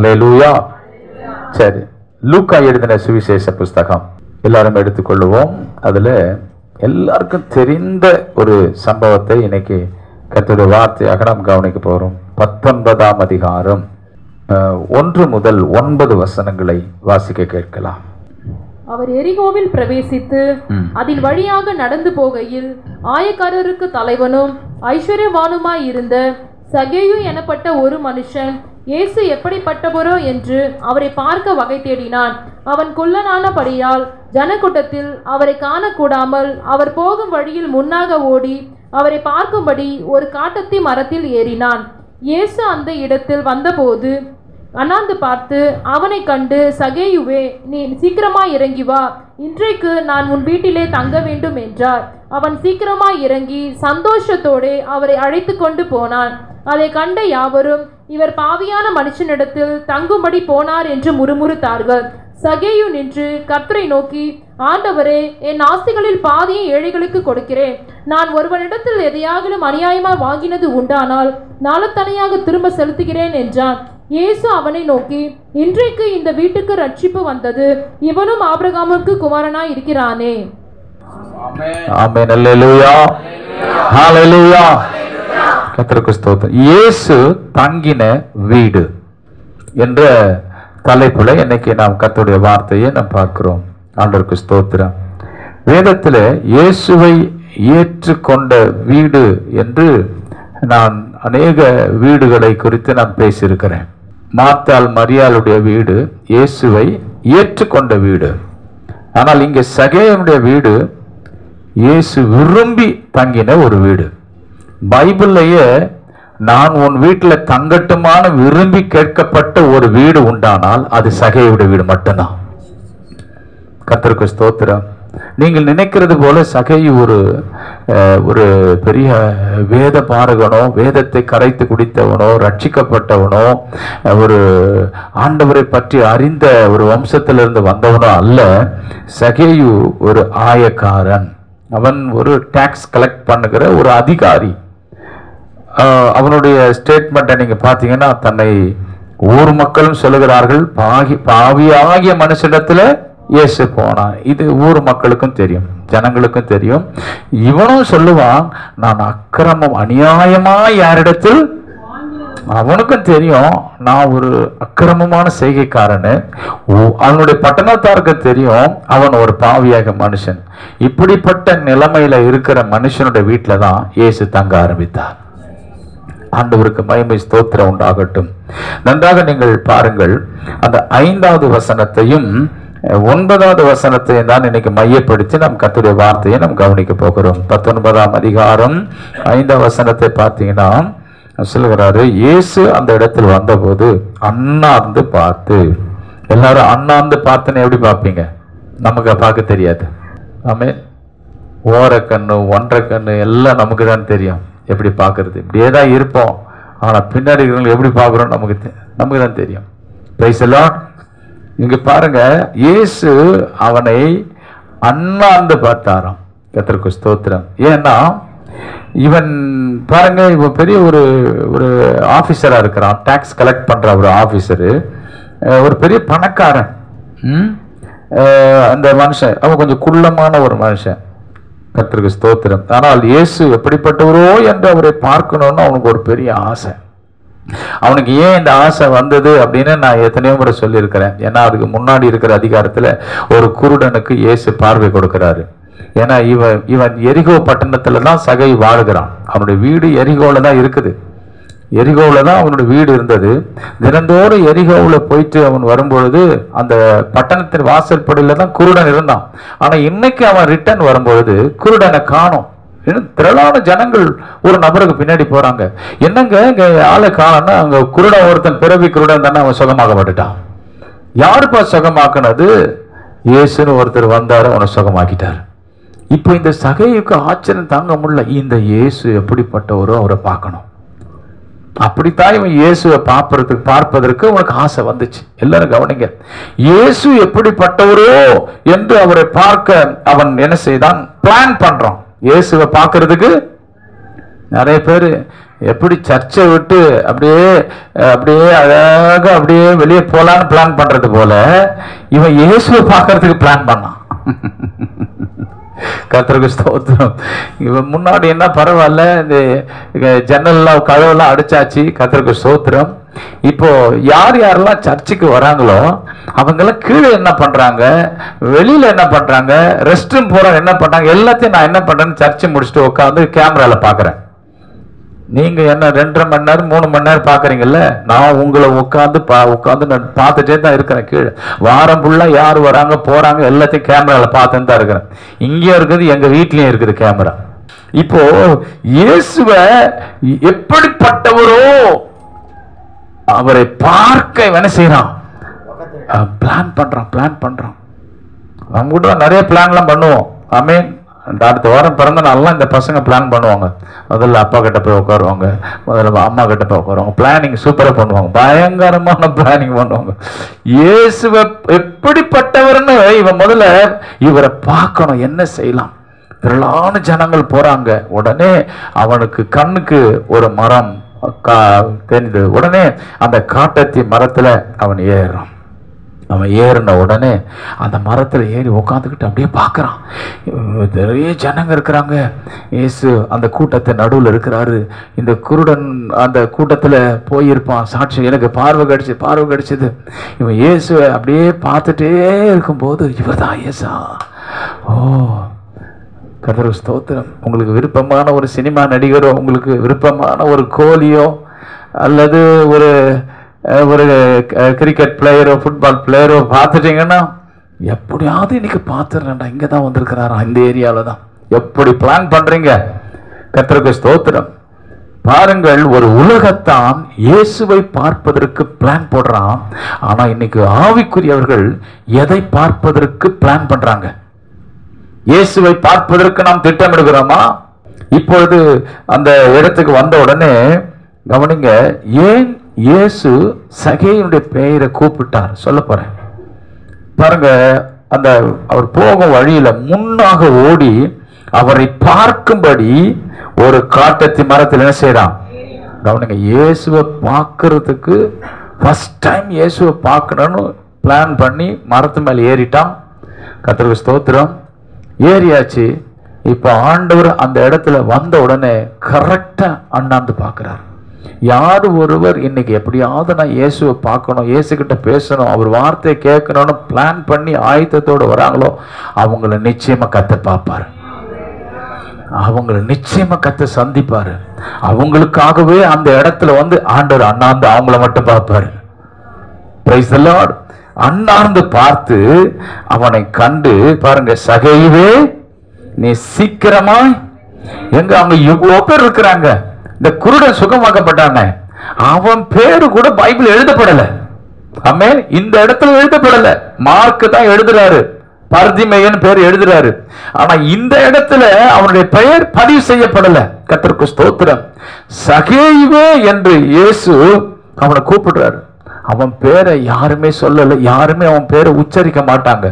அல்லேலூயா. சரி, லூக்கா எழுதின சுவிசேஷ புஸ்தகம் எல்லாரும் எடுத்துக்கொள்ளுவோம். அதுல எல்லாருக்கும் தெரிந்த ஒரு சம்பவத்தை இன்னைக்கு கர்த்தருடைய வார்த்தையாக நாம் கவனிக்க போறோம். 19ஆம் அதிகாரம் 1 முதல் 9 வசனங்களை வாசிக்க கேட்கலாம். அவர் எரிகோவில் பிரவேசித்து அதில் வழியாக நடந்து போகையில் ஆயக்காரருக்கு தலைவனும் ஐஸ்வர்யவானுமாய் இருந்த சகேயு எனப்பட்ட ஒரு மனுஷன் இயேசு எப்படிப்பட்டவரோ என்று அவரை பார்க்க வகை தேடினான். அவன் குள்ளனானபடியால் ஜனக்கூட்டத்தில் அவரை காணக்கூடாமல் அவர் போகும் வழியில் முன்னாக ஓடி அவரை பார்க்கும்படி ஒரு காட்டத்தி மரத்தில் ஏறினான். இயேசு அந்த இடத்தில் வந்தபோது அண்ணாந்து பார்த்து அவனை கண்டு, சகேயுவே, நீ சீக்கிரமாய் இறங்கி வா, இன்றைக்கு நான் உன் வீட்டிலே தங்க வேண்டும் என்றார். அவன் சீக்கிரமாய் இறங்கி சந்தோஷத்தோடு அவரை அழைத்து கொண்டு போனான். அதை கண்ட யாவரும், இவர் பாவியான மனுஷனிடத்தில் தங்கும்படி போனார் என்று முறுமுறுத்தார்கள். சகேயு நின்று கர்த்தரை நோக்கி, ஆண்டவரே, என் ஆஸ்திகளில் பாதியை ஏழைகளுக்கு கொடுக்கிறேன். நான் ஒருவனிடத்தில் எதையாகிலும் அநியாயமாக வாங்கினது உண்டானால் நாளத்தனையாக திரும்ப செலுத்துகிறேன் என்றான். இயேசு அவனை நோக்கி, இன்றைக்கு இந்த வீட்டுக்கு ரட்சிப்பு வந்தது, இவனும் ஆபிரகாமுக்கு குமாரனாய் இருக்கிறானே. ஆமென். அல்லேலூயா. ஹல்லேலூயா. கர்த்தருக்கு ஸ்தோத்திரம். இயேசு தங்கின வீடு என்ற தலைப்புல இன்னைக்கு நாம் கர்த்தருடைய வார்த்தையை நாம் பார்க்கிறோம். ஆண்டவருக்கு ஸ்தோத்திரம். வேதத்துல இயேசுவை ஏற்றுக்கொண்ட வீடு என்று நான் அநேக வீடுகளை குறித்து நான் பேசியிருக்கிறேன். மார்த்தாள் மரியாளுடைய வீடு இயேசுவை ஏற்றுக்கொண்ட வீடு. ஆனால் இங்கே சகேயுடைய வீடு இயேசு விரும்பி தங்கின ஒரு வீடு. பைபிள்லயே நான் உன் வீட்டில் தங்கட்டுமான விரும்பி கேட்கப்பட்ட ஒரு வீடு உண்டானால் அது சகேயுடைய வீடு மட்டும்தான். கர்த்தருக்கு ஸ்தோத்திரம். நீங்கள் நினைக்கிறது போல சகேயு ஒரு பெரிய வேத பாரகனோ, வேதத்தை கரைத்து குடித்தவனோ, ரட்சிக்கப்பட்டவனோ, ஒரு ஆண்டவரை பற்றி அறிந்த ஒரு வம்சத்திலிருந்து வந்தவனோ அல்ல. சகேயு ஒரு ஆயக்காரன். அவன் ஒரு டாக்ஸ் கலெக்ட் பண்ணுகிற ஒரு அதிகாரி. அவனுடைய ஸ்டேட்மெண்ட்டை நீங்க பார்த்தீங்கன்னா, தன்னை ஊர் மக்களும் சொல்லுகிறார்கள், பாவியாகிய மனுஷனிடத்துல இயேசு போனான். இது ஊர் மக்களுக்கும் தெரியும், ஜனங்களுக்கும் தெரியும். இவனும் சொல்லுவான், நான் அக்கிரமம் அநியாயமா யாரிடத்தில், அவனுக்கும் தெரியும் நான் ஒரு அக்கிரமமான செய்கைக்காரன்னு. அவனுடைய பட்டணத்தாருக்கு தெரியும் அவன் ஒரு பாவியாக மனுஷன். இப்படிப்பட்ட நிலைமையில இருக்கிற மனுஷனுடைய வீட்டில தான் இயேசு தங்க ஆரம்பித்தார். ஆண்டவருக்கு மகிமை ஸ்தோத்திரம் உண்டாகட்டும். நன்றாக நீங்கள் பாருங்கள், அந்த 5வது வசனத்தையும் 9வது வசனத்தையும் தான் இன்னைக்கு மையப்படுத்தி நாம் கர்த்தருடைய வார்த்தையை நாம் கவனிக்க போகிறோம். 19ஆம் அதிகாரம் 5ஆம் வசனத்தை பார்த்தீங்கன்னா சொல்லுகிறாரு, இயேசு அந்த இடத்தில் வந்தபோது அண்ணார்ந்து பார்த்து. எல்லாரும் அண்ணார்ந்து பார்த்துன்னு எப்படி பார்ப்பீங்க? நமக்கு பார்க்க தெரியாது. ஆமென். ஓர கண்ணு, ஒன்றரை கண்ணு எல்லாம் நமக்கு தான் தெரியும். எப்படி பார்க்கறது? இப்படியே தான் இருப்போம். ஆனால் பின்னாடி இருக்கிறவங்க எப்படி பார்க்குறோம் நமக்கு தான் தெரியும். Price the Lord. இங்க பாருங்க, இயேசு அவனை அண்ணாந்து பார்த்தாராம். கர்த்தருக்கு ஸ்தோத்திரம். ஏன்னா இவன் பாருங்க, இவன் பெரிய ஒரு ஆபீசரா இருக்கிறான். டாக்ஸ் கலெக்ட் பண்ற ஒரு ஆபீசரு, ஒரு பெரிய பணக்காரன். அந்த மனுஷன் அவன் கொஞ்சம் குள்ளமான ஒரு மனுஷன். கர்த்தருக்கு ஸ்தோத்திரம். ஆனால் இயேசு எப்படிப்பட்டவரோ என்று அவரை பார்க்கணும்னு அவனுக்கு ஒரு பெரிய ஆசை. அவனுக்கு ஏன் இந்த ஆசை வந்தது அப்படின்னு நான் எத்தனையோ முறை சொல்லியிருக்கிறேன். ஏன்னா அதுக்கு முன்னாடி இருக்கிற அதிகாரத்துல ஒரு குருடனுக்கு இயேசு பார்வை கொடுக்கிறாரு. ஏன்னா இவன் எரிகோ பட்டணத்துல தான் சகை வாழுகிறான். அவனுடைய வீடு எரிகோல தான் இருக்குது. எரிகோவில் தான் அவனுடைய வீடு இருந்தது. தினந்தோறும் எரிகோவில் போயிட்டு அவன் வரும்பொழுது அந்த பட்டணத்தின் வாசல் படியில தான் குருடன் இருந்தான். ஆனா இன்னைக்கு அவன் ரிட்டர்ன் வரும்பொழுது குருடனை காணோம். திரளான ஜனங்கள் ஒரு நபருக்கு பின்னாடி போறாங்க. என்னங்க இங்க ஆளை காணோம்னா, அங்க குருடன் ஒருத்தன் பிறவி குருடன் தானே, அவன் சுகமாக்கப்பட்டுட்டான். யாருப்பா சுகமாக்குனது? இயேசுன்னு ஒருத்தர் வந்தாரு, அவனை சுகமாக்கிட்டார். இப்போ இந்த சகையுக்கு ஆச்சரியம் தாங்க முடியல. இந்த இயேசு எப்படிப்பட்டவரோ அவரை பார்க்கணும். அப்படித்தான் இவன் இயேசுவை பார்ப்பதற்கு உனக்கு ஆசை வந்துச்சு. எல்லாரும் கவனிங்க, இயேசு எப்படிப்பட்டவரோ என்று அவரை பார்க்க அவன் என்ன செய்தான்? பிளான் பண்றான். இயேசுவை பார்க்கறதுக்கு நிறைய பேர் எப்படி சர்ச்சை விட்டு அப்படியே அப்படியே அழகாக அப்படியே வெளியே போலான்னு பிளான் பண்றது போல இவன் இயேசுவை பார்க்கறதுக்கு பிளான் பண்ணான். கர்த்தருக்கு ஸ்தோத்திரம். இவன் முன்னாடி என்ன பரவாயில்ல, இந்த ஜன்னல்லாம் கதவெல்லாம் அடிச்சாச்சு, கர்த்தருக்கு ஸ்தோத்திரம். இப்போ யார் யாரெல்லாம் சர்ச்சுக்கு வராங்களோ அவங்கெல்லாம் கீழே என்ன பண்றாங்க, வெளியில என்ன பண்றாங்க, ரெஸ்ட் ரூம் போறாங்க, என்ன பண்றாங்க, எல்லாத்தையும் நான் என்ன பண்றேன்னு சர்ச்சை முடிச்சுட்டு உட்காந்து கேமரால பாக்குறேன். நீங்க என்ன 2.5 மணி நேரம் 3 மணி நேரம் பாக்குறீங்கல்ல, நான் உங்களை உட்காந்து நான் பார்த்துட்டே தான் இருக்கிறேன். கீழே வாரம் ஃபுல்லா யார் வராங்க போறாங்க எல்லாத்தையும் கேமரால பார்த்துன்னு தான் இருக்கிறேன். இங்கேயும் இருக்குது, எங்க வீட்லயும் இருக்குது கேமரா. இப்போ இயேசுவை எப்படிப்பட்டவரோ அவரை பார்க்க என்ன செய்யறான், பிளான் பண்றான். நம்ம கூட நிறைய பிளான்லாம் பண்ணுவோம். ஆமென். அந்த அடுத்த வாரம் பிறந்த நாள்லாம் இந்த பசங்க பிளான் பண்ணுவாங்க. முதல்ல அப்பா கிட்ட போய் உட்காருவாங்க, முதல்ல அம்மா கிட்ட போய் உட்காருவாங்க. பிளானிங் சூப்பரா பண்ணுவாங்க, பயங்கரமான பிளானிங் பண்ணுவாங்க. இயேசுவை எப்படிப்பட்டவர்னு இவன் முதல்ல இவரை பார்க்கணும், என்ன செய்யலாம். திரளான ஜனங்கள் போறாங்க. உடனே அவனுக்கு கண்ணுக்கு ஒரு மரம் தெரிஞ்சது. உடனே அந்த காட்டத்தி மரத்துல அவன் ஏறுறான். அவன் ஏறின உடனே அந்த மரத்தில் ஏறி உட்காந்துக்கிட்டு அப்படியே பார்க்குறான். நிறைய ஜனங்க இருக்கிறாங்க. இயேசு அந்த கூட்டத்தை நடுவில் இருக்கிறாரு. இந்த குருடன் அந்த கூட்டத்தில் போயிருப்பான், சாட்சி எனக்கு பார்வை கிடைச்சது. இவன் இயேசுவை அப்படியே பார்த்துட்டே இருக்கும்போது இவர் தான் இயேசா. ஓ கர்த்தருக்கு ஸ்தோத்திரம். உங்களுக்கு விருப்பமான ஒரு சினிமா நடிகரோ, உங்களுக்கு விருப்பமான ஒரு கோலியோ, அல்லது ஒரு கிரிக்கெட் பிளேயரோ ஃபுட்பால் பிளேயரோ பார்த்துட்டீங்கன்னா எப்படியாவது இன்னைக்கு பார்த்துடுறேன்டா, இங்கே தான் வந்திருக்கிறாரா, இந்த ஏரியாவில் தான். எப்படி பிளான் பண்றீங்க? கர்த்தருக்கு ஸ்தோத்திரம். பாருங்கள், ஒரு உலகத்தான் இயேசுவை பார்ப்பதற்கு பிளான் போடுறான். ஆனா இன்னைக்கு ஆவிக்குரியவர்கள் எதை பார்ப்பதற்கு பிளான் பண்றாங்க? இயேசுவை பார்ப்பதற்கு நாம் திட்டமிடுகிறோமா? இப்பொழுது அந்த இடத்துக்கு வந்த உடனே கவனிங்க, ஏன் இயேசு சகேயுடைய பெயரை கூப்பிட்டார் சொல்ல போறேன் பாருங்க. அந்த அவர் போகும் வழியில முன்னாக ஓடி அவரை பார்க்கும்படி ஒரு காட்டத்தி மரத்தில் என்ன செய்யறான்? கவனிங்க, இயேசுவை பார்க்கறதுக்கு ஃபர்ஸ்ட் டைம் இயேசுவை பார்க்கணும்னு பிளான் பண்ணி மரத்து மேல ஏறிட்டான். கர்த்தருக்கு ஸ்தோத்திரம். ஏறியாச்சு. இப்ப ஆண்டவர் அந்த இடத்துல வந்த உடனே கரெக்டா அண்ணாந்து பார்க்கிறார். யார் ஒருவர் இன்னைக்கு எப்படியாவது நான் இயேசுவை பார்க்கணும், இயேசு கிட்ட பேசணும், அவர் வார்த்தையை கேட்கணும்னு பிளான் பண்ணி ஆயத்தத்தோடு வராங்களோ அவங்கள நிச்சயமா கர்த்தர் பார்ப்பாரு. அவங்கள நிச்சயமா கர்த்தர் சந்திப்பாரு. அவங்களுக்காகவே அந்த இடத்துல வந்து ஆண்டவர் அண்ணாந்து அவங்கள மட்டும் பார்ப்பாரு. Price the Lord. அண்ணாந்து பார்த்து அவனை கண்டு பாருங்க, சகேயுவே நீ சீக்கிரமாய், எங்க அவங்க எவ்வளவு பேர் இருக்கிறாங்க. இந்த குருடன் சுகமாக்கப்பட்டானே அவன் பேரு கூட பைபிள் எழுதப்படல. ஆமென். இந்த இடத்துல எழுதப்படல. மார்க் தான் எழுதுறாரு, பர்திமேயன் பேர் எழுதுறாரு. ஆனா இந்த இடத்துல அவனுடைய பெயர் பதிவு செய்யப்படல. கர்த்தருக்கு ஸ்தோத்திரம். சகேயுவே என்று இயேசு அவனை கூப்பிடுறாரு. அவன் பேரை யாருமே சொல்லல, யாருமே அவன் பேரை உச்சரிக்க மாட்டாங்க.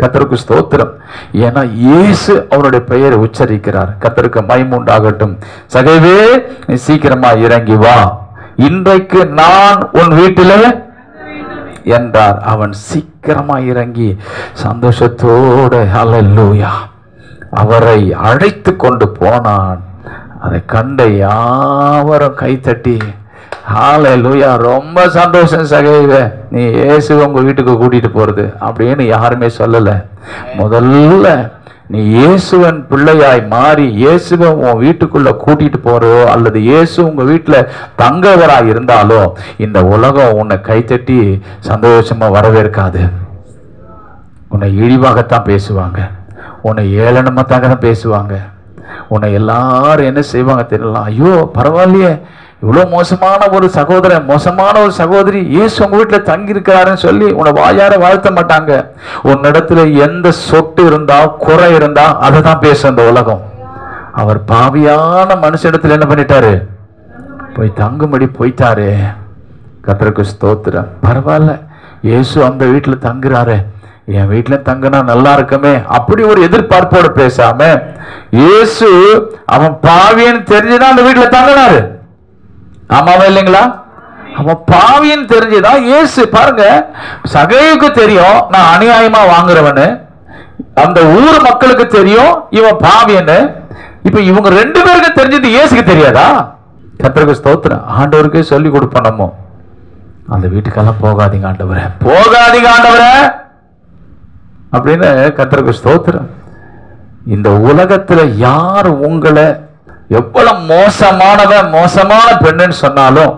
கர்த்தருக்கு ஸ்தோத்திரம். ஏன்னா இயேசு அவருடைய பெயரை உச்சரிக்கிறார். கர்த்தருக்கு மகிமை உண்டாகட்டும். சகேயுவே நீ சீக்கிரமா இறங்கி வா, இன்றைக்கு நான் உன் வீட்டிலே என்றார். அவன் சீக்கிரமா இறங்கி சந்தோஷத்தோடு ஹல்லேலூயா அவரை அழைத்து கொண்டு போனான். அதை கண்ட யாவரும் கைத்தட்டி ஹல்லேலூயா ரொம்ப சந்தோஷம் சகேயுவே, நீ இயேசுவை உங்க வீட்டுக்கு கூட்டிட்டு போறது அப்படின்னு யாருமே சொல்லல. முதல்ல நீ இயேசுவன் பிள்ளையாய் மாறி இயேசுவை உன் வீட்டுக்குள்ள கூட்டிட்டு போறோ அல்லது இயேசு உங்க வீட்டுல தங்கவராய் இருந்தாலோ இந்த உலகம் உன்னை கைத்தட்டி சந்தோஷமா வரவேற்காது. உன்னை இழிவாகத்தான் பேசுவாங்க, உன்னை ஏளனமாத்தாக தான் பேசுவாங்க. உன்னை எல்லாரும் என்ன செய்வாங்க தெரியலாம், ஐயோ பரவாயில்லையே இவ்வளோ மோசமான ஒரு சகோதரன், மோசமான ஒரு சகோதரி இயேசு உங்க வீட்டில் தங்கி இருக்கிறாருன்னு சொல்லி உன்னை வாயார வாழ்த்த மாட்டாங்க. உன்னிடத்துல எந்த சொட்டு இருந்தா குறை இருந்தா அதை தான் பேசும் இந்த உலகம். அவர் பாவியான மனுஷனிடத்துல என்ன பண்ணிட்டாரு, போய் தங்கும்படி போயிட்டாரு. கர்த்தருக்கு ஸ்தோத்திரம். பரவாயில்ல, இயேசு அந்த வீட்டில் தங்குறாரு, என் வீட்டுல தங்கினா நல்லா இருக்குமே அப்படி ஒரு எதிர்பார்ப்போடு பேசாம, இயேசு அவன் பாவியன்னு தெரிஞ்சுதான் அந்த வீட்டுல தங்கினாரு. ஆமாவா இல்லைங்களா? அவன் பாவின்னு தெரிஞ்சுதான் இயேசு பாருங்க, சகேயுக்கு தெரியும் நான் அநியாயமா வாங்குறவனு, அந்த ஊர் மக்களுக்கு தெரியும் இவன் பாவின்னு. இப்ப இவங்க 2 பேருக்கு தெரிஞ்சது இயேசுக்கு தெரியாதா? கர்த்தருக்கு ஸ்தோத்திரம். ஆண்டவருக்கே சொல்லி கொடுப்போம் நம்ம, அந்த வீட்டுக்கெல்லாம் போகாதீங்க ஆண்டவரே, போகாதீங்க ஆண்டவரே அப்படின்னு. கர்த்தருக்கு ஸ்தோத்திரம். இந்த உலகத்துல யார் உங்களை எவ்வளவு மோசமானவன் மோசமான பெண்ணுன்னு சொன்னாலும்,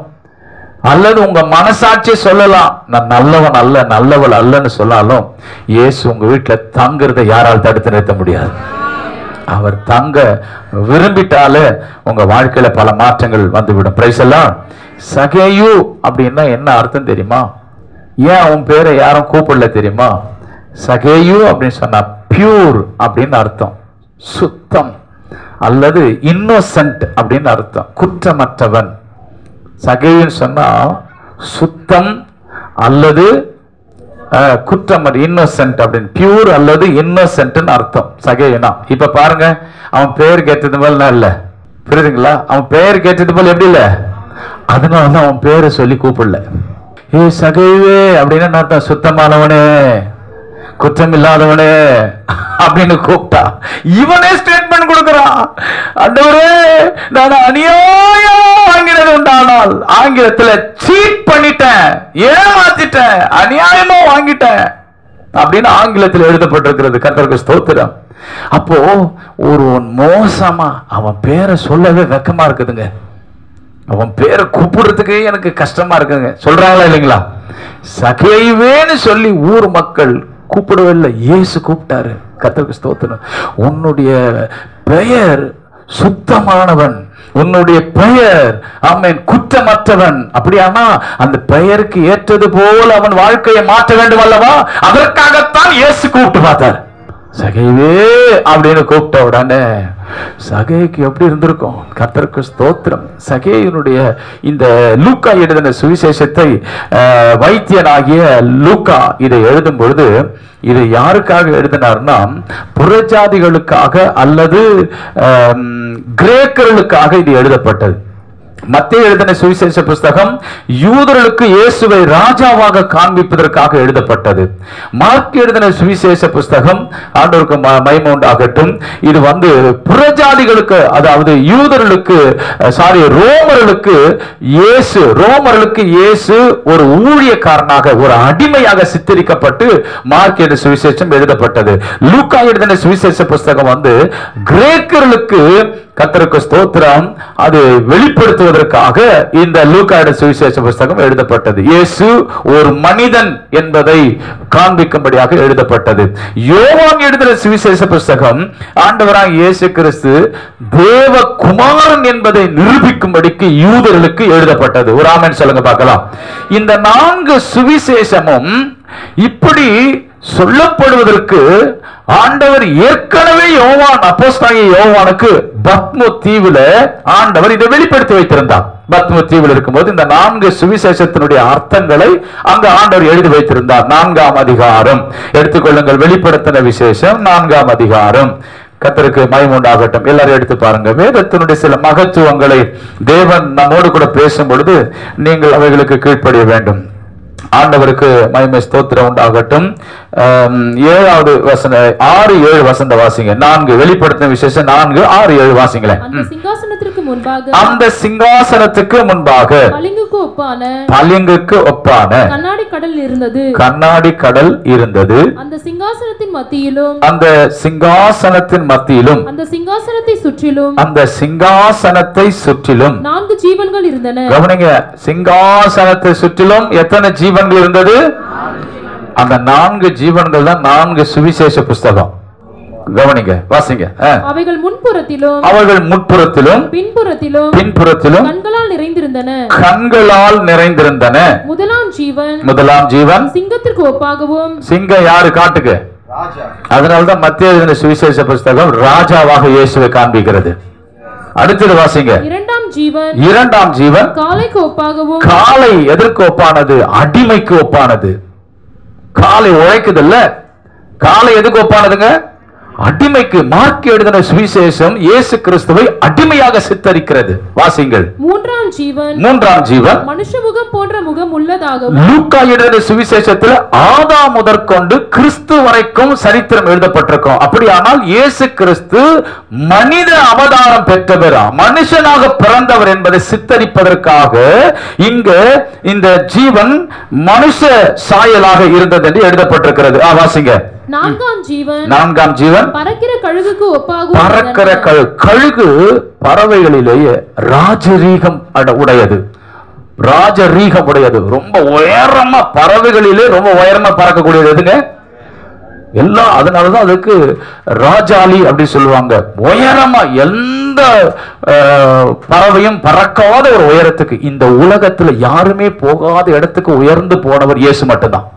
அல்லது உங்க மனசாட்சி சொல்லலாம் நான் நல்லவன் அல்ல நல்லவள் அல்லன்னு சொன்னாலும், இயேசு உங்க வீட்டுல தங்குறதை யாரால் தடுத்து நிறுத்த முடியாது. அவர் தங்க விரும்பிட்டாலே உங்க வாழ்க்கையில பல மாற்றங்கள் வந்துவிடும். பிரைஸ் எல்லாம். சகேயு அப்படின்னா என்ன அர்த்தம் தெரியுமா? ஏன் அவன் பேரை யாரும் கூப்பிடல தெரியுமா? சகேயு அப்படின்னு சொன்னா பியூர் அப்படின்னு அர்த்தம், சுத்தம் அல்லது இன்னோசென்ட் அப்படின்னு அர்த்தம், குற்றமற்றவன். சகேயுன்னு சொன்னா சுத்தம் அல்லது குற்றம், இன்னோசென்ட் அப்படின்னு, பியூர் அல்லது இன்னோசென்ட்னு அர்த்தம் சகேயுனா. இப்ப பாருங்க, அவன் பெயர் கேட்டது போல இல்ல, புரியுதுங்களா? அவன் பெயர் கேட்டது போல எப்படி இல்ல, அதனாலதான் அவன் பேரை சொல்லி கூப்பிடல. ஏ சகேயுவே அப்படின்னு அர்த்தம், சுத்தமானவனே குற்றம் இல்லாதவனே அப்படின்னு கூப்பிட்டா. இவனே ஸ்டேட்மெண்ட் கொடுக்கிறான், ஆண்டவரே நான் அநியாயம் வாங்கினது உண்டானால், ஆங்கிலத்துல சீட் பண்ணிட்டேன், ஏமாத்திட்டேன், அநியாயமா வாங்கிட்டேன் அப்படின்னு ஆங்கிலத்தில் எழுதப்பட்டிருக்கிறது. கர்த்தருக்கு ஸ்தோத்திரம். அப்போ ஒரு மோசமா அவன் பேரை சொல்லவே வெக்கமா இருக்குதுங்க, அவன் பேரை கூப்பிடுறதுக்கு எனக்கு கஷ்டமா இருக்குங்க. சொல்றாங்களா இல்லைங்களா? சகேயுவேன்னு சொல்லி ஊர் மக்கள் கூப்பிடவே இல்லை, இயேசு கூப்பிட்டாரு. கர்த்தருக்கு ஸ்தோத்திரம். உன்னுடைய பெயர் சுத்தமானவன், உன்னுடைய பெயர் ஆமென் குற்றமற்றவன். அப்படியானா அந்த பெயருக்கு ஏற்றது போல அவன் வாழ்க்கையை மாற்ற வேண்டும் அல்லவா? அதற்காகத்தான் இயேசு கூப்பிட்டு பார்த்தார். சகேயுவே அப்படின்னு கூப்பிட்ட உடனே சகேயுக்கு எப்படி இருந்திருக்கும்? கர்த்தருக்கு ஸ்தோத்திரம். சகேயுனுடைய இந்த லூக்கா எழுதின சுவிசேஷத்தை வைத்தியனாகிய லூக்கா இதை எழுதும் பொழுது, இது யாருக்காக எழுதினார்னா புறஜாதிகளுக்காக அல்லது கிரேக்கர்களுக்காக இது எழுதப்பட்டது. மத்தேயு எழுதின சுவிசேஷ புஸ்தகம் யூதர்களுக்கு இயேசுவை ராஜாவாக காண்பிப்பதற்காக எழுதப்பட்டது. மார்க் எழுதின சுவிசேஷ புஸ்தகம், ஆண்டவருக்கு மகிமை உண்டாகட்டும், இது புறஜாதிகளுக்கு, அதாவது யூதர்களுக்கு ரோமர்களுக்கு இயேசு ஒரு ஊழியக்காரனாக ஒரு அடிமையாக சித்தரிக்கப்பட்டு மார்க் எழுதின சுவிசேஷம் எழுதப்பட்டது. லூக்கா எழுதின சுவிசேஷ புஸ்தகம் கிரேக்கர்களுக்கு கர்த்தருக்கு ஸ்தோத்திரம் அது வெளிப்படுத்துவதற்காக இந்த லூக்கா சுவிசேஷ புஸ்தகம் எழுதப்பட்டது. இயேசு ஒரு மனிதன் என்பதை காண்பிக்கும்படியாக எழுதப்பட்டது. யோவான் எழுதின சுவிசேஷ புஸ்தகம் ஆண்டவராகிய இயேசு கிறிஸ்து தேவகுமாரன் என்பதை நிரூபிக்கும்படிக்கு யூதர்களுக்கு எழுதப்பட்டது. ஒரு ஆமென் சொல்லுங்க பார்க்கலாம். இந்த 4 சுவிசேஷமும் இப்படி சொல்லப்படுவதற்கு ஆண்டவர் ஏற்கனவே அப்போஸ்தலனாகிய யோவானுக்கு பத்மோ தீவுல ஆண்டவர் இதை வெளிப்படுத்தி வைத்திருந்தார். பத்மோ தீவில் இருக்கும்போது இந்த 4 சுவிசேஷத்தினுடைய அர்த்தங்களை அங்க ஆண்டவர் எழுதி வைத்திருந்தார். 4ஆம் அதிகாரம் எடுத்துக்கொள்ளுங்கள், வெளிப்படுத்தின விசேஷம் 4ஆம் அதிகாரம். கர்த்தருக்கு மகிமை உண்டாகட்டும். எல்லாரும் எடுத்து பாருங்க. வேதத்தினுடைய சில மகத்துவங்களை தேவன் நம்மோடு கூட பேசும் பொழுது நீங்கள் அவைகளுக்கு கீழ்ப்படிய வேண்டும். ஆண்டவருக்கு மகிமை ஸ்தோத்திரம் உண்டாகட்டும். 7வது வசனம் 6, 7 வசந்த வாசிங்க. 4 வெளிப்படுத்தின விசேஷம் 4, 6, 7 வாசிங்களேன். அந்த சிங்காசனத்துக்கு முன்பாக பளிங்குக்கு ஒப்பான கண்ணாடி கடல் இருந்தது. கண்ணாடி கடல் இருந்தது. அந்த சிங்காசனத்தின் மத்தியிலும் அந்த சிங்காசனத்தை சுற்றிலும் 4 ஜீவன்கள் இருந்தன. கவனிங்க, சிங்காசனத்தை சுற்றிலும் எத்தனை ஜீவன்கள் இருந்தது? அந்த 4 ஜீவன்கள் தான் 4 சுவிசேஷ புஸ்தகம். கவனிங்க, வாசிங்க. அவைகள் முன்புறத்திலும் பின்புறத்திலும் கண்களால் நிறைந்திருந்தன. முதலாம் ஜீவன் சிங்கத்திற்கு ஒப்பாகவும். சிங்கம் யாரு? காட்டுக்கு. அதனால்தான் மத்தேயு எழுதின சுவிசேஷ புஸ்தகம் ராஜாவாக இயேசுவை காண்பிக்கிறது. அடுத்தது வாசிங்க. இரண்டாம் ஜீவன் காளைக்கு ஒப்பாகவும். காளை எதற்கு ஒப்பானது? அடிமைக்கு ஒப்பானது. காளை உழைக்குது இல்ல, காளை எதுக்கு ஒப்பானதுங்க? அடிமைக்கு மார்க் எழுதின சுவிசேஷம் இயேசு கிறிஸ்துவை அடிமையாக சித்தரிக்கிறது. வாசிங்கள். மூன்றாம் ஜீவன் மனுஷ முகம் போன்ற முகம் உள்ளதாகவும். லூக்கா எழுதின சுவிசேஷத்தில் ஆதாம் முதற்கொண்டு கிறிஸ்து வரைக்கும் சரித்திரம் எழுதப்பட்டிருக்கும். அப்படியானால் இயேசு கிறிஸ்து மனித அவதாரம் பெற்றவர், மனுஷனாக பிறந்தவர் என்பதை சித்தரிப்பதற்காக இங்கு இந்த ஜீவன் மனுஷ சாயலாக இருந்தது என்று எழுதப்பட்டிருக்கிறது. வாசிங்க. நான்காம் ஜீவன் பறக்கிற கழுகுக்கு ஒப்பாகும். பறக்கிற கழுகு பறவைகளிலேயே ராஜரீகம் உடையது, ராஜரீகம் உடையது. ரொம்ப உயரமா, பறவைகளிலே ரொம்ப உயரமா பறக்கக்கூடியது எதுங்க? எல்லாம். அதனாலதான் அதுக்கு ராஜாளி அப்படி சொல்லுவாங்க. உயரமா எந்த பறவையும் பறக்காத ஒரு உயரத்துக்கு, இந்த உலகத்துல யாருமே போகாத இடத்துக்கு உயர்ந்து போனவர் இயேசு மட்டும்தான்.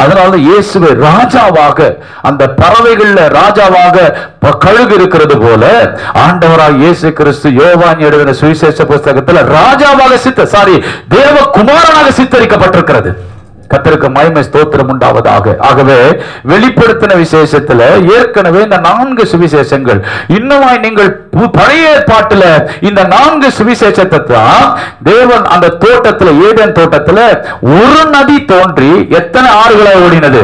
அதனால இயேசுவை ராஜாவாக, அந்த பறவைகள்ல ராஜாவாக கழுகு இருக்கிறது போல ஆண்டவராக இயேசு கிறிஸ்து யோவான் எழுதின சுவிசேஷ புஸ்தகத்தில் ராஜாவாக தேவகுமாரனாக சித்தரிக்கப்பட்டிருக்கிறது. கர்த்தருக்கு மகிமை ஸ்தோத்திரம் உண்டாவதாக. ஆகவே வெளிப்படுத்தின விசேஷத்துல ஏற்கனவே இந்த 4 சுவிசேஷங்கள், இன்னுமாய் நீங்கள் பழைய ஏற்பாட்டுல இந்த 4 சுவிசேஷத்தை தான் தேவன் அந்த தோட்டத்துல, ஏதேன் தோட்டத்துல ஒரு நதி தோன்றி எத்தனை ஆறுகளை ஓடினது?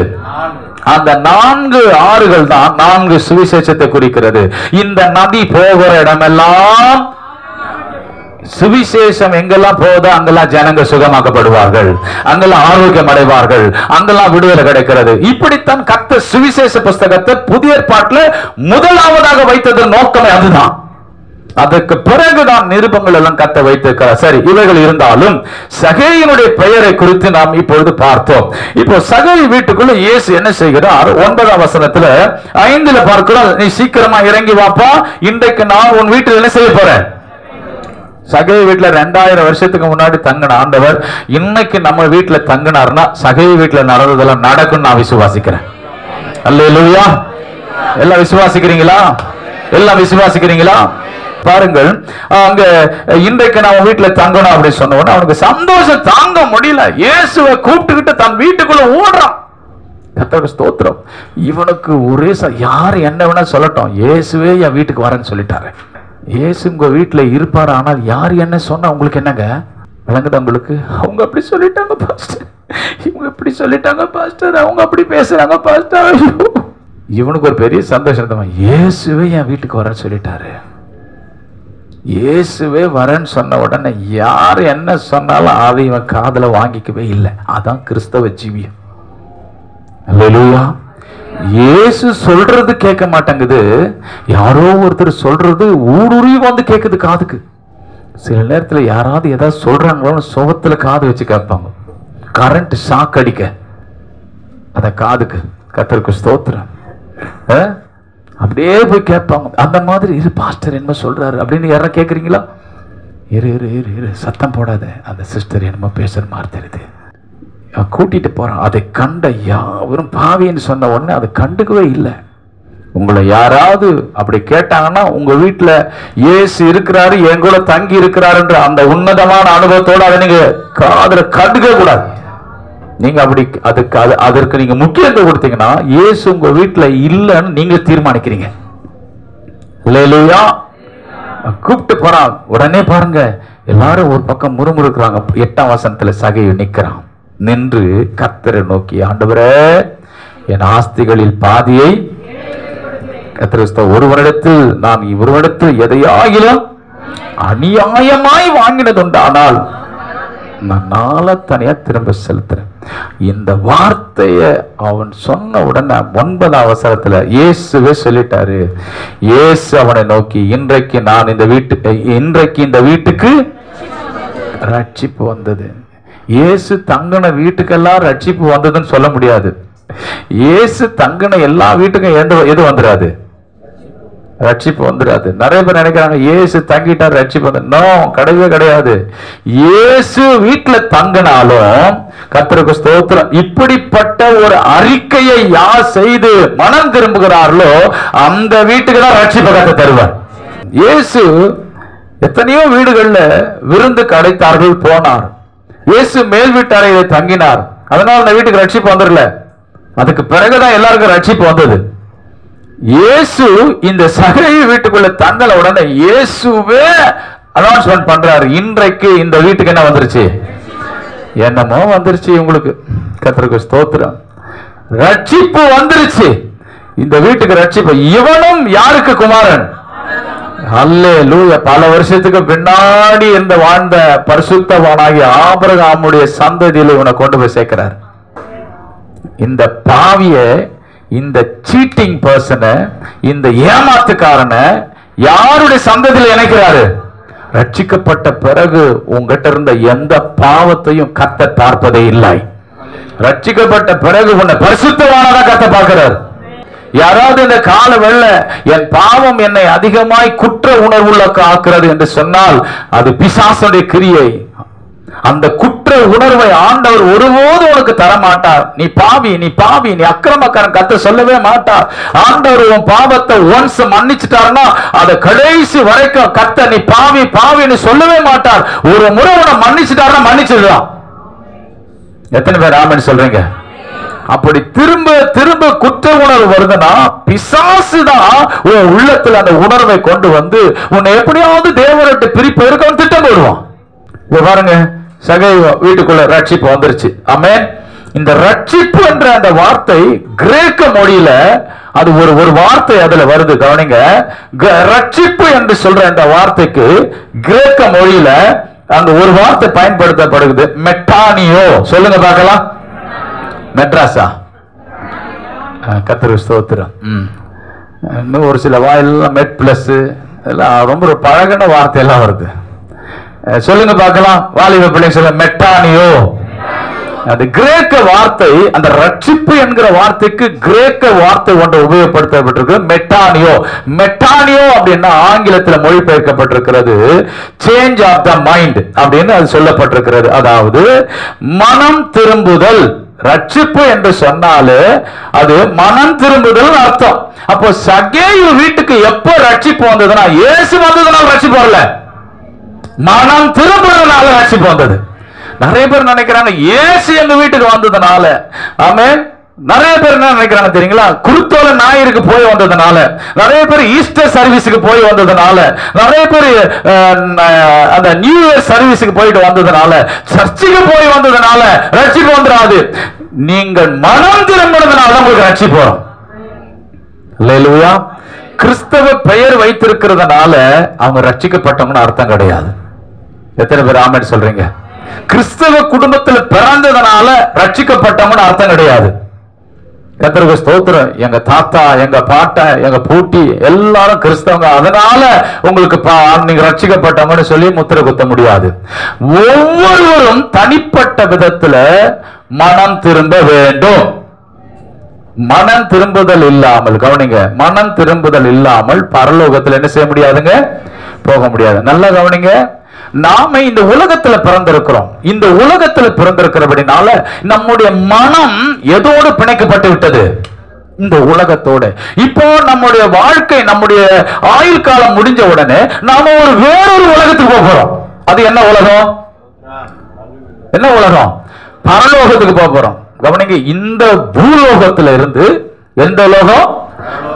அந்த 4 ஆறுகள் தான் 4 சுவிசேஷத்தை குறிக்கிறது. இந்த நதி போகிற இடமெல்லாம் சுவிசேஷம் எங்கெல்லாம் போதோ அங்கெல்லாம் ஜனங்க சுகமாக்கப்படுவார்கள், அங்கெல்லாம் ஆரோக்கியம் அடைவார்கள், அங்கெல்லாம் விடுதலை கிடைக்கிறது. இப்படித்தான் கர்த்தர் சுவிசேஷ புஸ்தகத்தை புதிய ஏற்பாட்டில் முதலாவதாக வைத்தது நோக்கமே அதுதான். அதற்கு பிறகுதான் நிருபங்கள் எல்லாம் கத்த வைத்திருக்கிறார். சரி, இவைகள் இருந்தாலும் சகேயினுடைய பெயரை குறித்து நாம் இப்பொழுது பார்த்தோம். இப்போ சகேய் வீட்டுக்குள்ள இயேசு என்ன செய்கிறார்? 9ஆம் வசனத்துல 5ல பார்க்கிறோம், நீ சீக்கிரமா இறங்கி வாப்பா, இன்றைக்கு நான் உன் வீட்டில் என்ன செய்ய போறேன்? சகேய் வீட்டுல 2000 வருஷத்துக்கு முன்னாடி தங்கின ஆண்டவர் இன்னைக்கு நம்ம வீட்டுல தங்கினார்னா சகேய் வீட்டுல நடந்ததெல்லாம் நடக்கும் நான் விசுவாசிக்கிறேன். அல்லேலூயா. எல்லாம் விசுவாசிக்கிறீங்களா? எல்லாம் விசுவாசிக்கிறீங்களா? பாருங்கள், அங்க இன்றைக்கு நான் வீட்டுல தங்கணும் அப்படின்னு சொன்ன உடனே அவனுக்கு சந்தோஷம் தாங்க முடியல. இயேசுவை கூப்பிட்டுக்கிட்டு தன் வீட்டுக்குள்ள ஓடுறான். கர்த்தருக்கு ஸ்தோத்திரம். இவனுக்கு ஒரே யாரு என்ன வேணா சொல்லட்டும், இயேசுவே என் வீட்டுக்கு வரேன்னு சொல்லிட்டாரு. இயேசு உங்க வீட்டுல இருப்பாரு, ஆனால் யார் என்ன சொன்னா உங்களுக்கு என்னங்க விளங்குது? உங்களுக்கு அவங்க அப்படி சொல்லிட்டாங்க பாஸ்டர், இவங்க இப்படி சொல்லிட்டாங்க பாஸ்டர், அவங்க அப்படி பேசுறாங்க பாஸ்டர். இவனுக்கு ஒரு பெரிய சந்தோஷம், இயேசுவே என் வீட்டுக்கு வரேன்னு சொல்லிட்டாரு. இயேசுவே வரேன்னு சொன்ன உடனே யார் என்ன சொன்னாலும் அதை இவன் காதுல வாங்கிக்கவே இல்லை. அதான் கிறிஸ்தவ ஜீவியம். அல்லேலூயா. இயேசு சொல்றது கேட்க மாட்டேங்குது, யாரோ ஒருத்தர் சொல்றது ஊடுருவி வந்து கேட்குது காதுக்கு. சில நேரத்துல யாராவது ஏதாவது சொல்றாங்களோ சோகத்துல காது வச்சு கேட்பாங்க, கரண்ட் ஷாக் அடிக்க அத காதுக்கு. கர்த்தருக்கு ஸ்தோத்திரம். அப்படியே போய் கேட்பாங்க. அந்த மாதிரி இரு பாஸ்டர் என்ன சொல்றாரு அப்படின்னு யாரா கேட்குறீங்களா? இரு இரு இரு இரு சத்தம் போடாத, அந்த சிஸ்டர் என்னமோ பேசுற மாதிரி தெரியுது, கூட்டிட்டு போறான். அதை கண்ட யாவரும் பாவின்னு சொன்ன உடனே அதை கண்டுக்கவே இல்லை. உங்களை யாராவது அப்படி கேட்டாங்கன்னா உங்க வீட்டுல இயேசு இருக்கிறாரு, என் கூட தங்கி இருக்கிறாருன்ற அந்த உன்னதமான அனுபவத்தோட அதை நீங்க காதுல கண்டுக்க கூடாது. நீங்க அப்படி அதற்கு நீங்க முக்கியத்துவம் கொடுத்தீங்கன்னா இயேசு உங்க வீட்டுல இல்லைன்னு நீங்க தீர்மானிக்கிறீங்க. அல்லேலூயா. கூப்பிட்டு போறான். உடனே பாருங்க, எல்லாரும் ஒரு பக்கம் முறுமுறுக்கிறாங்க. 8ஆம் வசனத்துல சகேயு நிற்கிறான். நின்று கர்த்தரை நோக்கி, ஆண்டவரே என் ஆஸ்திகளில் பாதியை ஒருவனிடத்தில் நான் இவரிடத்தில் எதையாகிலும் அநியாயமாய் வாங்கினதுண்டானால் நான் தனியா திரும்ப செலுத்துறேன். இந்த வார்த்தைய அவன் சொன்ன உடனே 9ஆம் அவசரத்துல இயேசுவே சொல்லிட்டாரு. இயேசு அவனை நோக்கி, இன்றைக்கு இந்த வீட்டுக்கு ரட்சிப்பு வந்தது. இயேசு தங்கின வீட்டுக்கெல்லாம் ரட்சிப்பு வந்ததுன்னு சொல்ல முடியாது. இயேசு தங்கின எல்லா வீட்டுக்கும் எது வந்துடாது? ரட்சிப்பு வந்துடாது. நிறைய பேர் நினைக்கிறாங்க இயேசு தங்கிட்டார் ரட்சிப்பு வந்து. நோ, கிடையவே கிடையாது. இயேசு வீட்டுல தங்கினாலும் கர்த்தருக்கு ஸ்தோத்திரம், இப்படிப்பட்ட ஒரு அறிக்கையை யார் செய்து மனம் திரும்புகிறார்களோ அந்த வீட்டுக்கு தான் ரட்சிப்பு கர்த்தர் தருவார். இயேசு எத்தனையோ வீடுகள்ல விருந்துக்கு அழைத்தார்கள், போனார். இயேசு மேல் வீட்டு அறையில தங்கினார். அதனால அந்த வீட்டுக்கு ரட்சிப்பு வந்துடல. அதுக்கு பிறகுதான் எல்லாருக்கும் ரட்சிப்பு வந்தது. இயேசு இந்த சகேயு வீட்டுக்குள்ள தங்கல உடனே இயேசுவே அனௌன்ஸ்மெண்ட் பண்றாரு, இன்றைக்கு இந்த வீட்டுக்கு என்ன வந்துருச்சு? என்னமோ வந்துருச்சு உங்களுக்கு. கர்த்தருக்கு ஸ்தோத்திரம். ரட்சிப்பு வந்துருச்சு இந்த வீட்டுக்கு. ரட்சிப்பு. இவனும் யாருக்கு குமாரன்? அல்லேலூயா. பல வருஷத்துக்கு பின்னாடி இந்த வாழ்ந்த பரிசுத்தவானாகிய ஆபிரகாமுடைய சந்ததியில இவனை கொண்டு போய் சேர்க்கிறார். இந்த பாவிய, இந்த சீட்டிங் பர்சனை, இந்த ஏமாத்துக்காரனை யாருடைய சந்ததியில இணைக்கிறாரு? ரட்சிக்கப்பட்ட பிறகு உங்ககிட்ட இருந்த எந்த பாவத்தையும் கர்த்தர் பார்ப்பதே இல்லை. ரட்சிக்கப்பட்ட பிறகு உன்னை பரிசுத்தவானதா கர்த்தர் பார்க்கிறார். யாராவது இந்த கால வெள்ள என் பாவம் என்னை அதிகமாய் குற்ற உணர்வுள்ள ஆக்குறது என்று சொன்னால் அது பிசாசுடைய கிரியை. அந்த குற்ற உணர்வை ஆண்டவர் ஒருபோது உனக்கு தர மாட்டார். நீ பாவி, நீ பாவி, நீ அக்கிரமக்காரன் கர்த்தர் சொல்லவே மாட்டார். ஆண்டவர் உன் பாவத்தை ஒன்ஸ் மன்னிச்சுட்டாருன்னா அதை கடைசி வரைக்கும் கர்த்தர் நீ பாவி பாவின்னு சொல்லவே மாட்டார். ஒரு முறை உன்னை மன்னிச்சுட்டாருன்னா மன்னிச்சிடலாம். எத்தனை பேர் ஆமென் சொல்றீங்க? அப்படி திரும்ப திரும்ப குற்ற உணர்வு வருதுன்னா பிசாசு தான் உன் உள்ளத்துல அந்த உணர்வை கொண்டு வந்து உன்னை எப்படியாவது தேவனத்தை பிரிப்பதற்கு அவன் திட்டம் போடுவான். பாருங்க, சகேயு வீட்டுக்குள்ள ரட்சிப்பு வந்துருச்சு. ஆமென். இந்த ரட்சிப்பு என்ற அந்த வார்த்தை கிரேக்க மொழியில அது ஒரு வார்த்தை அதுல வருது. கவனிங்க, ரட்சிப்பு என்று சொல்ற அந்த வார்த்தைக்கு கிரேக்க மொழியில அந்த ஒரு வார்த்தை பயன்படுத்தப்படுகிறது, மெட்டானியோ. சொல்லுங்க பார்க்கலாம். மெட்ராஸா? கர்த்தருக்கு ஸ்தோத்திரம். இன்னும் ஒரு சில வாயிலாம் மெட் பிளஸ் எல்லாம் ரொம்ப பழகின வார்த்தை எல்லாம் வருது. சொல்லுங்க பார்க்கலாம். வாலிப பிள்ளைங்க சொல்ல, மெட்டானியோ. அது கிரேக்க வார்த்தை. அந்த ரட்சிப்பு என்கிற வார்த்தைக்கு கிரேக்க வார்த்தை ஒன்று உபயோகப்படுத்தப்பட்டிருக்கு, மெட்டானியோ. மெட்டானியோ அப்படின்னா ஆங்கிலத்தில் மொழிபெயர்க்கப்பட்டிருக்கிறது சேஞ்ச் ஆஃப் த மைண்ட் அப்படின்னு அது சொல்லப்பட்டிருக்கிறது. அதாவது மனம் திரும்புதல். ரட்சிப்பு என்று சொன்னாலே அது மனம் திரும்புதல் அர்த்தம். அப்போ சகேயு வீட்டுக்கு எப்போ ரட்சிப்பு வந்ததுன்னா இயேசு வந்ததுனால ரட்சிப்பு வரல, மனம் திரும்புறதுனால ரட்சிப்பு வந்தது. நிறைய பேர் நினைக்கிறாங்க இயேசு எங்க வீட்டுக்கு வந்ததுனால. ஆமென். நிறைய பேர் என்ன நினைக்கிறாங்க தெரியுங்களா? குருத்தோல ஞாயிறுக்கு போய் வந்ததுனால, நிறைய பேர் ஈஸ்டர் சர்வீஸுக்கு போய் வந்ததுனால, நிறைய பேர் அந்த நியூ இயர் சர்வீஸுக்கு போயிட்டு வந்ததுனால, சர்ச்சுக்கு போய் வந்ததுனால ரட்சிப்பு வந்துடாது. நீங்கள் மனம் திரும்பினதுனால உங்களுக்கு ரட்சிப்பு வரும். அல்லேலூயா. கிறிஸ்தவ பெயர் வைத்திருக்கிறதுனால அவங்க ரட்சிக்கப்பட்டவங்கன்னு அர்த்தம் கிடையாது. எத்தனை பேர் ஆமென் சொல்றீங்க? கிறிஸ்தவ குடும்பத்தில் பிறந்ததுனால ரட்சிக்கப்பட்டவங்கன்னு அர்த்தம் கிடையாது. கர்த்தருக்கு ஸ்தோத்திரம். எங்க தாத்தா, எங்க பாட்டன், எங்க பூட்டி எல்லாரும் கிறிஸ்தவங்க, அதனால உங்களுக்கு நீங்க ரட்சிக்கப்பட்டவங்கன்னு சொல்லி முத்திரை குத்த முடியாது. ஒவ்வொருவரும் தனிப்பட்ட விதத்துல மனம் திரும்ப வேண்டும். மனம் திரும்புதல் இல்லாமல், கவனிங்க, மனம் திரும்புதல் இல்லாமல் பரலோகத்தில் என்ன செய்ய முடியாதுங்க? போக முடியாது. நல்லா கவனிங்க. நாம இந்த உலகத்துல பிறந்திருக்கிறோம். இந்த உலகத்துல பிறந்திருக்கிறபடினால நம்முடைய மனம் எதோடு பிணைக்கப்பட்டு விட்டது? இந்த உலகத்தோட. இப்போ நம்முடைய வாழ்க்கை, நம்முடைய ஆயுள் காலம் முடிஞ்ச உடனே நாம ஒரு வேறொரு உலகத்துக்கு போக போறோம். அது என்ன உலகம்? என்ன உலகம்? பரலோகத்துக்கு போக போறோம். கவனிங்க, இந்த பூலோகத்துல இருந்து எந்த லோகம்?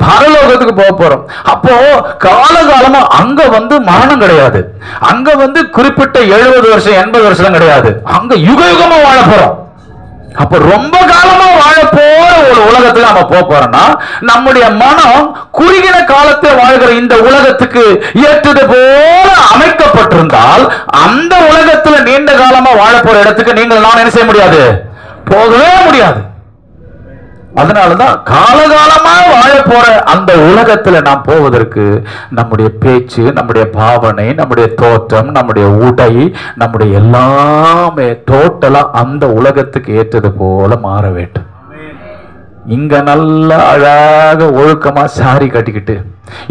பரலோகத்துக்கு போக போறோம். அப்போ காலகாலமா அங்க மரணம் கிடையாது. அங்க குறிப்பிட்ட 70 வருஷம் 80 வருஷம் கிடையாது. அங்க யுக யுகமா வாழ போறோம். அப்ப ரொம்ப காலமா வாழ போற ஒரு உலகத்துல நம்ம போக போறோம்னா நம்முடைய மனம் குறுகின காலத்தை வாழ்கிற இந்த உலகத்துக்கு ஏற்றது போல அமைக்கப்பட்டிருந்தால் அந்த உலகத்துல நீண்ட காலமா வாழ போற இடத்துக்கு நீங்கள் நான் என்ன செய்ய முடியாது? போகவே முடியாது. அதனாலதான் காலகாலமா வாழ போற அந்த உலகத்துல நாம் போவதற்கு நம்முடைய பேச்சு, நம்முடைய பாவனை, நம்முடைய தோற்றம், நம்முடைய உடை, நம்முடைய எல்லாமே டோட்டலா அந்த உலகத்துக்கு ஏற்றது போல மாற வேண்டும். இங்க நல்ல அழகாக ஒழுக்கமா சாரி கட்டிக்கிட்டு,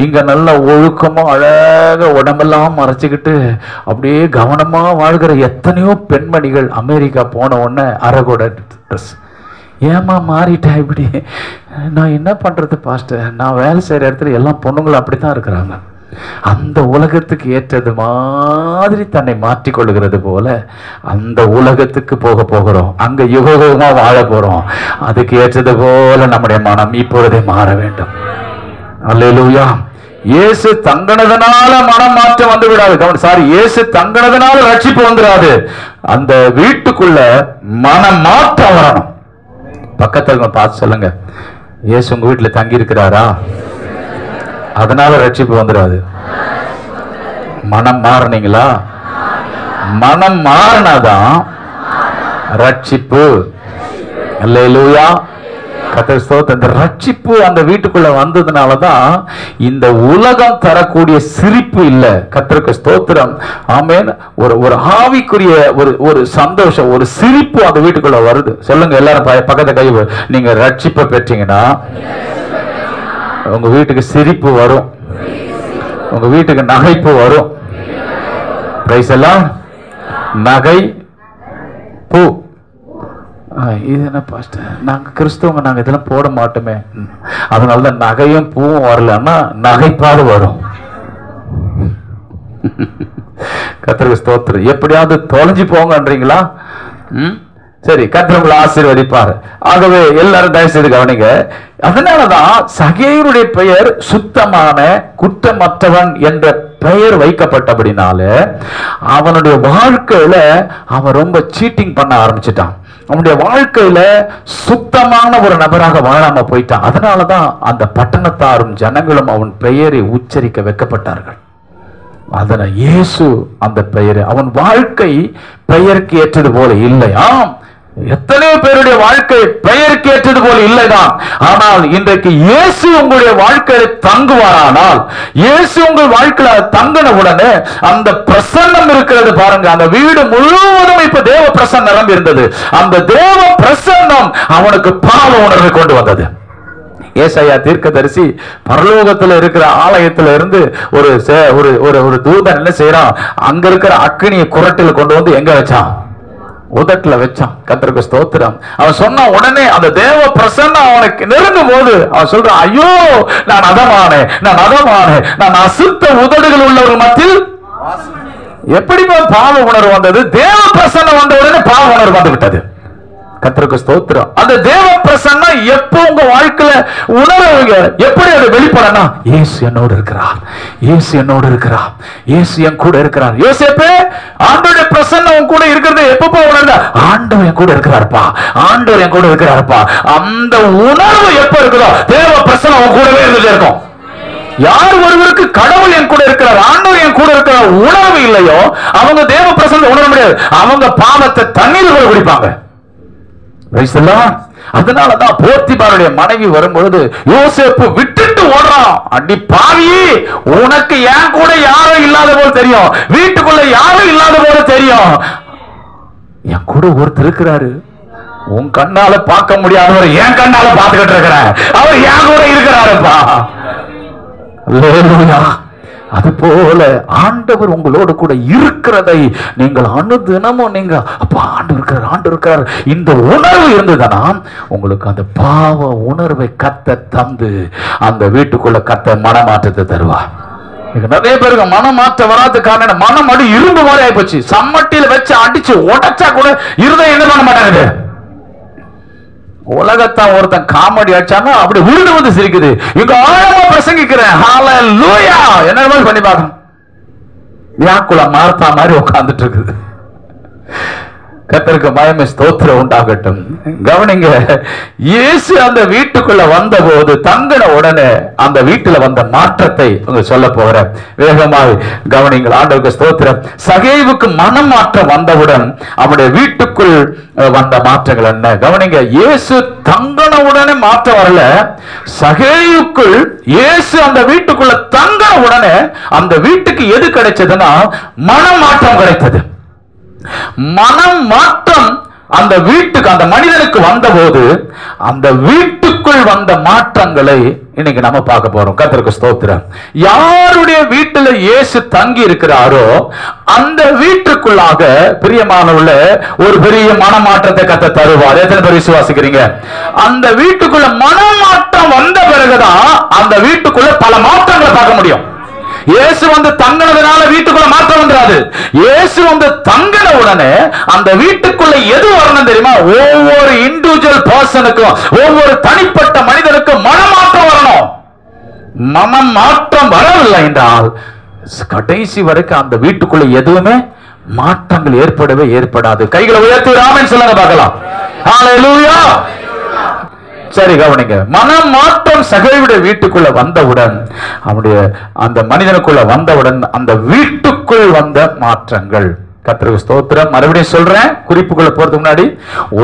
இங்க நல்ல ஒழுக்கமா அழகாக உடம்பெல்லாம் மறைச்சுக்கிட்டு அப்படியே கவனமா வாழ்கிற எத்தனையோ பெண்மணிகள் அமெரிக்கா போன உடனே அரைகுட ட்ரெஸ். ஏமா மாறிட்டா இப்படி? நான் என்ன பண்றது பாஸ்டர்? நான் வேலை செய்யற இடத்துல எல்லாம் பொண்ணுங்களும் அப்படித்தான் இருக்கிறாங்க. அந்த உலகத்துக்கு ஏற்றது மாதிரி தன்னை மாற்றிக் கொள்ளுகிறது போல அந்த உலகத்துக்கு போக போகிறோம். அங்க யுகமா வாழ போறோம். அதுக்கு ஏற்றது போல நம்முடைய மனம் இப்பொழுதே மாற வேண்டும். அல்லேலூயா. இயேசு தங்கினதுனால மனம் மாற்றம் வந்து விடாது. சாரி, இயேசு தங்கினதுனால ரட்சிப்பு வந்துடாது. அந்த வீட்டுக்குள்ள மனம் மாற்றம் வரணும். பக்கத்துல பார்த்து சொல்லுங்க, இயேசு உங்க வீட்டுல தங்கி இருக்கிறாரா? அதனால ரட்சிப்பு வந்துடாது. மனம் மாறினீங்களா? மனம் மாறினாதான் ரட்சிப்பு. அல்லேலூயா. கர்த்தர் ஸ்தோத்திரம். இந்த ரட்சிப்பு அந்த வீட்டுக்குள்ள வந்ததுனாலதான் இந்த உலகம் தரக்கூடிய சிரிப்பு இல்ல. கர்த்தருக்கு ஸ்தோத்திரம். ஆமென். ஒரு ஆவிக்குரிய ஒரு சந்தோஷம், ஒரு சிரிப்பு அந்த வீட்டுக்குள்ள வருது. சொல்லுங்க எல்லாரும் பக்கத்தை கை. நீங்க ரட்சிப்பை பெற்றீங்கன்னா உங்க வீட்டுக்கு சிரிப்பு வரும், உங்க வீட்டுக்கு நகைப்பு வரும். பிரைஸ் எல்லாம். நகை பூ. இது என்ன பாஸ்டர், நாங்க கிறிஸ்தவங்க, நாங்க இதெல்லாம் போட மாட்டோமே. அதனாலதான் நகையும் பூவும் வரலன்னா நகைப்பாடு வரும். கர்த்தருக்கு ஸ்தோத்திரம். எப்படியாவது தொலைஞ்சு போங்கன்றீங்களா? சரி, கர்த்தர் உங்களை ஆசீர்வதிப்பார். ஆகவே எல்லாரும் தயவு செய்து கவனிங்க. அதனாலதான் சகேயுடைய பெயர் சுத்தமான குற்றமற்றவன் என்ற பெயர் வைக்கப்பட்டபடினால அவனுடைய வாழ்க்கையில அவன் ரொம்ப சீட்டிங் பண்ண ஆரம்பிச்சிட்டான். அவனுடைய வாழ்க்கையில சுத்தமான ஒரு நபராக வாழாம போயிட்டான். அதனாலதான் அந்த பட்டணத்தாரும் ஜனங்களும் அவன் பெயரை உச்சரிக்க வைக்கப்பட்டார்கள். அதனால இயேசு அந்த பெயரை, அவன் வாழ்க்கை பெயருக்கு ஏற்றது போல இல்லையா? எத்தனையோ பேருடைய வாழ்க்கை பெயருக்கு ஏற்றது போல இல்லைதான். ஆனால் இன்றைக்கு இயேசு உங்களுடைய வாழ்க்கையில தங்குவாரானால், இயேசு உங்கள் வாழ்க்கையில தங்கின உடனே அந்த பிரசன்னம் இருக்கிறது பாருங்க. அந்த வீடு முழுவதும் இப்ப தேவ பிரசன்னம் நிரம்பி இருந்தது. அந்த தேவ பிரசன்னம் அவனுக்கு பாவ உணர்வை கொண்டு வந்தது. ஏசாயா தீர்க்கதரிசி பரலோகத்துல இருக்கிற ஆலயத்துல இருந்து ஒரு தூதன் என்ன செய்யறான், அங்க இருக்கிற அக்கினியை குரட்டில் கொண்டு வந்து எங்க வச்சான்? உதட்டுல வச்சான். கர்த்தருக்கு ஸ்தோத்திரம். அவன் சொன்ன உடனே அந்த தேவ பிரசன்னம் அவனுக்கு நெருங்கும் போது அவன் சொல்றான், ஐயோ நான் அதமானே, நான் அசுத்த உதடுகள் உள்ளவர்கள் மத்தியில். எப்படி பாவ உணர்வு வந்தது? தேவ பிரசன்னம் வந்த உடனே பாவ உணர்வு வந்து விட்டது. கர்த்தருக்கு ஸ்தோத்திரம். அந்த தேவ பிரசன்னம் எப்போ உங்க வாழ்க்கையில உணர்வுங்க, எப்படி அது வெளிப்படனா? இயேசு என்னோடு இருக்கிறார், இயேசு என்னோடு இருக்கிறார், இயேசு என் கூட இருக்கிறார். யோசேப்பே, ஆண்டவருடைய பிரசன்னம் உன் கூட இருக்கிறது எப்பப்போ உணர்ந்த? ஆண்டவர் என் கூட இருக்கிறார்ப்பா, ஆண்டவர் என் கூட இருக்கிறார்ப்பா. அந்த உணர்வு எப்ப இருக்குதோ தேவ பிரசன்னம் உன் கூடவே இருந்துட்டே இருக்கும். யார் ஒருவருக்கு கடவுள் என் கூட இருக்கிறார், ஆண்டவர் என் கூட இருக்கிறார் உணர்வு இல்லையோ அவங்க தேவ பிரசன்னம் உணர முடியாது. அவங்க பாவத்தை தண்ணீர் கூட குடிப்பாங்க. அதனாலதான் போத்திபாருடைய மனைவி வரும்பொழுது யோசேப்பு விட்டுட்டு ஓடுறான். அடி பாவி, உனக்கு என் கூட யாரும் இல்லாத போல தெரியும், வீட்டுக்குள்ள யாரும் இல்லாத போல தெரியும், என் கூட ஒருத்தர் இருக்கிறாரு, உன் கண்ணால பார்க்க முடியாதவர் என் கண்ணால பார்த்துக்கிட்டு இருக்கிறார், அவர் என் கூட இருக்கிறாருப்பா. அல்லேலூயா. அதுபோல ஆண்டவர் உங்களோடு கூட இருக்கிறதை நீங்கள் அனுதினமும் நீங்க அப்பா ஆண்டவர் இருக்கிறார் இந்த உணர்வு இருந்ததுன்னா உங்களுக்கு அந்த பாவ உணர்வை கத்த தந்து அந்த வீட்டுக்குள்ள கத்த மனமாற்றத்தை தருவா. நிறைய பேருக்கு மனமாற்றம் வராது காரணம் மனம் அடி இரும்பு மாதிரி ஆயிப்போச்சு. சம்மட்டியில வச்சு அடிச்சு உடைச்சா கூட இருதயம் என்ன பண்ண மாட்டாங்க. உலகத்தான் ஒருத்தன் காமெடி அடிச்சாங்க அப்படி விழுந்து வந்து சிரிக்குது. இங்க ஆழமா பிரசங்கிக்கிறேன், ஹல்லேலூயா, என்ன மாதிரி பண்ணி பார்க்கணும். வியாக்குல மார்த்தா மாதிரி உட்கார்ந்துட்டு இருக்குது. கர்த்தருக்கு மகிமை ஸ்தோத்திரம் உண்டாகட்டும். கவனிங்க, இயேசு அந்த வீட்டுக்குள்ள வந்த போது தங்கின உடனே அந்த வீட்டுல வந்த மாற்றத்தை சொல்ல போகிறேன். வேகமாக கவனிங்கள். ஆண்டவருக்கு ஸ்தோத்திரம். சகேயுவுக்கு மனம் மாற்றம் வந்தவுடன் அவனுடைய வீட்டுக்குள் வந்த மாற்றங்கள் என்ன? கவனிங்க, இயேசு தங்கின உடனே மாற்றம் வரல. சகேயுக்குள் இயேசு அந்த வீட்டுக்குள்ள தங்கின உடனே அந்த வீட்டுக்கு எது கிடைச்சதுன்னா மனம் மாற்றம் கிடைத்தது. மனம் மாற்றம் அந்த வீட்டுக்கு அந்த மனிதனுக்கு வந்த போது அந்த வீட்டுக்குள் வந்த மாற்றங்களை இன்னைக்கு நம்ம பார்க்க போறோம். கர்த்தருக்கு ஸ்தோத்திரம். யாருடைய வீட்டுல இயேசு தங்கி இருக்கிறாரோ அந்த வீட்டுக்குள்ளாக பிரியமானவர்களே ஒரு பெரிய மனமாற்றத்தை கர்த்தர் தருவார். எத்தனை பேர் விசுவாசிக்கிறீங்க? அந்த வீட்டுக்குள்ள மனமாற்றம் வந்த பிறகுதான் அந்த வீட்டுக்குள்ள பல மாற்றங்களை பார்க்க முடியும். இயேசு வந்து தங்கினதுனால வீட்டுக்குள்ள மாற்றம் வந்துடாது. இயேசு வந்து தங்கின உடனே அந்த வீட்டுக்குள்ள எது வரணும் தெரியுமா? ஒவ்வொரு இண்டிவிஜுவல் பர்சனுக்கும், ஒவ்வொரு தனிப்பட்ட மனிதனுக்கும் மனமாற்றம் வரணும். மனம் மாற்றம் வரவில்லை என்றால் கடைசி வரைக்கும் அந்த வீட்டுக்குள்ள எதுவுமே மாற்றங்கள் ஏற்படவே ஏற்படாது. கைகளை உயர்த்தி ஆமென் சொல்லுங்க பார்க்கலாம். ஹல்லேலூயா. சரி கவனிங்க. மனம் மாற்றம் சகையுடைய வீட்டுக்குள்ள வந்தவுடன், அவனுடைய அந்த மனிதனுக்குள்ள வந்தவுடன் அந்த வீட்டுக்குள் வந்த மாற்றங்கள், கர்த்தருக்கு ஸ்தோத்திரம். மறுபடியும் சொல்றேன், குறிப்புக்குள்ள போறதுக்கு முன்னாடி,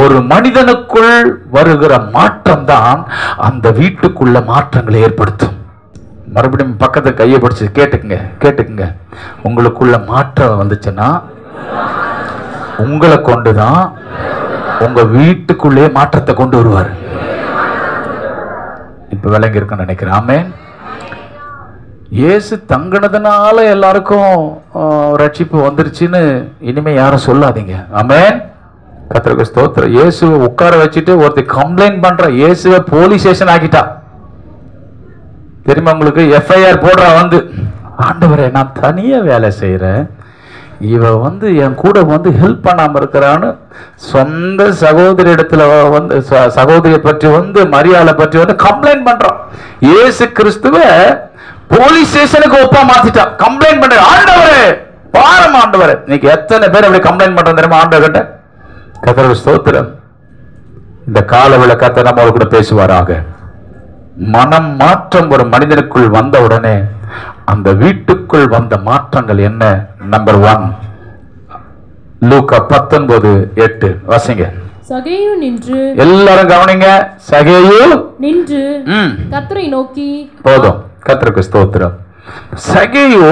ஒரு மனிதனுக்குள் வருகிற மாற்றம் தான் அந்த வீட்டுக்குள்ள மாற்றங்களை ஏற்படுத்தும். மறுபடியும் பக்கத்துல கையை பிடிச்சு கேட்டுக்குங்க. உங்களுக்குள்ள மாற்றம் வந்துச்சுன்னா உங்களை கொண்டுதான் உங்க வீட்டுக்குள்ளே மாற்றத்தை கொண்டு வருவார். இப்ப விளங்கி இருக்குன்னு நினைக்கிறேன். ஆமென். இயேசு தங்கினதுனால எல்லாருக்கும் ரட்சிப்பு வந்துருச்சுன்னு இனிமே யாரும் சொல்லாதீங்க. ஆமென். கர்த்தருக்கு ஸ்தோத்திரம். இயேசுவை உட்கார வச்சுட்டு ஒருத்தர் கம்ப்ளைண்ட் பண்ற, இயேசுவை போலீஸ் ஸ்டேஷன் ஆக்கிட்டா. தெரியுமா உங்களுக்கு? எஃப்ஐஆர் போடுறா வந்து, ஆண்டவரே நான் தனியா வேலை செய்யறேன், இவ வந்து என் கூட வந்து ஹெல்ப் பண்ணாம இருக்கிறான்னு சொந்த சகோதரி இடத்துல வந்து சகோதரியை பற்றி வந்து மரியாதை பற்றி வந்து கம்ப்ளைண்ட் பண்றான். இயேசு கிறிஸ்துவ போலீஸ் ஸ்டேஷனுக்கு ஒப்பா மாத்திட்டான். கம்ப்ளைண்ட் பண்ற, ஆண்டவரே பாரம் ஆண்டவரே. இன்னைக்கு எத்தனை பேர் அப்படி கம்ப்ளைண்ட் பண்றோம் தெரியுமா ஆண்டவர் கிட்ட? கர்த்தருக்கு ஸ்தோத்திரம். இந்த கால விளக்கத்தை நம்ம கூட பேசுவாராக. மனம் மாற்றம் ஒரு மனிதனுக்குள் வந்த உடனே அந்த வீட்டுக்குள் வந்த மாற்றங்கள் என்ன? நம்பர் 1, லூக்கா 19:8 வாசிங்க. சகேயு நின்று, எல்லாரும் கவனிங்க, சகேயு நின்று கர்த்தரை நோக்கி, போதும், கர்த்தருக்கு ஸ்தோத்திரம். சகேயு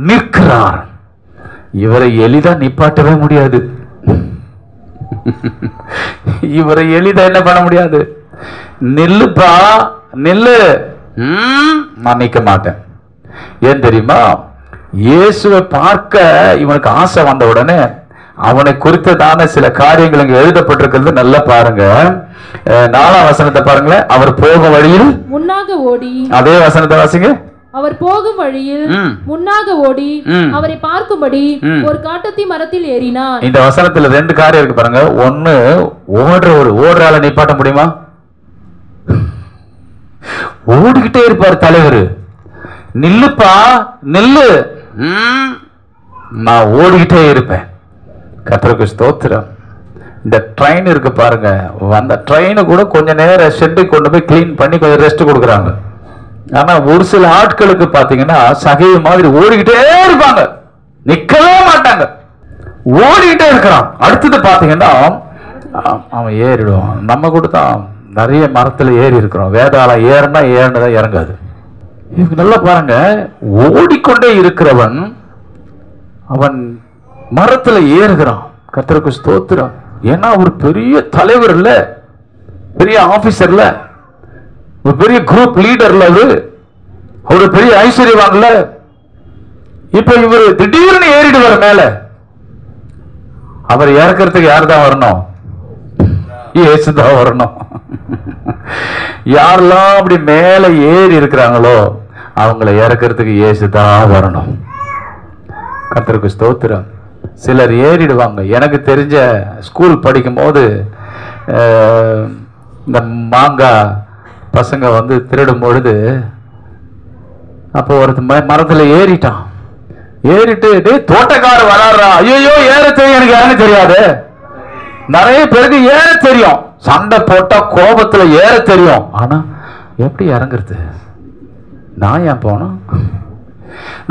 நிற்கிறார். இவரை எளிதா நிப்பாட்டவே முடியாது. இவரை எளிதா என்ன பண்ண முடியாது? நில்லுப்பா நில்லு, நான் நிக்க மாட்டேன். ஏன் தெரியுமா? இயேசுவை பார்க்க இவனுக்கு ஆசை வந்த உடனே அவனை குறித்ததான சில காரியங்கள் இங்க எழுதப்பட்டிருக்கிறது. நல்லா பாருங்க, 4ஆம் வசனத்தை பாருங்களேன். அவர் போகும் வழியில் முன்னாக ஓடி, அதே வசனத்தை வாசிங்க. அவர் போகும் வழியில் முன்னாக ஓடி அவரை பார்க்கும்படி ஒரு காட்டத்தி மரத்தில் ஏறினார். இந்த வசனத்துல 2 காரியம் இருக்கு பாருங்க. ஒன்னு, ஓடுறால நிப்பாட்ட முடியுமா? ஓடிக்கிட்டே இருப்பார் தலைவர். நில்லுப்பா நில்லு, நான் ஓடிக்கிட்டே இருப்பேன். கர்த்தருக்கு ஸ்தோத்திரம். இந்த ட்ரெயின் இருக்கு பாருங்க, அந்த ட்ரெயினை கூட கொஞ்ச நேரம் ஷெட்டு கொண்டு போய் கிளீன் பண்ணி கொஞ்சம் ரெஸ்ட் கொடுக்குறாங்க. ஆனா ஒரு சில ஆட்களுக்கு பாத்தீங்கன்னா சகைய மாதிரி ஓடிக்கிட்டே இருப்பாங்க, நிக்கவே மாட்டாங்க, ஓடிக்கிட்டே இருக்கிறான். அடுத்தது பாத்தீங்கன்னா அவன் ஏறிடுவான். நம்ம கூட தான் நிறைய மரத்துல ஏறி இருக்கிறோம். வேதாளம் ஏறினதான் இறங்காது. நல்லா பாருங்க, ஓடிக்கொண்டே இருக்கிறவன் அவன் மரத்துல ஏறுகிறான். கர்த்தருக்கு ஸ்தோத்திரம். ஏன்னா ஒரு பெரிய தலைவர் இல்ல, பெரிய ஆபீசர் இல்ல, ஒரு பெரிய குரூப் லீடர்ல, அவரு பெரிய ஐஸ்வர்யவான்ல. இப்ப இவர் திடீர்னு ஏறிடுவார் மேல. அவர் இறக்கிறதுக்கு யார் தான் வரணும்? இயேசுதான் வரணும். யாரெல்லாம் அப்படி மேல ஏறி இருக்கிறாங்களோ அவங்களை இறக்கிறதுக்கு இயேசுதான் வரணும். கர்த்தருக்கு ஸ்தோத்திரம். சிலர் ஏறிடுவாங்க. எனக்கு தெரிஞ்ச ஸ்கூல் படிக்கும் போது இந்த மாங்காய் பசங்க வந்து திருடும் பொழுது, அப்போ ஒரு மரத்துல ஏறிட்டான். ஏறிட்டு தோட்டக்காரர் வராறா, ஐயோ ஏற தெரியும், எனக்கு யாருன்னு தெரியாது. நிறைய பேருக்கு ஏற தெரியும், சண்டை போட்டா கோபத்துல ஏற தெரியும். ஆனா எப்படி இறங்குறது? நான் ஏன் போனோம்?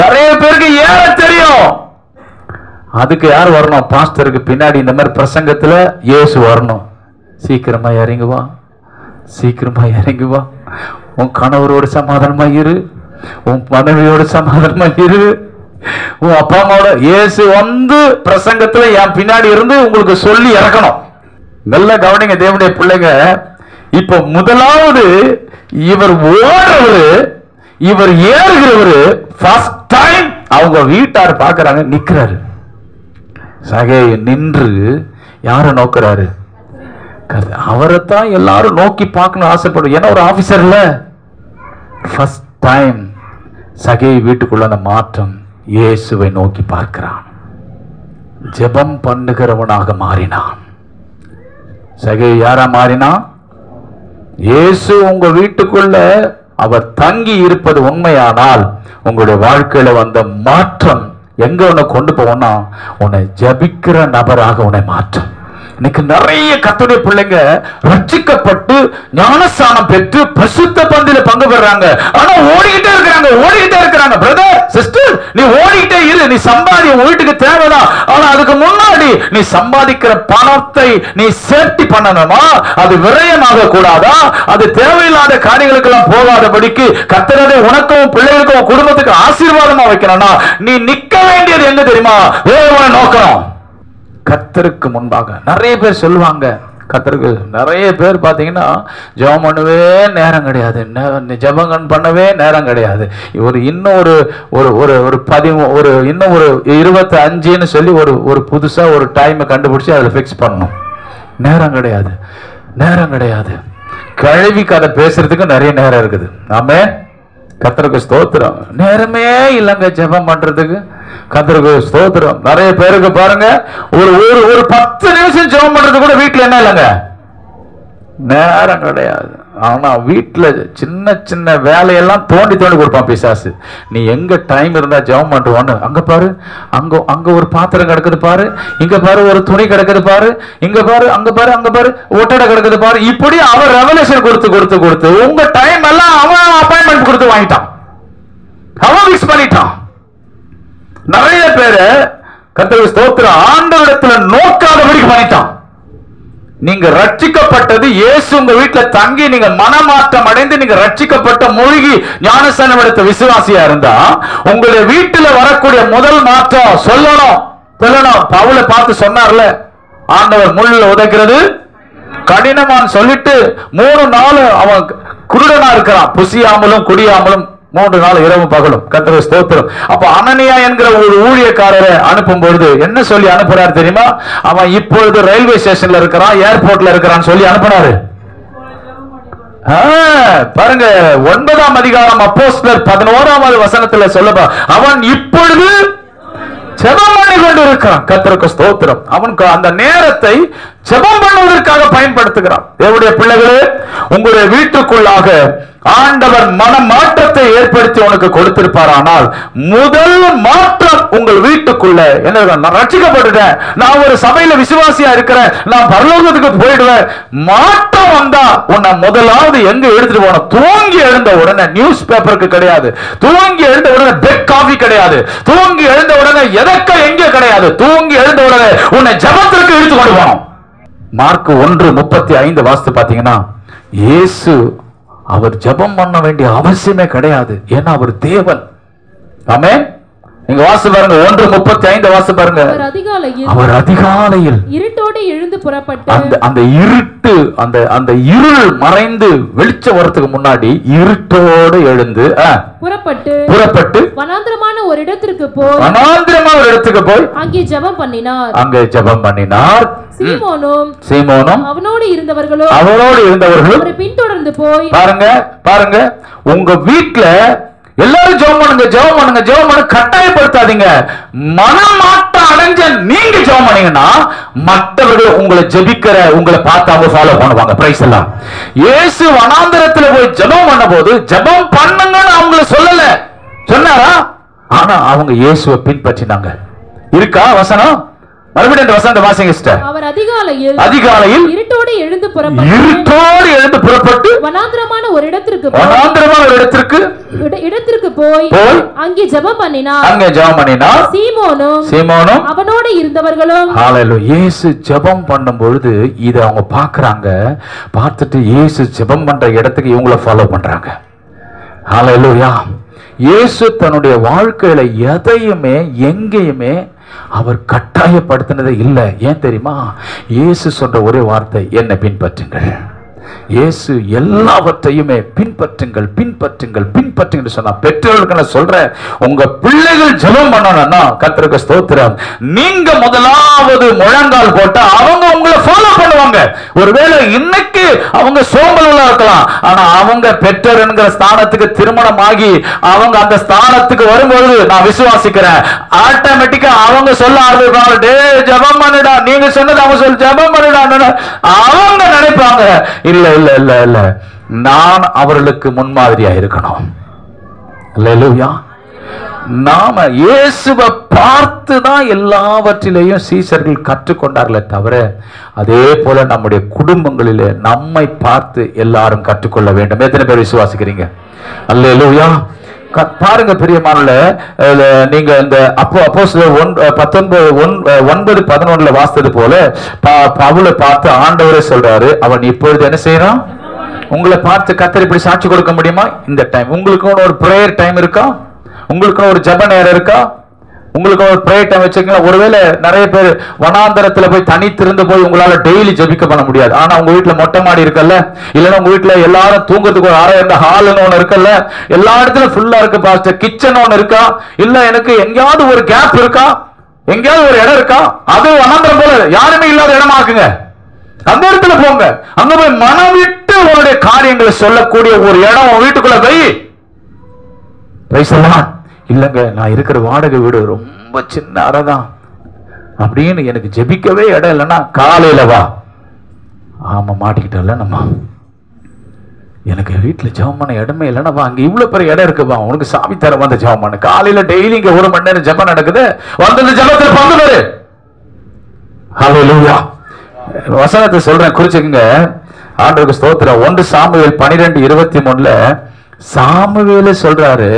நிறைய பேருக்கு ஏற தெரியும். அதுக்கு யார் வரணும்? பாஸ்டருக்கு பின்னாடி இந்த மாதிரி பிரசங்கத்துல இயேசு வரணும். சீக்கிரமா இறங்குவா, சீக்கிரமா இறங்குவா, உன் கணவரோடு சமாதானமா இரு, உன் மனைவியோடு சமாதானமா இரு, உன் அப்பா அம்மாவோட. இயேசு வந்து பிரசங்கத்துல என் பின்னாடி இருந்து உங்களுக்கு சொல்லி இறக்கணும். நல்ல கவனிங்க தேவனுடைய பிள்ளைங்க. இப்ப முதலாவது இவர் ஓடுறவரு, இவர் ஏறுகிறவரு ஃபர்ஸ்ட் டைம் அவங்க வீட்டார் பாக்குறாங்க, நிக்கிறாரு. சகேயு நின்று யார நோக்குறாரு? அவரைத்தான் எல்லாரும் நோக்கி பார்க்கணும் ஆசைப்படும். ஏன்னா ஒரு ஆபீசர்ல ஃபர்ஸ்ட் டைம் சகேயு வீட்டுக்குள்ள அந்த மாற்றம், இயேசுவை நோக்கி பார்க்கிறான். ஜெபம் பண்ணுகிறவனாக மாறினான். சகேயு யாரா மாறினான்? இயேசு உங்க வீட்டுக்குள்ள அவர் தங்கி இருப்பது உண்மையானால் உங்களுடைய வாழ்க்கையில வந்த மாற்றம் எங்க உன்னை கொண்டு போவோம்னா உன்னை ஜபிக்கிற நபராக உன்னை மாற்றும். இன்னைக்கு நிறைய கர்த்தருடைய பிள்ளைங்க ரட்சிக்கப்பட்டு ஞானஸ்நானம் பெற்று பரிசுத்த பந்தியில பங்கு பெறாங்க. ஆனா ஓடிக்கிட்டே இருக்கிறாங்க. பிரதர் சிஸ்டர், நீ ஓடிக்கிட்டே இரு, நீ சம்பாதி வீட்டுக்கு தேவைதான். ஆனா அதுக்கு முன்னாடி நீ சம்பாதிக்கிற பணத்தை நீ சேஃப்டி பண்ணணுமா? அது விரயமாக கூடாதா? அது தேவையில்லாத காரியங்களுக்கு எல்லாம் போகாதபடிக்கு கர்த்தரே உனக்கும் பிள்ளைகளுக்கும் குடும்பத்துக்கு ஆசீர்வாதமா வைக்கணும்னா நீ நிக்க வேண்டியது என்ன தெரியுமா? தேவனை நோக்கணும். கர்த்தருக்கு முன்பாக நிறைய பேர் சொல்லுவாங்க, கர்த்தருக்கு நிறைய பேர் பார்த்தீங்கன்னா ஜெபம் பண்ணவே நேரம் கிடையாது, ஜெபம் பண்ணவே நேரம் கிடையாது. ஒரு இன்னும் ஒரு இன்னும் ஒரு 25ன்னு சொல்லி ஒரு புதுசா ஒரு டைமை கண்டுபிடிச்சி அதில் ஃபிக்ஸ் பண்ணணும். நேரம் கிடையாது. கழுவி கதை பேசுறதுக்கு நிறைய நேரம் இருக்குது. ஆமே, கர்த்தருக்கு ஸ்தோத்திரம். நேரமே இல்லைங்க ஜெபம் பண்றதுக்கு. கர்த்தருக்கு ஸ்தோத்திரம். நிறைய பேருக்கு பாருங்க, ஒரு 10 நிமிஷம் ஜெபம் பண்றது கூட வீட்டுல என்ன இல்லைங்க, நேரம் கிடையாது. ஆனா வீட்டுல சின்ன சின்ன வேலையெல்லாம் தோண்டி கொடுப்பான் பிசாசு. நீ எங்க டைம் இருந்தா ஜெபம் பண்ணுவான்னு, அங்க பாரு, அங்க ஒரு பாத்திரம் கிடக்குது பாரு, இங்க பாரு ஒரு துணி கிடக்குது பாரு, இங்க பாரு, அங்க பாரு ஒட்டடை கிடக்குது பாரு. இப்படி அவன் ரெவலேஷன் கொடுத்து உங்க டைம் எல்லாம் அவன் அப்பாயின்மெண்ட் கொடுத்து வாங்கிட்டான், அவன் மிஸ் பண்ணிட்டான். நிறைய பேரு கர்த்தருக்கு ஸ்தோத்திரம் ஆண்டவரிடத்துல நோக்காதபடிக்கு பண்ணிட்டான். நீங்க ரட்சிக்கப்பட்டது இயேசு உங்க வீட்டுல தங்கி நீங்க மனமாற்றம் அடைந்து நீங்க ரட்சிக்கப்பட்ட மூழ்கி ஞானஸ்நானம் எடுத்த விசுவாசியா இருந்தா உங்களுடைய வீட்டுல வரக்கூடிய முதல் மாற்றம் சொல்லணும். பவுலை பார்த்து சொன்னார்ல, ஆண்டவர் முள்ளில் உதைக்கிறது கடினமான்னு சொல்லிட்டு 3 நாள் அவன் குருடனா இருக்கிறான், புசியாமலும் குடியாமலும் 3 நாள் இரவு பகலும். கர்த்தருக்கு ஸ்தோத்திரம். அப்ப அனனியா என்கிற ஒரு ஊழியக்காரரை அனுப்பும் பொழுது என்ன சொல்லி அனுப்புறாரு தெரியுமா? அவன் இப்பொழுது ரயில்வே ஸ்டேஷன்ல இருக்கிறான், ஏர்போர்ட்ல இருக்கிறான்னு சொல்லி அனுப்புனாரு. பாருங்க, 9ஆம் அதிகாரம் அப்போஸ்தலர் 11வது வசனத்துல சொல்லப்பா, அவன் இப்பொழுது ஜெபம் பண்ணி கொண்டு இருக்கிறான். கர்த்தருக்கு ஸ்தோத்திரம். அவனுக்கு அந்த நேரத்தை ஜெபம் பண்ணுவதற்காக பயன்படுத்துகிறான். தேவனுடைய பிள்ளைகளே, உங்களுடைய வீட்டுக்குள்ளாக ஆண்டவர் மன மாற்றத்தை ஏற்படுத்தி உனக்கு கொடுத்திருப்பாரானால் முதல் மாற்றம் உங்கள் வீட்டுக்குள்ள என்ன, நான் ரட்சிக்கப்பட்டுட்டேன், நான் ஒரு சபையில விசுவாசியா இருக்கிறேன், நான் பரலோகத்துக்கு போயிடுவேன். மாற்றம் வந்தா உன்னை முதலாவது எங்க எடுத்துட்டு போகணும்? தூங்கி எழுந்த உடனே நியூஸ் பேப்பருக்கு கிடையாது, தூங்கி எழுந்த உடனே பெட் காஃபி கிடையாது, தூங்கி எழுந்த உடனே எதற்க எங்க கிடையாது, தூங்கி எழுந்த உடனே உன்னை ஜெபத்திற்கு இழுத்து கொண்டு போகணும். மார்க் 1:35 வாசித்து பாத்தீங்கன்னா, இயேசு அவர் ஜெபம் பண்ண வேண்டிய அவசியமே கிடையாது, ஏன்னா அவர் தேவன். ஆமென். நீங்க வாசி பாருங்க, 1:35 வாசி பாருங்க. அவர் அதிகாலையில் இருட்டோடு எழுந்து புறப்பட்டு அந்த இருட்டு அந்த இருள் மறைந்து வெளிச்சம் வரதுக்கு முன்னாடி இருட்டோடு எழுந்து புறப்பட்டு வனாந்திரமான ஒரு இடத்திற்கு போய் அங்கே ஜெபம் பண்ணினார். சீமோனும் அவனோடு இருந்தவர்களும் அவரை பின்தொடர்ந்து போய் பாருங்க உங்க வீட்டுல எல்லாரும் ஜெபம் பண்ணுங்க கட்டாயப்படுத்தாதீங்க. மனமாட்டம் அடைஞ்ச நீங்க ஜெபம் பண்ணீங்கன்னா மற்றவர்கள் உங்களை ஜெபிக்கிற உங்களை பார்த்து அவங்க ஃபாலோ பண்ணுவாங்க. பிரைஸ் எல்லாம். இயேசு வனாந்திரத்துல போய் ஜெபம் பண்ண போது ஜெபம் பண்ணுங்கன்னு அவங்கள சொன்னாரா? ஆனா அவங்க இயேசுவை பின்பற்றினாங்க. இருக்கா வசனம்? மறுபடியும் அந்த வசனத்தை வாசிங்க சிஸ்டர். அவர் அதிகாலையில் இருட்டோடு எழுந்து புறப்பட்டு வனாந்திரமான ஒரு இடத்திற்கு போய் அங்கே ஜெபம் பண்ணினார். சீமோனும் அவனோடு இருந்தவர்களும். ஹalleluya. இயேசு ஜெபம் பண்ணும் பொழுது இத அவங்க பார்க்கறாங்க. பார்த்துட்டு இயேசு ஜெபம் பண்ற இடத்துக்கு இவங்கள ஃபாலோ பண்றாங்க. ஹalleluya. இயேசு தன்னுடைய வாழ்க்கையில எதையுமே எங்கேயுமே அவர் கட்டாயப்படுத்தினதே இல்லை. ஏன் தெரியுமா? இயேசு சொல்ற ஒரே வார்த்தை, என்னை பின்பற்றுங்கள். இயேசு எல்லாவற்றையுமே பின்பற்றுங்கள் சொன்னா, பெற்றோர்களுக்கு நான் சொல்றேன், உங்க பிள்ளைகள் ஜெபம் பண்ணணும்னா கர்த்தருக்கு ஸ்தோத்திரம், நீங்க முதலாவது முழங்கால் போட்டா அவங்க உங்களை ஃபாலோ பண்ணுவாங்க. ஒருவேளை இன்னைக்கு அவங்க சோம்பலா இருக்கலாம், ஆனா அவங்க பெற்றோர் என்கிற ஸ்தானத்துக்கு திருமணம் ஆகி அவங்க அந்த ஸ்தானத்துக்கு வரும்போது நான் விசுவாசிக்கிறேன், ஆட்டோமேட்டிக்கா அவங்க சொல்ல ஆரம்பிப்பாங்க, டே ஜெபம் பண்ணுடா, நீங்க சொன்னது அவங்க சொல்லி ஜெபம் பண்ணுடா. அவங்க நினைப்பாங்க, இல்ல நான் அவர்களுக்கு முன்மாதிரியா இருக்கணும். அல்லேலூயா. நாம இயேசுவை பார்த்து தான் எல்லாவற்றிலேயும் சீஷர்கள் கற்றுக்கொண்டார்களே தவிர, அதே போல நம்முடைய குடும்பங்களிலே நம்மை பார்த்து எல்லாரும் கற்றுக்கொள்ள வேண்டும். எத்தனை பேர் விசுவாசிக்கிறீங்க? அல்லேலூயா. பாருங்க பிரியமானவர்களே, நீங்க இந்த அப்போஸ்தலர் 9:11 வாசித்தது போல பவுலை பார்த்து ஆண்டவரே சொல்றாரு, அவன் இப்பொழுது என்ன செய்யறான்? உங்களை பார்த்து கர்த்தர் இப்படி சாட்சி கொடுக்க முடியுமா? இந்த டைம் உங்களுக்கு ஒரு பிரேயர் டைம் இருக்கா? உங்களுக்கு ஒரு ஜெப நேரம் இருக்கா? உங்களுக்கு ஒரு பிரேயர் டைம் வச்சுக்கீங்களா? ஒருவேளை நிறைய பேர் வனாந்தரத்துல போய் தனித்திருந்து போய் உங்களால டெய்லி ஜெபிக்க பண்ண முடியாது. ஆனா உங்க வீட்டுல மொட்டை மாடி இருக்கல்ல, இல்லைன்னா உங்க வீட்டுல எல்லாரும் தூங்குறதுக்கு ஒரு அறை, இந்த ஹால்னு ஒண்ணு இருக்குல்ல, எல்லா இடத்துலயும் ஃபுல்லா இருக்கு பாஸ்டர், கிச்சன் ஒண்ணு இருக்கா? இல்ல எனக்கு எங்கேயாவது ஒரு கேப் இருக்கா? எங்கேயாவது ஒரு இடம் இருக்கா? அது வனாந்தரம் போல யாருமே இல்லாத இடமாக்குங்க. அந்த இடத்துல போங்க. அங்க போய் மனம் விட்டு உங்களுடைய காரியங்களை சொல்லக்கூடிய ஒரு இடம் உங்க வீட்டுக்குள்ள போய் பேசலாம். இல்லங்க நான் இருக்கிற வாடகை வீடு ரொம்ப சின்ன அறைதான் அப்படின்னு எனக்கு ஜெபிக்கவே இடம் இல்லைன்னா காலையில வா. ஆமா மாட்டிக்கிட்டல நம்ம, எனக்கு வீட்டுல ஜெபம் பண்ண இடமே இல்லைன்னா வா, அங்க இவ்வளவு பெரிய இடம் இருக்குப்பா, உனக்கு சாமி தர வந்து ஜெபம் பண்ணு. காலையில டெய்லி இங்க 1 மணி நேரம் ஜெபம் நடக்குது, வந்து ஜெபத்துல பங்கு பெறு. ஹல்லேலூயா. வசனத்தை சொல்றேன், குறிச்சுக்குங்க. ஆண்டவருக்கு ஸ்தோத்திரம். 1 சாமுவேல் 12:23 சாமுவேலே சொல்றாரு,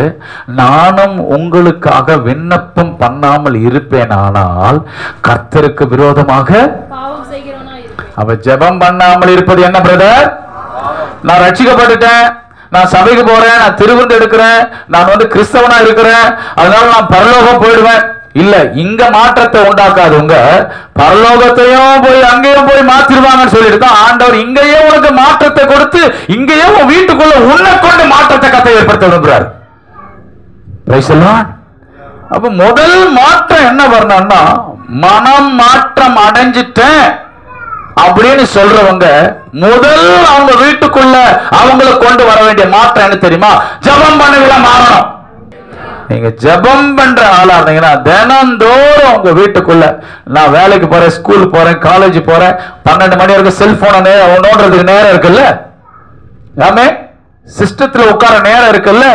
நானும் உங்களுக்காக விண்ணப்பம் பண்ணாமல் இருப்பேன், ஆனால் கர்த்தருக்கு விரோதமாக அவ ஜெபம் பண்ணாமல் இருப்பது என்ன பிரதர்? நான் ரட்சிக்கப்பட்டுட்டேன், நான் சபைக்கு போறேன், நான் திருவிருந்து எடுக்கிறேன், நான் கிறிஸ்தவனா இருக்கிறேன், அதனால நான் பரலோகம் போயிடுவேன். இல்ல, இங்க மாற்றத்தை உண்டாக்காதுங்க, பரலோகத்தையும் போய் அங்கேயும் போய் மாத்திருவாங்கன்னு சொல்லிட்டு தான் ஆண்டவர் இங்கேயே உனக்கு மாற்றத்தை கொடுத்து இங்கேயே உன் வீட்டுக்குள்ள உன்னை கொண்டு மாற்றத்தை கத்தை ஏற்படுத்த விரும்புறாரு. அப்ப முதல் மாற்றம் என்ன வரணும்னா, மனம் மாற்றம் அடைஞ்சிட்டேன் அப்படின்னு சொல்றவங்க முதல் அவங்க வீட்டுக்குள்ள அவங்களை கொண்டு வர வேண்டிய மாற்றம் என்ன தெரியுமா? ஜெபம் பண்ணவில்லை மாறணும். நீங்க ஜெபம் பண்ற ஆளா இருந்தீங்கன்னா தினந்தோறும் உங்க வீட்டுக்குள்ள, நான் வேலைக்கு போறேன், ஸ்கூல் போறேன், காலேஜ் போறேன், 12 மணி வரைக்கும் செல்போனை நோண்டுறதுக்கு நேரம் இருக்குல்ல, ஆமே சிஸ்டத்துல உட்கார நேரம் இருக்குல்ல,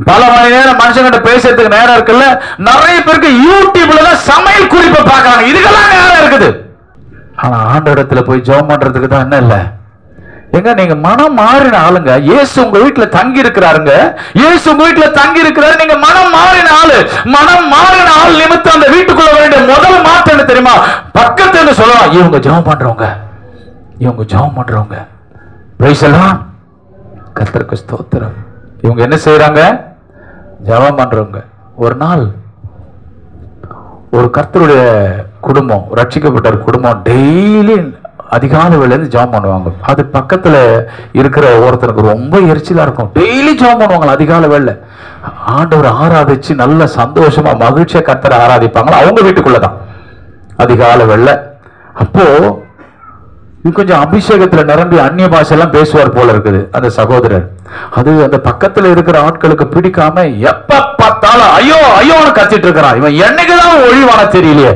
பல மணி நேரம் மனுஷங்கிட்ட பேசுறதுக்கு நேரம் இருக்குல்ல, நிறைய பேருக்கு யூடியூப்ல சமையல் குறிப்பை பார்க்கறாங்க, இதுக்கெல்லாம் நேரம் இருக்குது. ஆனா ஆண்டவரிடத்துல போய் ஜெபம் பண்றதுக்கு தான் என்ன இல்ல. எங்க நீங்க மனம் மாறின ஆளுங்க, இயேசு உங்க வீட்டுல தங்கி இருக்கிறாருங்க, இயேசு உங்க வீட்டுல தங்கி இருக்கிறாரு, நீங்க மனம் மாறின ஆளு. மனம் மாறின ஆள் நிமித்தம் அந்த வீட்டுக்குள்ள வேண்டிய முதல் மாற்றம் என்ன தெரியுமா? பக்கத்துல சொல்லலாம், இவங்க ஜெபம் பண்றவங்க, இவங்க ஜெபம் பண்றவங்க. பிரைஸ் எல்லாம் கர்த்தருக்கு ஸ்தோத்திரம். இவங்க என்ன செய்யறாங்க? ஜெபம் பண்றவங்க. ஒரு நாள் ஒரு கர்த்தருடைய குடும்பம், ரட்சிக்கப்பட்ட குடும்பம் டெய்லி அதிகாலை வேளையில ஜெபம் பண்ணுவாங்க. அது பக்கத்துல இருக்கிற ஒருத்தருக்கு ரொம்ப எரிச்சலா இருக்கும். டெய்லி ஜெபம் பண்ணுவாங்க அதிகாலை வேளையில. ஆண்டவர் ஆராதிச்சு நல்ல சந்தோஷமா மகிழ்ச்சியா கர்த்தரை ஆராதிப்பாங்களா அவங்க வீட்டுக்குள்ளதான் அதிகாலை வேளையில. அப்போ கொஞ்சம் அபிஷேகத்துல நிரம்பி அந்நிய பாஷையெல்லாம் பேசுவார் போல இருக்குது அந்த சகோதரர். அது அந்த பக்கத்துல இருக்கிற ஆட்களுக்கு பிடிக்காம எப்ப பார்த்தாலும் ஐயோ ஐயோன்னு கத்திட்டு இருக்கிறான், இவன் என்னைக்குதான் ஒழிவான தெரியலையே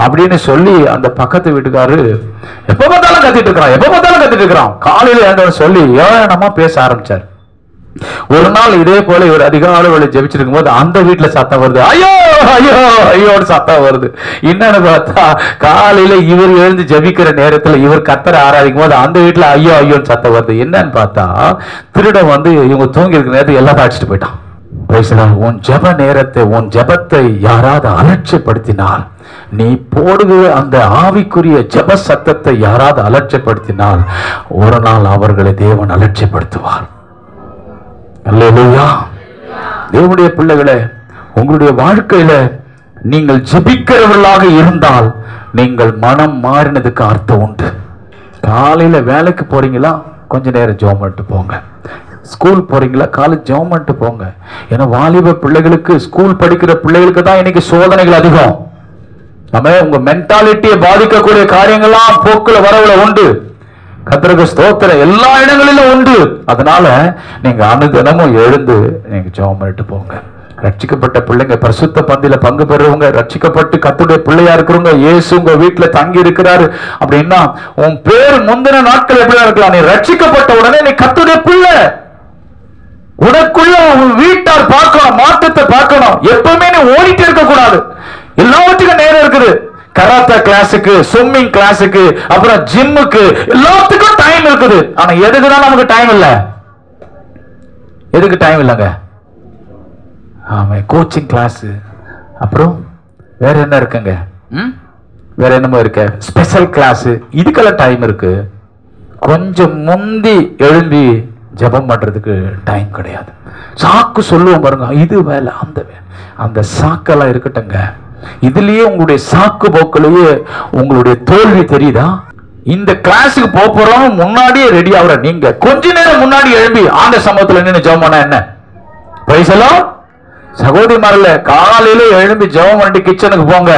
அப்படின்னு சொல்லி அந்த பக்கத்து வீட்டுக்காரு எப்ப பார்த்தாலும் கத்திட்டு இருக்கிறான், எப்ப பார்த்தாலும் கத்திட்டு இருக்கிறான். காலையில ஏண்டவன் சொல்லி ஏனமா பேச ஆரம்பிச்சார். ஒரு நாள் இதே போல இவர் அதிகாலை வேளை ஜெபிச்சிருக்கும் போது அந்த வீட்டுல சத்தம் வருது, ஐயோ ஐயோ ஐயோட சத்தம் வருது. என்னன்னு பார்த்தா காலையில இவர் எழுந்து ஜெபிக்கிற நேரத்துல இவர் கர்த்தரை ஆராதிக்கும் போது அந்த வீட்டுல ஐயோ ஐயோன்னு சத்தம் வருது. என்னன்னு பார்த்தா திருடன் இவங்க தூங்கி இருக்கிற நேரத்தை எல்லாத்தையும் அடிச்சுட்டு போயிட்டான். உன் ஜெப நேரத்தை, உன் ஜெபத்தை யாராவது அலட்சியப்படுத்தினால், நீ போடுகிற அந்த ஆவிக்குரிய ஜெப சத்தத்தை யாராவது அலட்சியப்படுத்தினால் ஒரு நாள் அவர்களை தேவன் அலட்சியப்படுத்துவார். அல்லேலூயா. தேவனுடைய பிள்ளைகளே, உங்களுடைய வாழ்க்கையில நீங்கள் ஜெபிக்கிறவர்களாக இருந்தால் நீங்கள் மனம் மாறினதுக்கு அர்த்தம் உண்டு. காலையில வேலைக்கு போறீங்களா, கொஞ்ச நேரம் ஜெபம் பண்ணிட்டு போங்க. ஸ்கூல் போறீங்களா, காலேஜ் ஜெபம் பண்ணிட்டு போங்க. ஏன்னா வாலிப பிள்ளைகளுக்கு, ஸ்கூல் படிக்கிற பிள்ளைகளுக்கு தான் இன்னைக்கு சோதனைகள் அதிகம். நம்ம உங்க மென்டாலிட்டியை பாதிக்கக்கூடிய காரியங்கள்லாம் போக்குல வரவுல உண்டு. கர்த்தருக்கு ஸ்தோத்திரம், எல்லா இடங்களிலும் உண்டு. அதனால நீங்க அனுதினமும் எழுந்து நீங்க ஜெபம் பண்ணிட்டு போங்க. ரட்சிக்கப்பட்ட பிள்ளைங்க, பரிசுத்த பந்தியில பங்கு பெறுறவங்க, ரட்சிக்கப்பட்டு கர்த்தருடைய பிள்ளையா இருக்கிறவங்க, இயேசு உங்க வீட்டுல தங்கி இருக்கிறாரு அப்படின்னா உன் பேர் முந்தின நாட்கள் எப்படியா இருக்கலாம், நீ ரட்சிக்கப்பட்ட உடனே நீ கர்த்தருடைய பிள்ளை. உனக்குள்ள உன் வீட்டார் பார்க்கணும், மாற்றத்தை பார்க்கணும். எப்பவுமே நீ ஓடிட்டு இருக்க கூடாது. எல்லாத்துக்கும் நேரம் இருக்குது. கராத்தே கிளாஸுக்கு, ஸ்விம்மிங் கிளாஸுக்கு, அப்புறம் ஜிம்முக்கு, எல்லாத்துக்கும் டைம் இருக்குது. ஆனா எதுக்குதான் நமக்கு டைம் இல்ல? எதுக்கு டைம் இல்லைங்க? ஆமா, கோச்சிங் கிளாஸ், அப்புறம் வேற என்ன இருக்குங்க? வேற என்னமோ இருக்க, ஸ்பெஷல் கிளாஸ், இதுக்கெல்லாம் டைம் இருக்கு. கொஞ்சம் முந்தி எழும்பி ஜெபம் பண்றதுக்கு டைம் கிடையாது. சாக்கு சொல்லுவோம் பாருங்க, இது வேலை அந்த வேலை, அந்த சாக்கெல்லாம் இருக்கட்டுங்க. இதுலயே உங்களுடைய சாக்கு போக்கிலேயே உங்களுடைய தோல்வி தெரியுதா? இந்த கிளாஸுக்கு போறோம் முன்னாடியே ரெடி ஆகுற நீங்க கொஞ்ச நேரம் முன்னாடி எழும்பி ஆண்ட சமூகத்துல நின்று ஜெபம் பண்ணா என்ன? Price the Lord. சகோதரிமார்ல காலையில எழும்பி ஜெபம் பண்ணிட்டு கிச்சனுக்கு போங்க.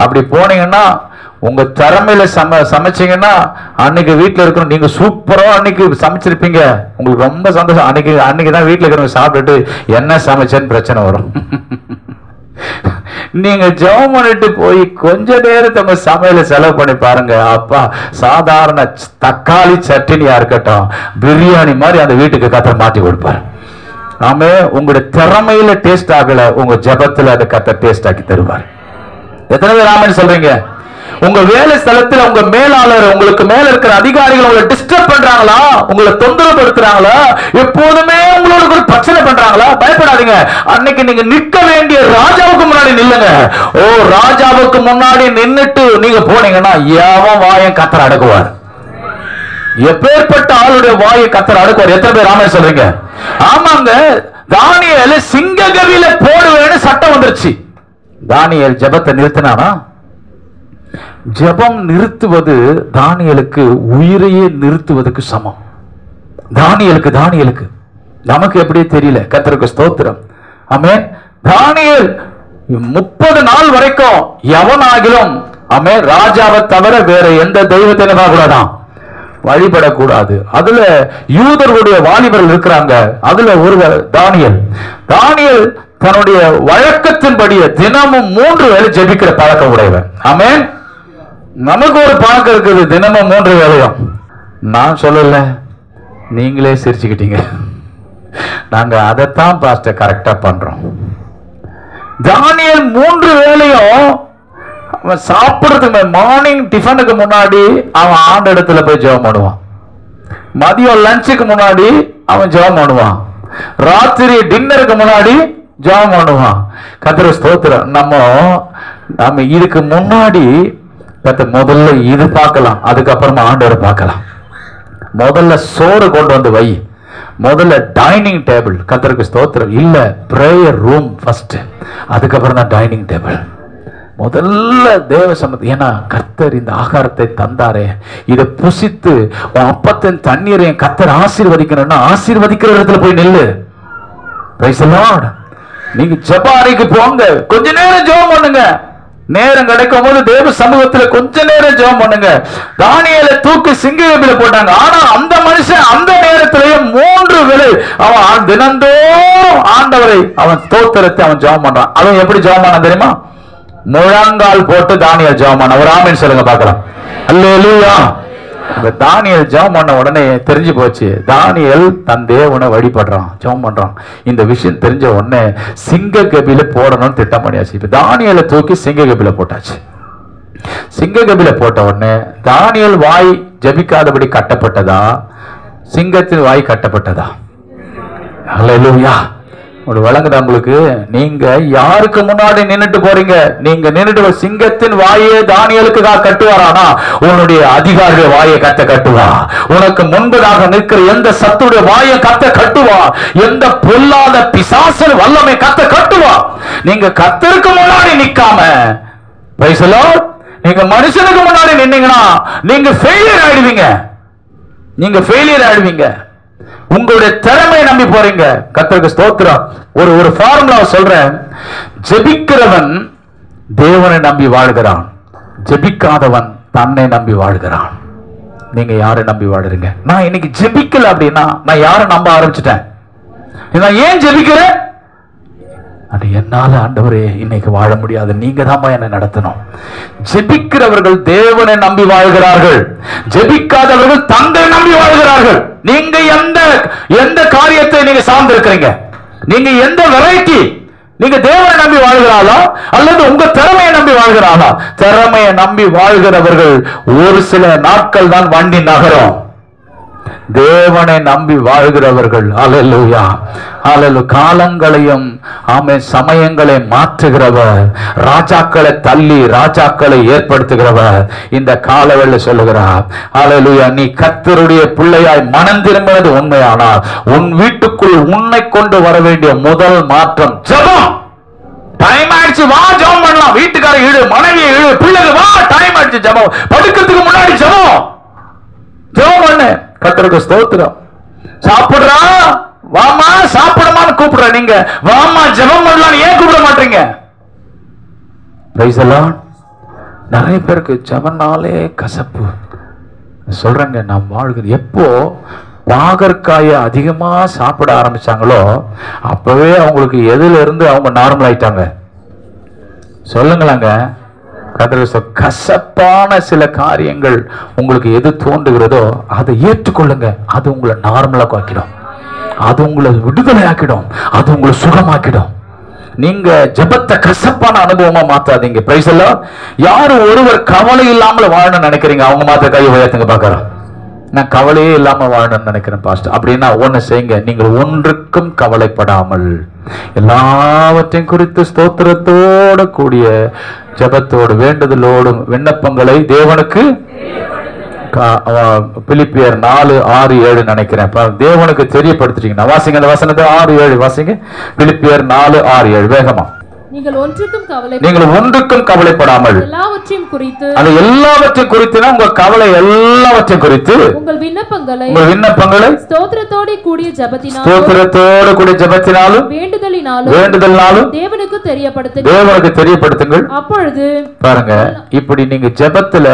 அப்படி போனீங்கன்னா உங்க திறமையில சமைச்சீங்கன்னா அன்னைக்கு வீட்டுல இருக்கணும். நீங்க சூப்பரா அன்னைக்கு சமைச்சிருப்பீங்க, உங்களுக்கு ரொம்ப சந்தோஷம். அன்னைக்குதான் வீட்டுல இருக்கிறவங்க சாப்பிட்டுட்டு என்ன சமைச்சேன்னு பிரச்சனை வரும். நீங்க ஜெபம் பண்ணிட்டு போய் கொஞ்ச நேரத்தை உங்க சமையல செலவு பண்ணி பாருங்க. அப்பா, சாதாரண தக்காளி சட்னியா இருக்கட்டும், பிரியாணி மாதிரி அந்த வீட்டுக்கு கர்த்தர் மாட்டி கொடுப்பாரு. நாம உங்களுடைய திறமையில டேஸ்ட் ஆகல, உங்க ஜெபத்துல அதை கர்த்தர் டேஸ்ட் ஆக்கி தருவார். எத்தனை பேர் ஆமென் சொல்றீங்க? உங்க வேலை ஸ்தலத்தில் உங்க மேலாளர், உங்களுக்கு மேல இருக்கிற அதிகாரிகள் உங்களை டிஸ்டர்ப் பண்றாங்களா, உங்களை தொந்தரவு படுத்துறாங்களா, எப்போதுமே உங்களுக்கு ஒரு பிரச்சனை பண்றாங்களா? பயப்படாதீங்க. அன்னைக்கு நீங்க நிற்க வேண்டிய ராஜாவுக்கு முன்னாடி நில்லுங்க. ஓ, ராஜாவுக்கு முன்னாடி நின்னுட்டு நீங்க போனீங்கன்னா எவன் வாயை கர்த்தர் அடக்குவார். எப்பேற்பட்ட ஆளுடைய வாயை கர்த்தர் அடக்குவார். எத்தனை பேர் ஆமென் சொல்றீங்க? ஆமாங்க, தானியேல் சிங்க கவியில போடுவேன்னு சட்டம் வந்துருச்சு. தானியேல் ஜெபத்தை நிறுத்தினானா? ஜெபம் நிறுத்துவது தானியேலுக்கு உயிரையே நிறுத்துவதற்கு சமம். தானியேலுக்கு நமக்கு எப்படி தெரியல. கர்த்தருக்கு ஸ்தோத்திரம். ஆமென். தானியேல் 30 நாள் வரைக்கும் எவனாகிலும் ஆமென் ராஜாவை தவிர வேற எந்த தெய்வத்தை கூடாதான் வழிபடக்கூடாது. அதுல யூதர்களுடைய வாலிபர்கள் இருக்கிறாங்க. அதுல ஒருவர் தானியேல் தன்னுடைய வழக்கத்தின்படியே தினமும் 3 வேளை ஜெபிக்கிற பழக்கம் உடையவர். ஆமென். நமக்கு ஒரு பழக்கம் இருக்குது, தினமும் 3 வேளையும். நான் சொல்லல, நீங்களே சிரிச்சுக்கிட்டீங்க. நாங்க அதைத்தான் பாஸ்டர் கரெக்டா பண்றோம். தானியேல் 3 வேளையும் அவன் சாப்பிடுறதுக்கு மார்னிங் டிஃபனுக்கு முன்னாடி அவன் ஆண்ட இடத்துல போய் ஜெபம் பண்ணுவான். மதியம் லஞ்சுக்கு முன்னாடி அவன் ஜெபம் பண்ணுவான். ராத்திரி டின்னருக்கு முன்னாடி ஜெபம் பண்ணுவான். கர்த்தருக்கு ஸ்தோத்திரம். நம்ம இதுக்கு முன்னாடி முதல்ல இது பார்க்கலாம், அதுக்கப்புறமா ஆண்டவரை பார்க்கலாம். முதல்ல சோறு கொண்டு வந்து வை, முதல்ல டைனிங் டேபிள். கர்த்தருக்கு ஸ்தோத்திரம். இல்ல, பிரேயர் ரூம் ஃபர்ஸ்ட், அதுக்கப்புறம் தான் டைனிங் டேபிள். முதல்ல தேவ சமூகம். ஏன்னா கர்த்தர் இந்த ஆகாரத்தை தந்தாரே, இதை புசித்து அப்பத்தின் தண்ணீரையும் கர்த்தர் ஆசீர்வதிக்கணும்னா ஆசீர்வதிக்கிற இடத்துல போய் நில்லு. Price the Lord. நீங்க ஜெப அறைக்கு போங்க, கொஞ்ச நேரம் ஜெபம் பண்ணுங்க. நேரம் கிடைக்கும் போது தேவ சமூகத்துல கொஞ்ச நேரம் ஜெபம் பண்ணுங்க. தானியேலை தூக்கி சிங்ககபில போட்டாங்க. ஆனா அந்த மனுஷன் அந்த நேரத்திலேயே 3 வேளை அவன் தினந்தோறும் ஆண்டவரை அவன் ஸ்தோத்திரத்தை அவன் ஜெபம் பண்றான். அவன் எப்படி ஜெபம் பண்ணான் தெரியுமா? முழங்கால் போட்டு தானியேல் ஜெபம் பண்ணான். ஒரு ஆமென் சொல்லுங்க பார்க்கலாம். அல்லேலூயா. தானியேல் ஜெபம் பண்ண உடனே தெரிஞ்சு போச்சு, தானியேல் தன் தேவனை வழிபடுறான், ஜெபம் பண்றான். இந்த விஷயம் தெரிஞ்ச உடனே சிங்க கபில போடணும்னு திட்டம் பண்ணியாச்சு. இப்ப தானியேலை தூக்கி சிங்க கபில போட்டாச்சு. சிங்க கபில போட்ட உடனே தானியேல் வாய் ஜெபிக்காதபடி கட்டப்பட்டதா, சிங்கத்தின் வாய் கட்டப்பட்டதா? அல்லேலூயா. ஒரு வழங்குதா உங்களுக்கு? நீங்க யாருக்கு முன்னாடி நின்னுட்டு போறீங்க? நீங்க நின்னுட்டு சிங்கத்தின் வாயே தானியேலுக்கு கட்டுவாரானா, உன்னுடைய அதிகாரியுடைய வாயை கட்டுவா. உனக்கு முன்பதாக நிற்கிற எந்த சத்துடைய வாயை கட்டுவா. எந்த பொல்லாத பிசாசு வல்லமை கட்டுவா. நீங்க கர்த்தருக்கு முன்னாடி நிக்காம, பிரைஸ் தி லார்ட், நீங்க மனுஷனுக்கு முன்னாடி நின்னீங்கன்னா நீங்க ஃபெயிலியர் ஆயிடுவீங்க. உங்களுடைய திறமையை நம்பி போறீங்க. கர்த்தருக்கு ஸ்தோத்திரம். ஒரு ஃபார்முலா சொல்றேன். ஜெபிக்கிறவன் தேவனை நம்பி வாழ்கிறான், ஜெபிக்காதவன் தன்னை நம்பி வாழ்கிறான். நீங்க யாரை நம்பி வாழுறீங்க? நான் இன்னைக்கு ஜெபிக்கல அப்படின்னா நான் யாரை நம்ப ஆரம்பிச்சிட்டேன்? நான் ஏன் ஜெபிக்கிறேன்? அது என்னால ஆண்டவரே இன்னைக்கு வாழ முடியாது, நீங்க தான் என்னை நடத்தணும். ஜெபிக்கிறவர்கள் தேவனை நம்பி வாழ்கிறார்கள், ஜெபிக்காதவர்கள் தந்தை நம்பி வாழ்கிறார்கள். நீங்க எந்த காரியத்தை நீங்க சார்ந்திருக்கிறீங்க? நீங்க எந்த வெரைட்டி? நீங்க தேவனை நம்பி வாழ்கிறாளா அல்லது உங்க திறமையை நம்பி வாழ்கிறாளா? திறமையை நம்பி வாழ்கிறவர்கள் ஒரு சில நாட்கள் தான் வண்டி நகரும். தேவனை நம்பி வாழ்கிறவர்கள் அல்லேலூயா அல்லேலூயா காலங்களையும் ஆமென் சமயங்களை மாற்றுகிறவர், ராஜாக்களை தள்ளி ராஜாக்களை ஏற்படுத்துகிறவர் இந்த காலவேளை சொல்லுகிறார். அல்லேலூயா நீ கர்த்தருடைய பிள்ளையாய் மனம் திரும்பினது உண்மையானால் உன் வீட்டுக்குள் உன்னை கொண்டு வர வேண்டிய முதல் மாற்றம் ஜெபம். டைம் ஆயிடுச்சு, வா ஜெபம் பண்ணலாம். வீட்டுக்காரர் இழு, மனைவியை இழு, பிள்ளைகள் வா, டைம் ஆயிடுச்சு, ஜெபம். படுக்கிறதுக்கு முன்னாடி ஜெபம் பண்ணு. கர்த்தருக்கு ஸ்தோத்திரம். சாப்பிடுறா வாமா, சாப்பிடமான்னு கூப்பிடுற, நீங்க வாமா ஜெபம் பண்ணலாம் ஏன் கூப்பிட மாட்டீங்க? Price the Lord. நிறைய பேருக்கு ஜெபம்னாலே கசப்பு. சொல்றேங்க, நாம் வாழ்கிறது எப்போ பாகற்காயை அதிகமா சாப்பிட ஆரம்பிச்சாங்களோ அப்பவே அவங்களுக்கு எதுல இருந்து அவங்க நார்மல் ஆயிட்டாங்க. சொல்லுங்களாங்க. கசப்பான சில காரியங்கள் உங்களுக்கு எது தோன்றுகிறதோ அதை ஏற்றுக்கொள்ளுங்க. அது உங்களை நார்மலா ஆக்கிடும், அது உங்களை விடுதலை ஆக்கிடும், அது உங்களை சுகமாக்கிடும். நீங்க ஜெபத்தை கசப்பான அனுபவமா மாத்தாதீங்க. பிரைஸ் எல்லாம். யாரும் ஒருவர் கவலை இல்லாமல் வாழணும்னு நினைக்கிறீங்க, அவங்க மாத்த கையை உயர்த்துங்க பார்க்கறோம். நான் கவலையே இல்லாம வாழணும்னு நினைக்கிறேன் பாஸ்டர். அப்படின்னா ஒண்ணு செய்யுங்க, நீங்கள் ஒன்றுக்கும் கவலைப்படாமல் எல்லாவற்றையும் குறித்து ஸ்தோத்திரத்தோடு கூடிய ஜெபத்தோடு வேண்டுதலோடும் விண்ணப்பங்களை தேவனுக்கு பிலிப்பியர் 4:6-7 நினைக்கிறேன். தேவனுக்கு தெரியப்படுத்திட்டீங்கன்னா வாசிங்க அந்த வசனத்தை. 6-7 வாசிங்க. பிலிப்பியர் 4:6-7 வேகமா. நீங்கள் ஒன்றுக்கும் கவலைப்படாமல் எல்லாவற்றையும் குறித்து உங்க கவலை எல்லாவற்றையும் குறித்து உங்கள் விண்ணப்பங்களை ஸ்தோத்திரத்தோடு கூடிய ஜெபத்தினாலும் வேண்டுதலினாலும் தேவனுக்கு தெரியப்படுத்துங்கள். அப்பொழுது பாருங்க, இப்படி நீங்க ஜெபத்துல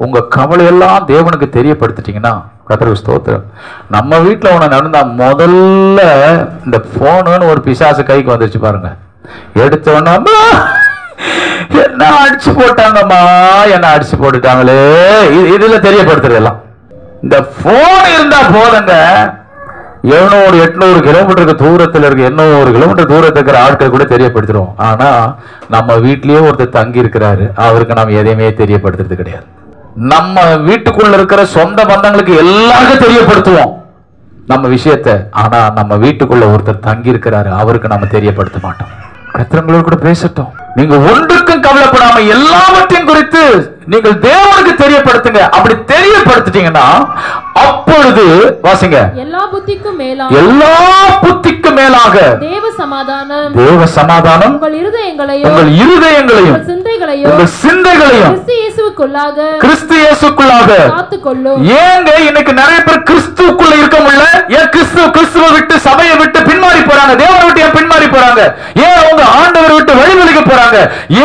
உங்க கவலை எல்லாம் தேவனுக்கு தெரியப்படுத்திட்டீங்கன்னா கர்த்தருக்கு ஸ்தோத்திரம். நம்ம வீட்டுல ஒண்ணு நடந்தா முதல்ல இந்த போனுன்னு ஒரு பிசாசு கைக்கு வந்துருச்சு பாருங்க. எடுத்தோன்னா என்ன அடிச்சு போட்டாங்கம்மா, என்ன அடிச்சு போட்டுட்டாங்களே, இதுல தெரியப்படுத்துறதெல்லாம். இந்த போன் இருந்தா போதுங்க. 700-800 கிலோமீட்டருக்கு தூரத்தில் இருக்கு, 800 கிலோமீட்டர் தூரத்தில் இருக்கிற ஆட்கள் கூட தெரியப்படுத்துறோம். ஆனா நம்ம வீட்லயே ஒருத்தர் தங்கி இருக்கிறாரு, அவருக்கு நம்ம எதையுமே தெரியப்படுத்துறது கிடையாது. நம்ம வீட்டுக்குள்ள இருக்கிற சொந்த பந்தங்களுக்கு எல்லாருக்கும் தெரியப்படுத்துவோம் நம்ம விஷயத்தை. ஆனா நம்ம வீட்டுக்குள்ள ஒருத்தர் தங்கி இருக்கிறாரு, அவருக்கு நம்ம தெரியப்படுத்த மாட்டோம். கர்த்தங்களோடு கூட பேசட்டும். நீங்க ஒன்றுக்கும் கவலைப்படாம எல்லாவற்றையும் குறித்து நீங்கள் தேவனுக்கு தெரியப்படுத்துங்க. அப்படி தெரியப்படுத்திட்டீங்கன்னா அப்பொழுது வாசிங்க, எல்லா புத்திக்கும் மேலாக தேவ சமாதானம் உங்கள் இருதயங்களையும் சிந்தைகளையும் கிறிஸ்து இயேசுக்குள்ளாக காத்துக்கொள்ளும். ஏங்க இன்னைக்கு நிறைய பேர் கிறிஸ்துவுக்குள்ள இருக்க முடியல? ஏன் கிறிஸ்துவை விட்டு சபையை விட்டு பின்மாறி போறாங்க? தேவனை விட்டு ஏன் பின்மாறி போறாங்க? ஏன் அவங்க ஆண்டவரை விட்டு வழிவிலகி போறாங்க?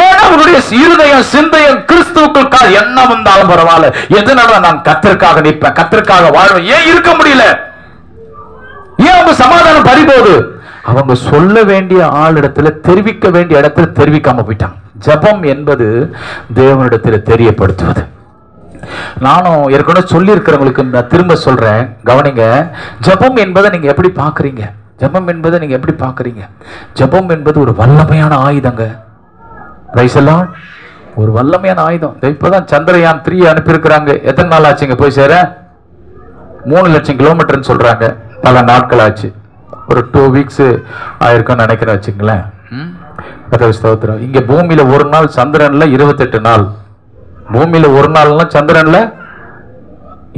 ஏன் அவருடைய இருதயம் சிந்தையும் கிறிஸ்துவுக்குள் என்ன வந்தாலும் பரவாயில்ல, எதனால நான் கர்த்தருக்காக நிற்பேன், கர்த்தருக்காக வாழ்வேன், ஏன் இருக்க முடியல? ஏன் அவங்க சமாதானம் பறிபோது? அவங்க சொல்ல வேண்டிய ஆளிடத்துல தெரிவிக்க வேண்டிய இடத்துல தெரிவிக்காம போயிட்டாங்க. ஜெபம் என்பது தேவனிடத்துல தெரியப்படுத்துவது. நானும் ஏற்கனவே சொல்லி இருக்கிறவங்களுக்கு நான் திரும்ப சொல்றேன், கவனிங்க. ஜெபம் என்பதை நீங்க எப்படி பாக்குறீங்க? ஜெபம் என்பதை நீங்க எப்படி பாக்குறீங்க? ஜெபம் என்பது ஒரு வல்லமையான ஆயுதங்க. Price the Lord. ஒரு வல்லமையான ஆயுதம். இப்பதான் சந்திரயான் 3 அனுப்பியிருக்கிறாங்க. எத்தனை நாள் ஆச்சுங்க போய் சேர? 3 லட்சம் கிலோமீட்டர்னு சொல்றாங்க. பல நாட்கள் ஆச்சு. ஒரு 2 வீக்ஸ் ஆயிருக்கும்னு நினைக்கிறேன் வச்சுங்களேன். ஸ்தோத்திரம். இங்க பூமியில ஒரு நாள், சந்திரன்ல 28 நாள். பூமியில ஒரு நாள்னா சந்திரன்ல,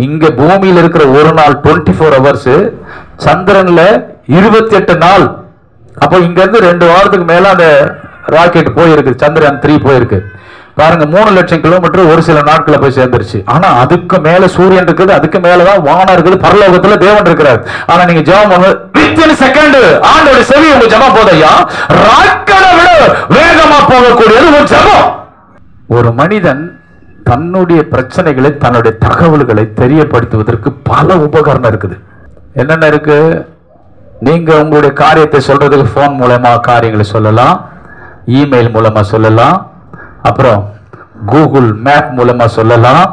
இங்க பூமியில இருக்கிற ஒரு நாள் 24 ஹவர்ஸ், சந்திரன்ல 28 நாள். அப்போ இங்க இருந்து 2 வாரத்துக்கு மேல அந்த ராக்கெட் போயிருக்கு, சந்திரயான் 3 போயிருக்கு பாருங்க. 3 லட்சம் கிலோமீட்டர் ஒரு சில நாட்களை போய் சேர்ந்துருச்சு. ஆனா அதுக்கு மேல சூரியன் இருக்குது, அதுக்கு மேலதான் வானம் இருக்குது, பரலோகத்துல தேவன் இருக்கிறார். ஆனா நீங்க ஜெபம் பண்ண வித்தின் செகண்ட் ஆண்டோட செவி உங்க ஜெபம் போதையா, ராக்கெட்டை விட வேகமா போகக்கூடியது ஒரு ஜெபம். ஒரு மனிதன் தன்னுடைய பிரச்சனைகளை, தன்னுடைய தகவல்களை தெரியப்படுத்துவதற்கு பல உபகரணம் இருக்குது. என்னென்ன இருக்கு? நீங்க உங்களுடைய காரியத்தை சொல்றதுக்கு போன் மூலமா காரியங்களை சொல்லலாம், இமெயில் மூலமா சொல்லலாம், அப்புறம் கூகுள் மேப் மூலமா சொல்லலாம்,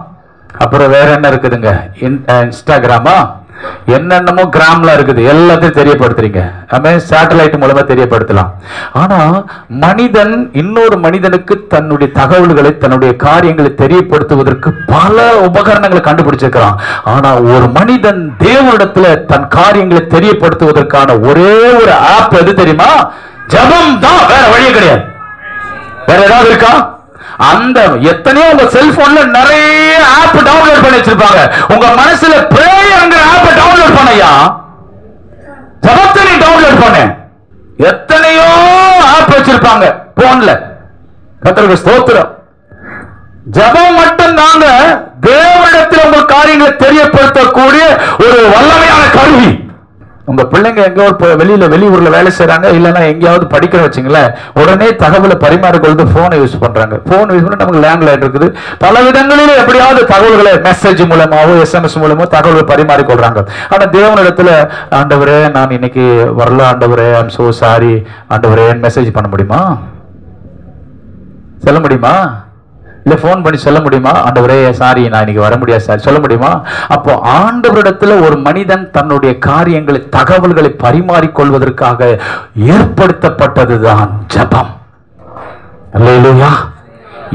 அப்புறம் வேற என்ன இருக்குதுங்க, இன்ஸ்டாகிராமா, என்னென்னமோ கிராம்ல இருக்குது, எல்லாத்தையும் தெரியப்படுத்துறீங்க. சேட்டலைட் மூலமா தெரியப்படுத்தலாம். ஆனா மனிதன் இன்னொரு மனிதனுக்கு தன்னுடைய தகவல்களை, தன்னுடைய காரியங்களை தெரியப்படுத்துவதற்கு பல உபகரணங்களை கண்டுபிடிச்சிருக்கிறான். ஆனா ஒரு மனிதன் தேவனிடத்துல தன் காரியங்களை தெரியப்படுத்துவதற்கான ஒரே ஒரு ஆப் எது தெரியுமா? ஜெபம் தான், வேற வழியே கிடையாது. வேற ஏதாவது இருக்கா? அந்த எத்தனையோ உங்க செல்போன்ல நிறைய ஆப் டவுன்லோட் பண்ணி வச்சிருப்பாங்க. உங்க மனசுல பிரேயர்ங்கிற ஆப் டவுன்லோட் பண்ணையா, ஜெபத்தை நீ டவுன்லோட் பண்ணு. எத்தனையோ ஆப் வச்சிருப்பாங்க போன்ல. கர்த்தருக்கு ஸ்தோத்திரம். ஜெபம் மட்டும் தாங்க தேவனிடத்தில் உங்க காரியங்களை தெரியப்படுத்தக்கூடிய ஒரு வல்லமையான கருவி. உங்க பிள்ளைங்க எங்க வெளியூர்ல வேலை செய்யறாங்க, இல்லைன்னா எங்கேயாவது படிக்கிற வச்சுங்களேன், உடனே தகவலை பரிமாறிக்கொள்வது போனை யூஸ் பண்றாங்க. போன் யூஸ் பண்ண நமக்கு லேண்ட்லைன் இருக்குது, பல விதங்களில் எப்படியாவது தகவல்களை மெசேஜ் மூலமாவோ SMS மூலமோ தகவல்களை பரிமாறிக்கொள்றாங்க. ஆனா தேவனிடத்துல, ஆண்டவரே நான் இன்னைக்கு வரல ஆண்டவரே, ஐ அம் சோ சாரி ஆண்டவரே, மெசேஜ் பண்ண முடியுமா? சொல்ல முடியுமா? இல்ல போன் பண்ணி சொல்ல முடியுமா? ஆண்டவரே சாரி நான் இன்னைக்கு வர முடியாது சார், சொல்ல முடியுமா? அப்போ ஆண்டவரிடத்துல ஒரு மனிதன் தன்னுடைய காரியங்களை, தகவல்களை பரிமாறிக்கொள்வதற்காக ஏற்படுத்தப்பட்டதுதான் ஜெபம். அல்லேலூயா.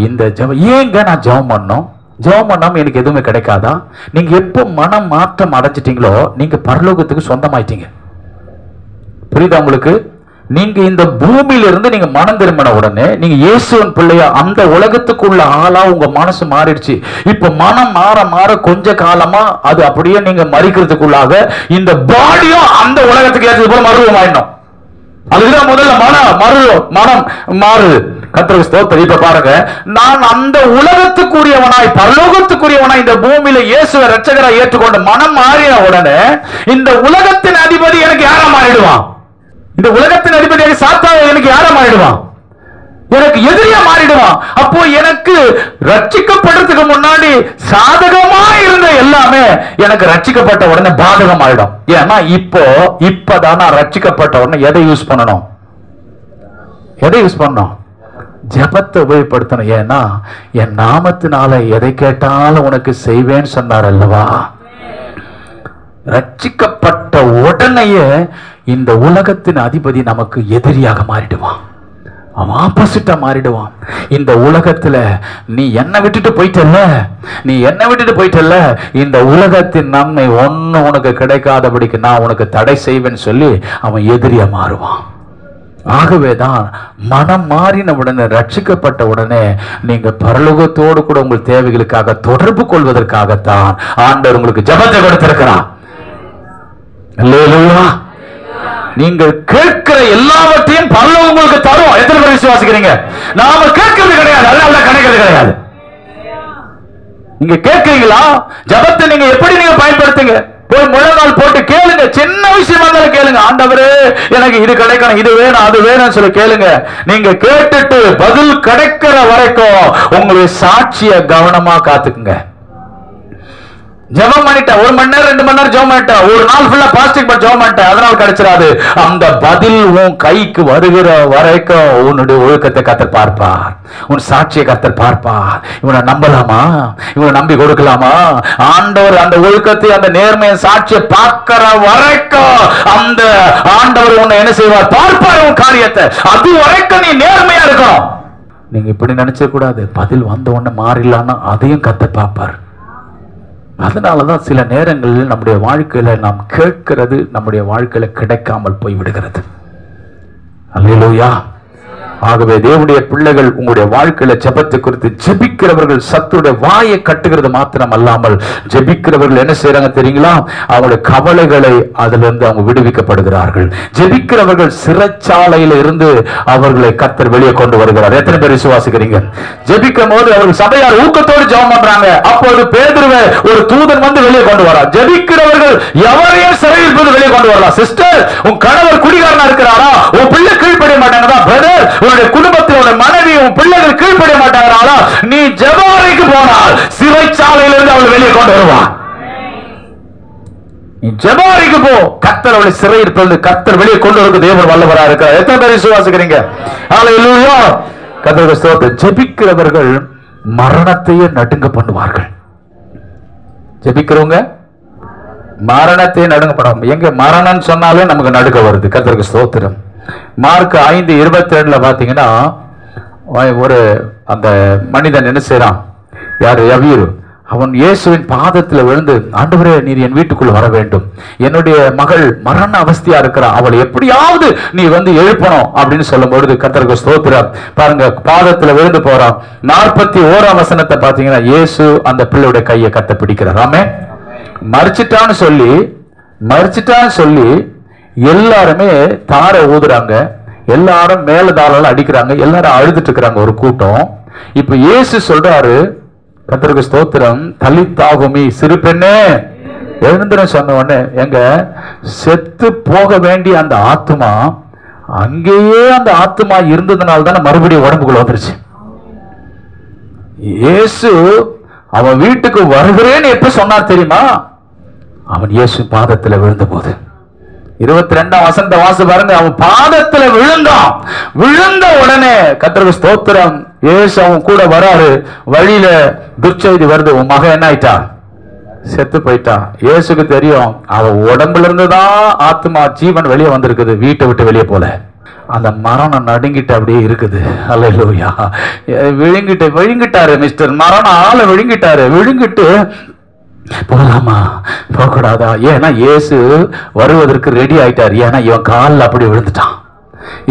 இந்த ஜெபம் ஏங்க நான் ஜெபம் பண்ணோம்? ஜெபம் பண்ணாம எனக்கு எதுவுமே கிடைக்காதா? நீங்க எப்போ மனம் மாற்றம் அடைஞ்சிட்டீங்களோ நீங்க பரலோகத்துக்கு சொந்தமாயிட்டீங்க. புரியுதா உங்களுக்கு? நீங்க இந்த பூமியிலிருந்து நீங்க மனம் திரும்பின உடனே நீங்க இயேசுவின் பிள்ளையா அந்த உலகத்துக்குள்ள ஆளா உங்க மனசு மாறிடுச்சு. இப்ப மனம் மாற மாற கொஞ்ச காலமா அது அப்படியே நீங்க மறிக்கிறதுக்குள்ளாக இந்த பாடியும் அந்த உலகத்துக்கு ஏற்றது போல மருவமாயிடும். அதுதான் முதல்ல மனம் மாறுது. கர்த்தருக்கு ஸ்தோத்திரம். இப்ப பாருங்க, நான் அந்த உலகத்துக்குரியவனாய் பரலோகத்துக்குரியவனாய் இந்த பூமியில இயேசுவை இரட்சகரை ஏற்றுக்கொண்ட மனம் மாறின உடனே இந்த உலகத்தின் அதிபதி எனக்கு யாரா மாறிடுவான்? இந்த உலகத்தின் அதிபதியாக சாத்தான் எனக்கு யாரா மாறிடுவான்? எனக்கு எதிரியா மாறிடுவான். அப்போ எனக்கு ரட்சிக்கப்படுறதுக்கு முன்னாடி சாதகமா இருந்த எல்லாமே எனக்கு ரட்சிக்கப்பட்ட உடனே பாதகம் ஆயிடும். ஏன்னா இப்பதான் நான் ரட்சிக்கப்பட்ட உடனே எதை யூஸ் பண்ணணும்? எதை யூஸ் பண்ணணும்? ஜெபத்தை உபயோகப்படுத்தணும். ஏன்னா என் நாமத்தினால எதை கேட்டாலும் உனக்கு செய்வேன்னு சொன்னார் அல்லவா? ரட்சிக்கப்பட்ட உடனேயே இந்த உலகத்தின் அதிபதி நமக்கு எதிரியாக மாறிடுவான். அவன் ஆப்போசிட்டா மாறிடுவான். இந்த உலகத்துல நீ என்ன விட்டுட்டு போயிட்டல்ல, இந்த உலகத்தின் நன்மை ஒண்ணு உனக்கு கிடைக்காதபடிக்கு நான் உனக்கு தடை செய்வேன்னு சொல்லி அவன் எதிரியா மாறுவான். ஆகவேதான் மனம் மாறின உடனே, ரட்சிக்கப்பட்ட உடனே நீங்க பரலோகத்தோடு கூட உங்கள் தேவைகளுக்காக தொடர்பு கொள்வதற்காகத்தான் ஆண்டவர் உங்களுக்கு ஜெபத்தை கொடுத்திருக்கிறார். அல்லேலூயா. நீங்கள் கேட்கிற எல்லாவற்றையும் பரலோகம் உங்களுக்கு தரும். எத்தனை பேர் விசுவாசிக்கிறீங்க? நாம கேட்கிறது கிடையாது, அதனால கிடைக்கிறது கிடையாது. நீங்க கேட்கிறீங்களா? ஜெபத்தை நீங்க எப்படி நீங்க பயன்படுத்துங்க? போய் முழங்கால் போட்டு கேளுங்க. சின்ன விஷயமா இருந்தாலும் கேளுங்க. ஆண்டவரே எனக்கு இது கிடைக்கணும், இது வேணும், அது வேணும்னு சொல்லி கேளுங்க. நீங்க கேட்டுட்டு பதில் கிடைக்கிற வரைக்கும் உங்களுடைய சாட்சிய கவனமா காத்துக்குங்க. ஜெபம் பண்ணிட்ட 1 மணி நேரம் 2 மணி நேரம் ஜெபம் பண்ணிட்ட, ஒரு நாள் ஃபுல்லா பாஸ்டிங் பண்ணி ஜெபம் பண்ணிட்ட, அதனால கிடைச்சிராது. அந்த பதில் உன் கைக்கு வருகிற வரைக்கும் உன்னுடைய ஒழுக்கத்தை கர்த்தர் பார்ப்பார், உன் சாட்சியை கர்த்தர் பார்ப்பார். இவனை நம்பலாமா, இவனை நம்பி கொடுக்கலாமா? ஆண்டவர் அந்த ஒழுக்கத்தை, அந்த நேர்மையை, சாட்சியை பார்க்கிற வரைக்கும் அந்த ஆண்டவர் உன்னை என்ன செய்வார்? பார்ப்பார் உன் காரியத்தை. அது வரைக்கும் நீ நேர்மையா இருக்கணும். நீங்க இப்படி நினைச்ச கூடாது. பதில் வந்த உடனே மாறிடலான்னா அதையும் கர்த்தர் பார்ப்பார். அதனாலதான் சில நேரங்களில் நம்முடைய வாழ்க்கையில நாம் கேட்கிறது நம்முடைய வாழ்க்கையில கிடைக்காமல் போய் விடுகிறது. அல்லேலூயா. ஆகவே தேவனுடைய பிள்ளைகள் உங்களுடைய வாழ்க்கையில ஜெபத்தை குறித்து ஜெபிக்கிறவர்கள் சத்துடைய வாயை கட்டுகிறது மாத்திரம் அல்லாமல் ஜெபிக்கிறவர்கள் என்ன செய்யறாங்க தெரியுங்களா? அவங்களுடைய கவலைகளை அதிலிருந்து அவங்க விடுவிக்கப்படுகிறார்கள். ஜெபிக்கிறவர்கள் சிறைச்சாலையில இருந்து அவர்களை கர்த்தர் வெளியே கொண்டு வருகிறார். எத்தனை பேர் விசுவாசிக்கிறீங்க? ஜெபிக்கும் போது அவர்கள் சபையார் ஊக்கத்தோடு ஜெபம் பண்றாங்க. அப்போது பேதுருவை ஒரு தூதன் வந்து வெளியே கொண்டு வரார். ஜெபிக்கிறவர்கள் எவரையும் சிறையில் இருந்து வெளியே கொண்டு வரலாம். சிஸ்டர், உன் கணவர் குடிகாரனா இருக்கிறாரா? உன் பிள்ளை கீழ்ப்படிய மாட்டாங்கதா? பிரதர், உன்னுடைய குடும்பத்தில் உன்னுடைய மனைவி, உன் பிள்ளைகள் கீழ்ப்படிய மாட்டாங்களா? நீ ஜெபம் வரைக்கும் போனால் சிறைச்சாலையிலிருந்து அவள் வெளியே கொண்டு வருவான். நீ ஜெபம் போ. கர்த்தர் அவளை சிறையிலிருந்து கர்த்தர் வெளியே கொண்டு வரக்கு தேவன் வல்லவரா இருக்கிறார். எத்தனை பேர் விசுவாசிக்கிறீங்க? ஹல்லேலூயா. கர்த்தருக்கு ஸ்தோத்திரம். ஜெபிக்கிறவர்கள் மரணத்தையே நடுங்க பண்ணுவார்கள். ஜெபிக்கிறவங்க மரணத்தையே நடுங்க பண்ணுவாங்க. எங்க மரணம் சொன்னாலே நமக்கு நடுக்க வருது. கர்த்தருக்கு ஸ்தோத்திரம். மார்க் 5:22 பாத்தீங்கன்னா, ஒரு அந்த மனிதன் என்ன செய்யறான், யாரு, யவீரு, அவன் இயேசுவின் பாதத்தில் விழுந்து, ஆண்டவரே நீர் என் வீட்டுக்குள்ள வர வேண்டும், என்னுடைய மகள் மரண அவஸ்தையா இருக்கிறான், அவளை எப்படியாவது நீ வந்து எழுப்பணும் அப்படின்னு சொல்லும் பொழுது கர்த்தருக்கு ஸ்தோத்திரம். பாருங்க, பாதத்தில் விழுந்து போறான். 41ஆம் வசனத்தை பாத்தீங்கன்னா, இயேசு அந்த பிள்ளையுடைய கையை கட்ட பிடிக்கிறார். ஆமே. மறிச்சிட்டான்னு சொல்லி எல்லாருமே தார ஊதுறாங்க, எல்லாரும் மேல தாளெல்லாம் அடிக்கிறாங்க, எல்லாரும் அழுதுட்டு இருக்கிறாங்க ஒரு கூட்டம். இப்ப இயேசு சொல்றாரு, கர்த்தருக்கு ஸ்தோத்திரம், தலித்தாகுமி, சிறு பெண்ணே எழுந்துரும் சொன்ன உடனே, எங்க செத்து போக வேண்டிய அந்த ஆத்மா அங்கேயே அந்த ஆத்மா இருந்ததுனால தானே மறுபடியும் உடம்புக்குள்ள வந்துருச்சு. இயேசு அவன் வீட்டுக்கு வருகிறேன்னு எப்ப சொன்னார் தெரியுமா? அவன் இயேசு பாதத்துல விழுந்த போது. 22ஆம் வசனத்தை வாசி பாருங்க. அவன் பாதத்துல விழுந்த உடனே கர்த்தருக்கு ஸ்தோத்திரம், இயேசு அவன் கூட வராரு. வழியில துர்ச்செய்தி வருது, உன் மகன் என்ன ஆயிட்டா, செத்து போயிட்டான். இயேசுக்கு தெரியும், அவன் உடம்புல இருந்துதான் ஆத்மா ஜீவன் வெளியே வந்திருக்குது, வீட்டை விட்டு வெளியே போல. அந்த மரணம் நடுங்கிட்டு அப்படியே இருக்குது. அல்லேலூயா. விழுங்கிட்டாரு மிஸ்டர், மரணம் ஆளை விழுங்கிட்டு போகலாமா போகக்கூடாதா? ஏன்னா இயேசு வருவதற்கு ரெடி ஆயிட்டார். ஏன்னா இவன் காலில் அப்படி விழுந்துட்டான்.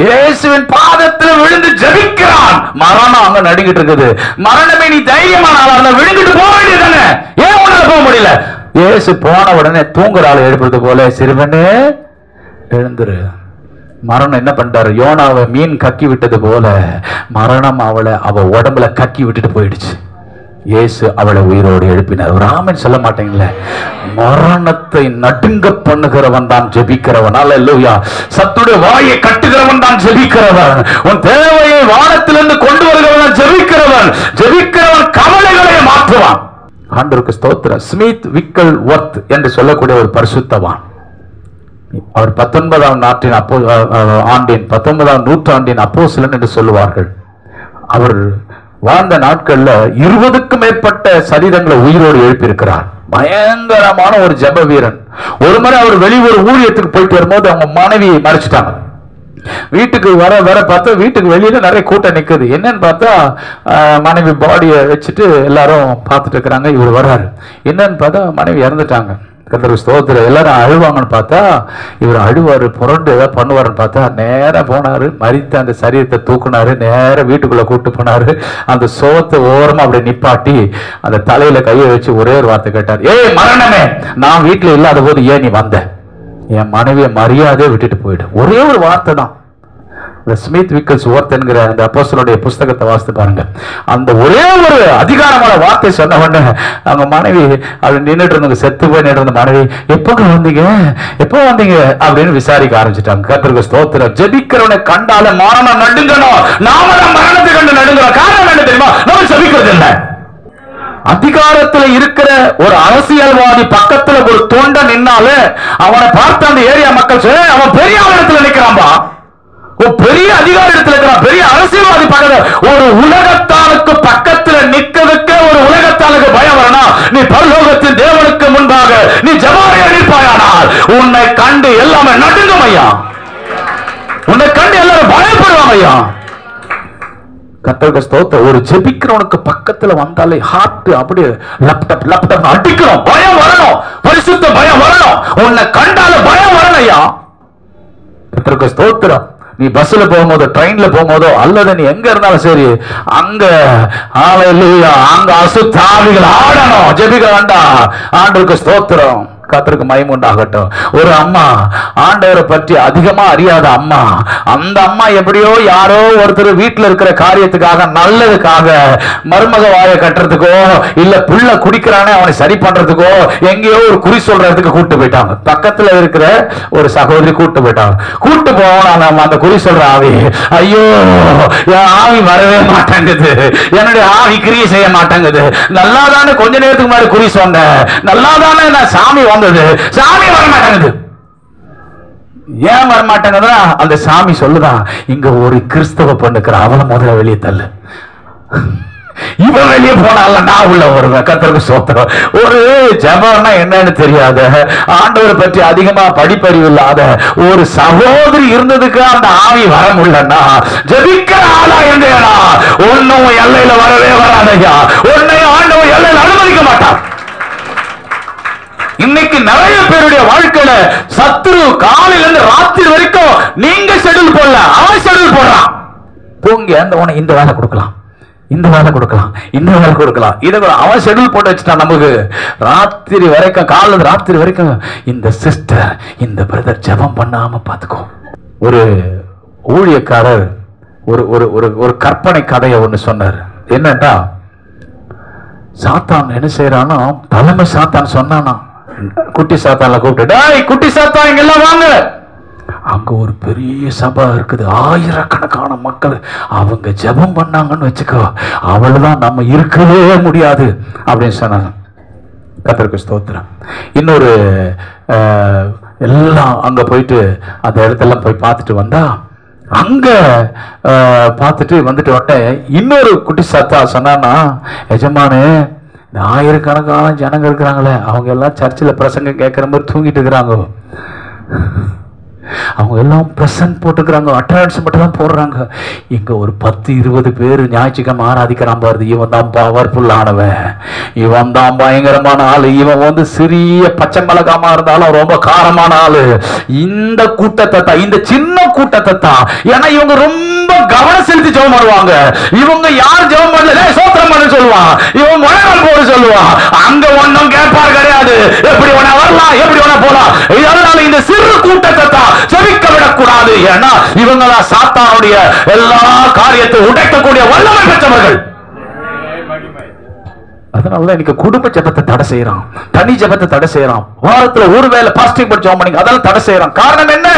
இயேசுவின் பாதத்தில் விழுந்து ஜெபிக்கிறான். மரணம் அங்க நடுங்கிட்டு இருக்குது. மரணமே நீ தைரியமான ஆளா விழுங்கிட்டு போக வேண்டியதானே, ஏன் உன்னால போக முடியல? இயேசு போன உடனே தூங்குற ஆளை எழுப்புறது போல, சிறுவனே எழுந்துரு. மரணம் என்ன பண்றாரு, யோனாவை மீன் கக்கி விட்டது போல மரணம் அவ உடம்புல கக்கி விட்டுட்டு போயிடுச்சு. இயேசு அவளை உயிரோடு எழுப்பினார். ஒரு ஆமென் சொல்ல மாட்டீங்களே? மரணத்தை நடுங்க பண்ணுகிறவன் தான் ஜெபிக்கிறவன். அல்லேலூயா. சத்துடைய வாயை கட்டுகிறவன் தான் ஜெபிக்கிறவன். உன் தேவையை வானத்திலிருந்து கொண்டு வருகிறவன் ஜெபிக்கிறவன் கவலைகளை மாற்றுவான். ஆண்டவருக்கு ஸ்தோத்திரம். ஸ்மித் விக்கல் வர்த் என்று சொல்லக்கூடிய ஒரு பரிசுத்தவான். அவர் 19ஆம் நூற்றாண்டின் அப்போஸ்தலன் என்று சொல்லுவார்கள். அவர் வாழ்ந்த நாட்கள்ல 20க்கும் மேற்பட்ட சரீரங்களை உயிரோடு எழுப்பியிருக்கிறார். பயங்கரமான ஒரு ஜெப வீரன். ஒரு முறை அவர் வெளியூர் ஊழியத்துக்கு போயிட்டு வரும்போது அவங்க மனைவி மறைச்சிட்டாங்க. வீட்டுக்கு வர பார்த்தா வீட்டுக்கு வெளியில நிறைய கூட்டம் நிக்குது. என்னன்னு பார்த்தா மனைவி பாடியை வச்சுட்டு எல்லாரும் பார்த்துட்டு இருக்கிறாங்க. இவர் வர்றாரு. என்னன்னு பார்த்தா மனைவி இறந்துட்டாங்க. கர்த்தருக்கு ஸ்தோத்திரம். எல்லாரும் அழுவாங்கன்னு பார்த்தா இவர் அழுவாரு, புரண்டு ஏதாவது பண்ணுவாருன்னு பார்த்தா நேரம் போனாரு, மரித்த அந்த சரீரத்தை தூக்குனாரு, நேரம் வீட்டுக்குள்ள கூப்பிட்டு போனாரு. அந்த சோத்தை ஓரமா அப்படி நிப்பாட்டி அந்த தலையில கையை வச்சு ஒரே ஒரு வார்த்தை கேட்டார், ஏய் மரணமே, நான் வீட்டுல இல்லாத போது ஏன் நீ வந்த? என் மனைவியை மரியாதையை விட்டுட்டு போயிடு. ஒரே ஒரு வார்த்தை தான். ஸ்மித் விக்கல்ஸ் வர்த் என்கிற அந்த அப்போஸ்தலனுடைய புஸ்தகத்தை வாசித்து பாருங்க. அந்த ஒரே ஒரு அதிகாரமான வார்த்தை சொன்ன உடனே அவங்க மனைவி அப்படி நின்றுட்டு இருந்தவங்க, செத்து போய் நின்று இருந்த மனைவி, எப்போ வந்தீங்க அப்படின்னு விசாரிக்க ஆரம்பிச்சுட்டாங்க. கர்த்தருக்கு ஸ்தோத்திரம். ஜெபிக்கிறவனை கண்டால மரணம் நடுங்கணும். நாம தான் மரணத்தை கண்டு நடுங்குறோம். காரணம் என்ன தெரியுமா? நம்ம ஜெபிக்கிறது இல்லை. அதிகாரத்துல இருக்கிற ஒரு அரசியல்வாதி பக்கத்துல ஒரு தொண்டை நின்னாலே அவனை பார்த்து அந்த ஏரியா மக்கள் சொல்ல, அவன் பெரிய இடத்துல நிக்கிறான்பா, பெரிய அதிகார இடத்துல இருக்கிறான், பெரிய அரசியல்வாதி பக்கத்துல. ஒரு உலகத்தானுக்கு பக்கத்துல நிக்கிறதுக்கு ஒரு உலகத்தானுக்கு பயம் வரணும். நீ பரலோகத்தின் தேவனுக்கு முன்பாக நீ ஜெபமாய் நிற்பாயானால் உன்னை கண்டு எல்லாமே நடுங்கும் ஐயா. உன்னை கண்டு எல்லாரும் பயப்படுவாங்க ஐயா. கர்த்தருக்கு ஸ்தோத்திரம். ஒரு ஜெபிக்கிறவனுக்கு பக்கத்துல வந்தாலே ஹார்ட் அப்படியே லப்டப் லப்டப் அடிக்கிறோம். பயம் வரணும், பரிசுத்த பயம் வரணும். உன்னை கண்டால பயம் வரணும் ஐயா. கர்த்தருக்கு ஸ்தோத்திரம். நீ பஸ்ல போகும்போதோ ட்ரெயின்ல போகும்போதோ அல்லது நீ எங்க இருந்தாலும் சரி, அங்க ஹல்லேலூயா, அங்க அசுத்தாவிகள் ஆடணும். ஜெபிக்க வேண்டாம். ஆண்டவருக்கு ஸ்தோத்திரம். கர்த்தருக்கு மகிமை உண்டாகட்டும். ஒரு அம்மா ஆண்டவரை பற்றி அதிகமா அறியாத அம்மா, அந்த அம்மா எப்படியோ யாரோ ஒருத்தர் வீட்டுல இருக்கிற காரியத்துக்காக, நல்லதுக்காக, மருமக வாயை கட்டுறதுக்கோ இல்ல புள்ள குடிக்கிறானே அவனை சரி பண்றதுக்கோ எங்கேயோ ஒரு குறி சொல்றதுக்கு கூட்டு போயிட்டாங்க. பக்கத்துல இருக்கிற ஒரு சகோதரி கூட்டு போயிட்டாங்க. கூட்டு போவோம் நம்ம அந்த குறி சொல்ற ஆவி, ஐயோ என் ஆவி வரவே மாட்டேங்குது, என்னுடைய ஆவி கிரியை செய்ய மாட்டேங்குது, நல்லாதானே கொஞ்ச நேரத்துக்கு முன்னாடி குறி சொன்னேன், நல்லாதானே நான் சாமி வந்தது, சாமி வரமாட்டேங்குது. ஏன் வரமாட்டேங்குதா? அந்த சாமி சொல்லுதான், இங்க ஒரு கிறிஸ்தவ பொண்ணுக்கிற, அவளை முதல்ல வெளியே தள்ளு. இவன் வெளியே போனால நான் உள்ள வருவேன். கர்த்தருக்கு ஸ்தோத்திரம். ஒரு ஜெபம்னா என்னன்னு தெரியாத, ஆண்டவரை பற்றி அதிகமா படிப்பறிவு இல்லாத ஒரு சகோதரி இருந்ததுக்கு அந்த ஆவி வர முடியலன்னா, ஜெபிக்கிற ஆளா இருந்தேனா ஒன்னும் எல்லையில வரவே வராதையா. உன்னையும் ஆண்டவர் எல்லையில அனுமதிக்க மாட்டான். இன்னைக்கு நிறைய பேருடைய வாழ்க்கையில சத்துரு காலையில இருந்து ராத்திரி வரைக்கும் நீங்க ஷெட்யூல் போடல, அவன் ஷெட்யூல் போடுறான். போங்க, அந்த உனக்கு இந்த வேலை கொடுக்கலாம், இந்த வேலை கொடுக்கலாம், இந்த வேலை கொடுக்கலாம், இதை அவன் ஷெட்யூல் போட்டு வச்சுட்டான். நமக்கு ராத்திரி வரைக்கும், காலையில ராத்திரி வரைக்கும் இந்த சிஸ்டர், இந்த பிரதர் ஜெபம் பண்ணாம பாத்துக்கோ. ஒரு ஊழியக்காரர் ஒரு ஒரு ஒரு கற்பனை கதையை ஒண்ணு சொன்னார். என்னன்னா, சாத்தான் என்ன செய்யறானோ, தலைமை சாத்தான் சொன்னானா, குட்டி சாத்தான்ல கூப்பிட்டு, டேய் குட்டி சாத்தான் இங்க எல்லாம் வாங்க. அங்க ஒரு பெரிய சபை இருக்குது, ஆயிரக்கணக்கான மக்கள். அவங்க ஜெபம் பண்ணாங்கன்னு வச்சுக்கோ, அவ்வளவுதான், நம்ம இருக்கவே முடியாது அப்படின்னு சொன்னாங்க. கர்த்தருக்கு ஸ்தோத்திரம். இன்னொரு எல்லாம் அங்க போயிட்டு அந்த இடத்தெல்லாம் போய் பார்த்துட்டு வந்தா, அங்க பார்த்துட்டு வந்துட்டு உடனே இன்னொரு குட்டி சாத்தா சொன்னான்னா, எஜமானே, இந்த ஆயிரக்கணக்கான ஜனங்க இருக்கிறாங்களே, அவங்க எல்லாம் சர்ச்சில் பிரசங்கம் கேட்குற மாதிரி தூங்கிட்டு இருக்கிறாங்க. அவங்க எல்லாம் பிரசன்ட் போட்டுக்கிறாங்க, அட்டண்டன்ஸ் மட்டும் தான் போடுறாங்க. இங்க ஒரு 10-20 பேர் ஞாயிற்றுக்கிழமை ஆராதிக்கிறான் பாருது. இவன் தான் பவர்ஃபுல் ஆனவன், இவன் தான் பயங்கரமான ஆளு, இவன் வந்து சிறிய பச்சை மிளகாமா இருந்தாலும் ரொம்ப காரமான ஆளு. இந்த கூட்டத்தை தான், இந்த சின்ன கூட்டத்தை தான், ஏன்னா இவங்க ரொம்ப கவனம் செலுத்தி ஜெபம் பண்ணுவாங்க. இவங்க யார் ஜெபம் பண்ணல சோத்திரம் பண்ண சொல்லுவான், இவன் முழங்கால் போட சொல்லுவான். அங்க ஒன்னும் கேட்பார் கிடையாது, எப்படி வேணா வரலாம், எப்படி வேணா போலாம். அதனால இந்த சிறு கூட்டத்தை தான் ஜெபிக்க விடக்கூடாது. ஏன்னா இவங்களா சாத்தானுடைய எல்லா காரியத்தை உடைக்கக்கூடிய வல்லமை பெற்றவர்கள். அதனால இன்னைக்கு குடும்ப ஜெபத்தை தடை செய்யறான், தனி ஜெபத்தை தடை செய்யறான், வாரத்துல ஒரு வேளை பாஸ்டிங் படி ஜெபம் பண்ணி அதெல்லாம் தடை செய்யறான். காரணம் என்ன?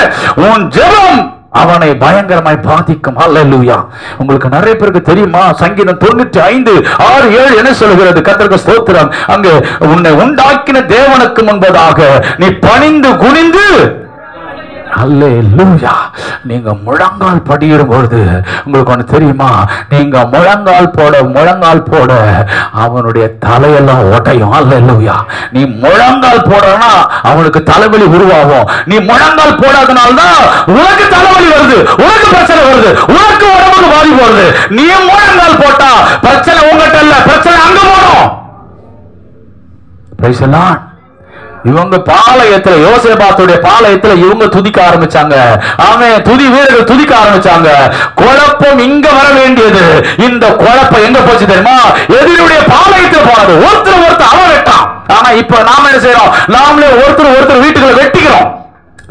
உன் ஜெபம் அவனை பயங்கரமாய் பாதிக்கும். அல்லேலூயா. உங்களுக்கு நிறைய பேருக்கு தெரியுமா, சங்கீதம் 95:6-7 என்ன சொல்கிறது? கர்த்தருக்கு ஸ்தோத்திரம். அங்கே உன்னை உண்டாக்கின தேவனுக்கு முன்பதாக நீ பணிந்து குனிந்து, அல்லேலூயா, நீங்க முழங்கால் படியிடும் பொழுது உங்களுக்கு ஒண்ணு தெரியுமா, நீங்க முழங்கால் போட அவனுடைய தலையெல்லாம் உடையும். அல்லேலூயா. நீ முழங்கால் போடனா அவனுக்கு தலைவலி உருவாகும். நீ முழங்கால் போடாதனால்தான் உனக்கு தலைவலி வருது, உனக்கு பிரச்சனை வருது, உனக்கு உடம்புக்கு பாதிப்பு வருது. நீ முழங்கால் போட்டா பிரச்சனை உங்ககிட்ட இல்ல, பிரச்சனை அங்க போடும். Price the Lord. இவங்க பாளையத்துல, யோசேபாத்துடைய பாளையத்துல இவங்க துதிக்க ஆரம்பிச்சாங்க. அவன் துதி வீரர்கள் துதிக்க ஆரம்பிச்சாங்க. குழப்பம் இங்க வர வேண்டியது, இந்த குழப்பம் எங்க போச்சு தெரியுமா? எதிரியுடைய பாளையத்துல போனது. ஒருத்தர் அவன் வெட்டான். ஆனா இப்ப நாம என்ன செய்யறோம்? நாமளே ஒருத்தர் வீட்டுக்குள்ள வெட்டிக்கிறோம்,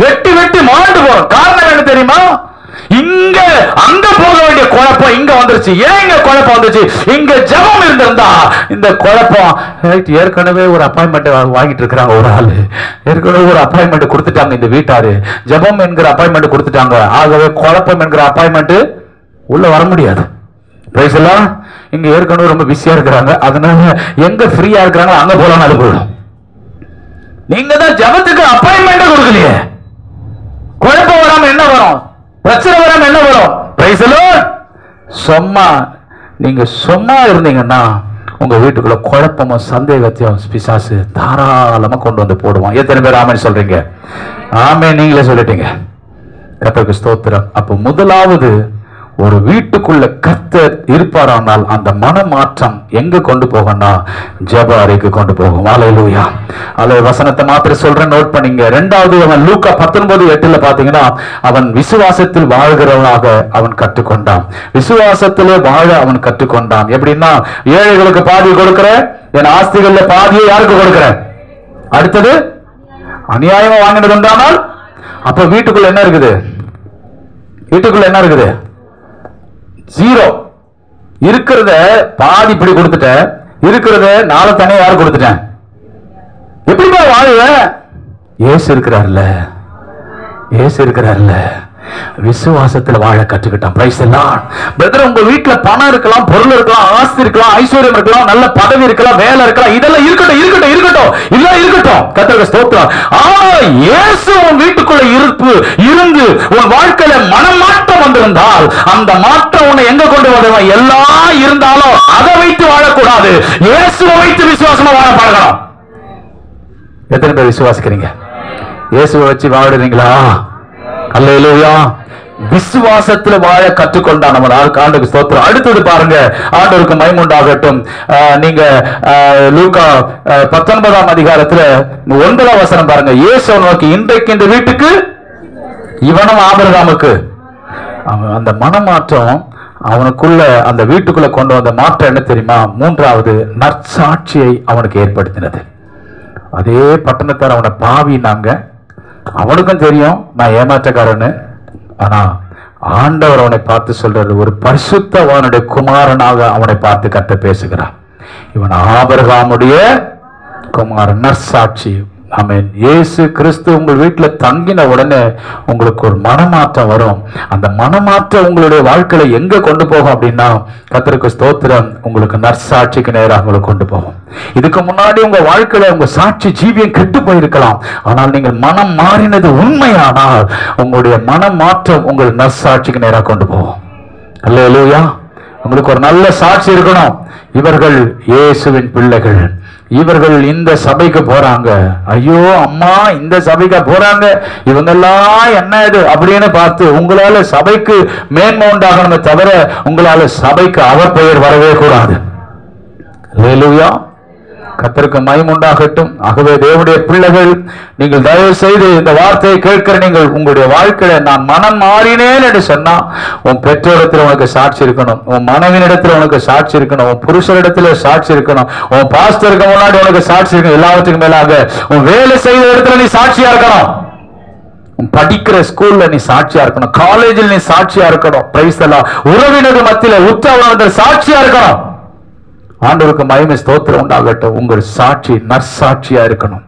வெட்டி மாண்டு போறோம். காரணம் என்ன தெரியுமா? இங்க அங்க போக வேண்டிய குழப்பம் இங்க வந்துருச்சு. ஏன் இங்க குழப்பம் வந்துருச்சு? இங்க ஜெபம் இருந்திருந்தா இந்த குழப்பம். ஏற்கனவே ஒரு அப்பாயின்மெண்ட் வாங்கிட்டு இருக்கிறாங்க, ஒரு ஆளு ஏற்கனவே ஒரு அப்பாயின்மெண்ட் கொடுத்துட்டாங்க, இந்த வீட்டாரு ஜெபம் என்கிற அப்பாயின்மெண்ட் கொடுத்துட்டாங்க. ஆகவே குழப்பம் என்கிற அப்பாயின்மெண்ட் உள்ள வர முடியாது. Price the Lord. இங்க ஏற்கனவே ரொம்ப பிஸியா இருக்கிறாங்க, அதனால எங்க ஃப்ரீயா இருக்கிறாங்க அங்க போலாம், அது போயிடும். நீங்க தான் ஜெபத்துக்கு அப்பாயின்மெண்ட் கொடுக்கலையே. குழப்பம் வராம என்ன வரும்? பிரச்சனை வராம என்ன வரும்? Price the Lord. சும்மா நீங்க சும்மா இருந்தீங்கன்னா உங்க வீட்டுக்குள்ள குழப்பமும் சந்தேகத்தையும் பிசாசு தாராளமா கொண்டு வந்து போடுவான். எத்தனை பேர் ஆமென் சொல்றீங்க? ஆமென். நீங்களே சொல்லிட்டீங்க. கர்த்தருக்கு ஸ்தோத்திரம். அப்ப முதலாவது, ஒரு வீட்டுக்குள்ள கர்த்தர் இருப்பாரானால் அந்த மனமாற்றம் எங்க கொண்டு போகணும்னா ஜெப அறைக்கு கொண்டு போகும். அல்லேலூயா. அல்ல வசனத்தை மாத்திரம் சொல்றேன், நோட் பண்ணீங்க. இரண்டாவது, அவன் லூக்கா 19:8 பாத்தீங்கன்னா, அவன் விசுவாசத்தில் வாழ்கிறவனாக அவன் கற்றுக்கொண்டான். விசுவாசத்திலே வாழ அவன் கற்றுக்கொண்டான். எப்படின்னா, ஏழைகளுக்கு பாதி கொடுக்கிறேன், என் ஆஸ்திகள்ல பாதியை யாருக்கு கொடுக்கிறேன்? அடுத்தது அநியாயமா வாங்கினது உண்டானால், அப்ப வீட்டுக்குள்ள என்ன இருக்குது? வீட்டுக்குள்ள என்ன இருக்குது? ஜீரோ. இருக்கிறத பாதி இப்படி கொடுத்துட்டேன், இருக்கிறத நாளை தனியா யாரு கொடுத்துட்டேன்? எப்படிப்பா வாழுவ? ஏசு இருக்கிறார்ல, ஏசு இருக்கிறார்ல. விசுவாசத்துல வாழ கற்றுக்கிட்டான். Praise the lord. பிரதர், உங்க வீட்டுல பணம் இருக்கலாம், பொருள் இருக்கலாம், ஆஸ்தி இருக்கலாம், ஐஸ்வர்யம் இருக்கலாம், நல்ல பதவி இருக்கலாம், வேலை இருக்கலாம், இதெல்லாம் இருக்கட்டும் இருக்கட்டும் இருக்கட்டும், இல்ல இருக்கட்டும், கர்த்தருக்கு ஸ்தோத்திரம். ஆனா இயேசு உன் வீட்டுக்குள்ள இருந்து உன் வாழ்க்கையில மனமாற்றம் வந்திருந்தால் அந்த மாற்றம் உன்னை எங்க கொண்டு வருவான்? எல்லாம் இருந்தாலும் அதை வைத்து வாழக்கூடாது, இயேசுவை வைத்து விசுவாசமா வாழ பழகணும். எத்தனை பேர் விசுவாசிக்கிறீங்க? இயேசுவை வச்சு வாழுறீங்களா? அல்லேலூயா. விசுவாசத்துல வாழ கற்றுக்கொண்டான் நம்ம ஆண்டுக்கு ஸ்தோத்திரம். அடுத்தது பாருங்க, ஆண்டவருக்கு மகிமை உண்டாகட்டும். நீங்க லூக்கா 19ஆம் அதிகாரத்துல 9ஆம் வசனம் பாருங்க. இயேசு நோக்கி, இன்றைக்கு இந்த வீட்டுக்கு இவனும் ஆபிரகாமுக்கு. அந்த மனமாற்றம் அவனுக்குள்ள, அந்த வீட்டுக்குள்ள கொண்டு வந்த மாற்றம் என்ன தெரியுமா? 3வது நற்சாட்சியை அவனுக்கு ஏற்படுத்தினது. அதே பட்டணத்தார் அவனை பாவினாங்க, அவனுக்கும் தெரியும் நான் ஏமாற்றக்காரன்னு. ஆனா ஆண்டவர் அவனை பார்த்து சொல்றாரு, ஒரு பரிசுத்தவானுடைய குமாரனாக அவனை பார்த்து கட்ட பேசுகிறார். இவன் ஆபிரகாமுடைய குமாரன், நற்சாட்சி. ஆமென். இயேசு கிறிஸ்து உங்கள் வீட்டுல தங்கின உடனே உங்களுக்கு ஒரு மனமாற்றம் வரும். அந்த மனமாற்றம் உங்களுடைய வாழ்க்கையில எங்க கொண்டு போகும் அப்படின்னா, கர்த்தருக்கு ஸ்தோத்திரம், உங்களுக்கு நற்சாட்சிக்கு நேராக உங்களை கொண்டு போகும். இதுக்கு முன்னாடி உங்க வாழ்க்கையில உங்க சாட்சி ஜீவியம் கெட்டு போயிருக்கலாம். ஆனால் நீங்கள் மனம் மாறினது உண்மையானால் உங்களுடைய மனமாற்றம் உங்கள் நற்சாட்சிக்கு நேராக கொண்டு போகும். அல்லேலூயா. உங்களுக்கு ஒரு நல்ல சாட்சி இருக்கணும். இவர்கள் இயேசுவின் பிள்ளைகள், இவர்கள் இந்த சபைக்கு போறாங்க, ஐயோ அம்மா இந்த சபைக்கு போறாங்க, இவங்கெல்லாம் என்ன இது அப்படின்னு பார்த்து உங்களால சபைக்கு மேன்மை உண்டாகணுமே தவிர உங்களால சபைக்கு அவப்பெயர் வரவே கூடாது. அல்லேலூயா. கர்த்தருக்கு மகிமை உண்டாகட்டும். ஆகவே தேவனுடைய பிள்ளைகள், நீங்கள் தயவு செய்து இந்த வார்த்தையை கேட்கிற நீங்கள் உங்களுடைய வாழ்க்கையில நான் மனம் மாறினேன் என்று சொன்னா, உன் பெற்றோரிடத்தில் உனக்கு சாட்சி இருக்கணும், உன் மனைவியிடத்தில் உனக்கு சாட்சி இருக்கணும், உன் புருஷரிடத்துல சாட்சி இருக்கணும், உன் பாஸ்டருக்கு முன்னாடி உனக்கு சாட்சி இருக்கணும். எல்லாவற்றுக்கும் மேலாக உன் வேலை செய்த இடத்துல நீ சாட்சியா இருக்கணும், படிக்கிற ஸ்கூல்ல நீ சாட்சியா இருக்கணும், காலேஜில் நீ சாட்சியா இருக்கணும். Price the Lord. உறவினர் மத்தியில உற்றவர்கள் சாட்சியா இருக்கணும். ஆண்டவருக்கு மகிமை ஸ்தோத்திரம் உண்டாகட்டும். உங்கள் சாட்சி நற்சாட்சியா இருக்கணும்.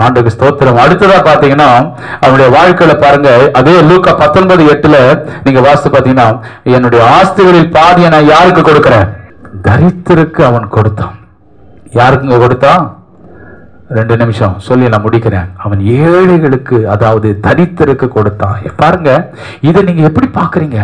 ஆண்டவருக்கு ஸ்தோத்திரம். அடுத்ததா பாத்தீங்கன்னா அவனுடைய வாழ்க்கையில பாருங்க, அதே லூக்கா 19:8 நீங்க வாசித்து பாத்தீங்கன்னா, என்னுடைய ஆஸ்திகளில் பாதியை நான் யாருக்கு கொடுக்கிறேன்? தரித்திரருக்கு அவன் கொடுத்தான். யாருக்குங்க கொடுத்தான்? 2 நிமிஷம் சொல்லி நான் முடிக்கிறேன். அவன் ஏழைகளுக்கு, அதாவது தரித்திரருக்கு கொடுத்தான். பாருங்க, இதை நீங்க எப்படி பாக்குறீங்க?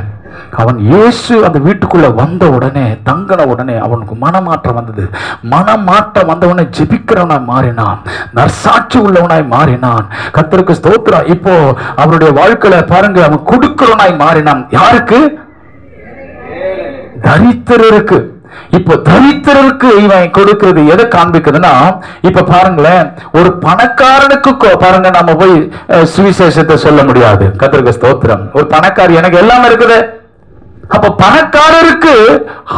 அவன் இயேசு அந்த வீட்டுக்குள்ள வந்த உடனே, தங்கின உடனே அவனுக்கு மனமாற்றம் வந்தது. மனமாற்றம் வந்தவனை ஜெபிக்கிறவனாய் மாறினான், நற்சாட்சி உள்ளவனாய் மாறினான். கர்த்தருக்கு ஸ்தோத்திரம். இப்போ அவருடைய வாழ்க்கையில பாருங்க, அவன் கொடுக்கிறவனாய் மாறினான். யாருக்கு? தரித்திரருக்கு. இப்போ தரித்திரருக்கு இவன் கொடுக்கிறது எதை காண்பிக்குதுன்னா, இப்ப பாருங்களேன், ஒரு பணக்காரனுக்கு பாருங்க நம்ம போய் சுவிசேஷத்தை சொல்ல முடியாது. கர்த்தருக்கு ஸ்தோத்திரம். ஒரு பணக்காரி, எனக்கு எல்லாம் இருக்குது. அப்ப பணக்காரருக்கு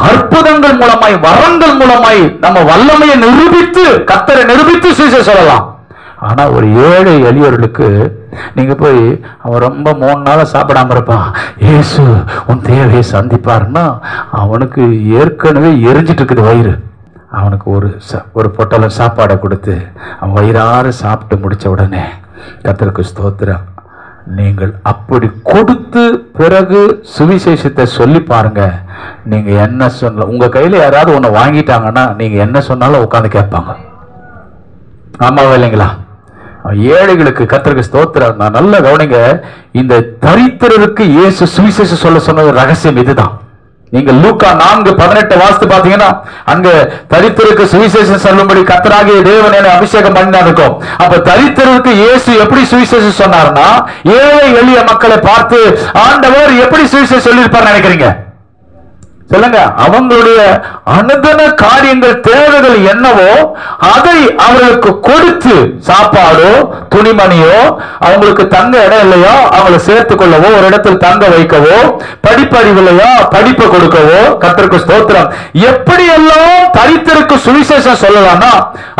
அற்புதங்கள் மூலமாய், வரங்கள் மூலமாய் நம்ம வல்லமையை நிரூபித்து, கர்த்தரை நிரூபித்து சுவிசேஷம் சொல்லலாம். ஆனா ஒரு ஏழை எளியவர்களுக்கு நீங்க போய், அவன் ரொம்ப 3 நாளா சாப்பிடாம இருப்பான், இயேசு உன் தேவையை சந்திப்பாருன்னா அவனுக்கு ஏற்கனவே எரிஞ்சிட்டு இருக்குது வயிறு. அவனுக்கு ஒரு பொட்டலம் சாப்பாடை கொடுத்து அவன் வயிறார சாப்பிட்டு முடிச்ச உடனே, கர்த்தருக்கு ஸ்தோத்திரம், நீங்கள் அப்படி கொடுத்து பிறகு சுவிசேஷத்தை சொல்லி பாருங்க. நீங்க என்ன சொன்ன, உங்க கையில யாராவது ஒண்ணு வாங்கிட்டாங்கன்னா நீங்க என்ன சொன்னாலும் உட்காந்து கேட்பாங்க. ஆமாவா இல்லைங்களா? ஏழைகளுக்கு கர்த்தருக்கு ஸ்தோத்திரம். நான் நல்ல கவனிங்க, இந்த தரித்திரருக்கு இயேசு சுவிசேஷம் சொல்ல சொன்ன ரகசியம் இதுதான். நீங்க லூக்கா 4:18 வாசித்து பாத்தீங்கன்னா, அங்க தரித்திரருக்கு சுவிசேஷம் சொல்லும்படி கர்த்தராகிய தேவன் என்னை அபிஷேகம் பண்ணி இருக்கும். அப்ப தரித்திரருக்கு இயேசு எப்படி சுவிசேஷம் சொன்னார்னா, ஏழை எளிய மக்களை பார்த்து ஆண்டவர் எப்படி சுவிசேஷம் சொல்லியிருப்பார் நினைக்கிறீங்க? சொல்லுங்க. அவங்களுடைய அனுதின காரியங்கள், தேவைகள் என்னவோ அதை அவர்களுக்கு கொடுத்து, சாப்பாடோ துணிமணியோ, அவங்களுக்கு தங்க இடம் இல்லையோ அவங்களை சேர்த்துக் கொள்ளவோ, ஒரு இடத்தில் தங்க வைக்கவோ, படிப்பறிவு இல்லையோ படிப்பை கொடுக்கவோ, கர்த்தருக்கு ஸ்தோத்திரம், எப்படி எல்லாம் தரித்திரருக்கு சுவிசேஷம் சொல்லலாம்னா,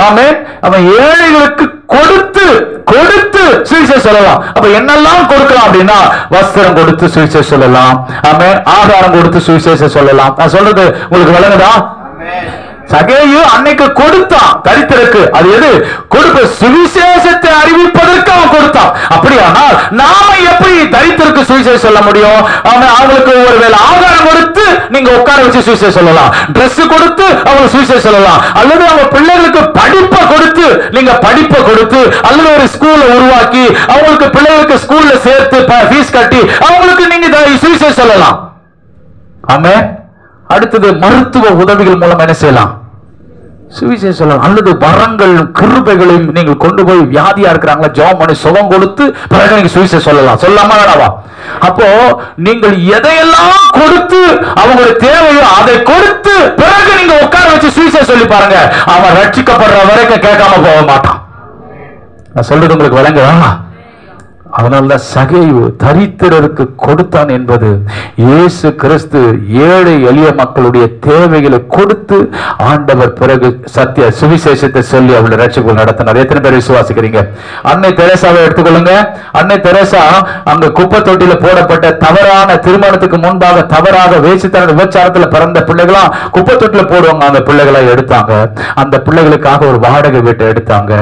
ஆமென், அவன் ஏழைகளுக்கு கொடுத்து கொடுத்து சுவிசேஷம் சொல்லலாம். அப்ப என்னெல்லாம் கொடுக்கலாம் அப்படின்னா, வஸ்திரம் கொடுத்து சுவிசேஷம் சொல்லலாம், ஆமென், ஆகாரம் கொடுத்து சுவிசேஷம் சொல்லலாம். நான் சொல்றது உங்களுக்கு விளங்குதா? சகேயு அன்னைக்கு கொடுத்தான் தரித்திரருக்கு. அது எது கொடுப்பு? சுவிசேஷத்தை அறிவிப்பதற்கு அவன் கொடுத்தான். அப்படியானால் நாம எப்படி தரித்திரருக்கு சுவிசேஷம் சொல்ல முடியும்? அவங்களுக்கு ஒருவேளை ஆகாரம் கொடுத்து நீங்க உட்கார வச்சு சுவிசேஷம் சொல்லலாம், Dress கொடுத்து அவங்க சுவிசேஷம் சொல்லலாம், அல்லது அவங்க பிள்ளைகளுக்கு படிப்பை கொடுத்து நீங்க படிப்பை கொடுத்து, அல்லது ஒரு ஸ்கூலை உருவாக்கி அவங்களுக்கு பிள்ளைகளுக்கு ஸ்கூல்ல சேர்த்து ஃபீஸ் கட்டி அவங்களுக்கு நீங்க சுவிசேஷம் சொல்லலாம். ஆமே. அடுத்தது மருத்துவ உதவிகள் மூலம் என்ன செய்யலாம்? சுவிசேஷம் சொல்லலாம். அல்லது வரங்கள் கிருபைகளையும் நீங்கள் கொண்டு போய் வியாதியா இருக்கிறாங்களா ஜெபம் பண்ணி சுகம் கொடுத்து பிறகு நீங்க சுவிசேஷம் சொல்லலாம். சொல்லாமா வேணாவா? அப்போ நீங்கள் எதையெல்லாம் கொடுத்து அவங்களுக்கு தேவையோ அதை கொடுத்து பிறகு நீங்க உட்கார வச்சு சுவிசேஷம் சொல்லி பாருங்க. அவன் ரட்சிக்கப்படுற வரைக்கும் கேட்காம போக மாட்டான். நான் சொல்றது உங்களுக்கு விளங்குதா? அதனால சகேயு தரித்திரருக்கு கொடுத்தான் என்பது இயேசு கிறிஸ்து ஏழை எளிய மக்களுடைய தேவைகளை கொடுத்து ஆண்டவர் பிறகு சத்திய சுவிசேஷத்தை சொல்லி அவளை ரட்சிப்பு நடத்தினார். எத்தனை பேர் விசுவாசிக்கிறீங்க? அன்னை தெரேசாவை எடுத்துக்கொள்ளுங்க. அன்னை தெரேசா அங்க குப்பை தொட்டியில போடப்பட்ட தவறான திருமணத்துக்கு முன்பாக தவறாக வேசித்தன விபச்சாரத்துல பிறந்த பிள்ளைகளா குப்பை தொட்டில போடுவாங்க. அந்த பிள்ளைகளை எடுத்தாங்க. அந்த பிள்ளைகளுக்காக ஒரு வாடகை வீட்டை எடுத்தாங்க.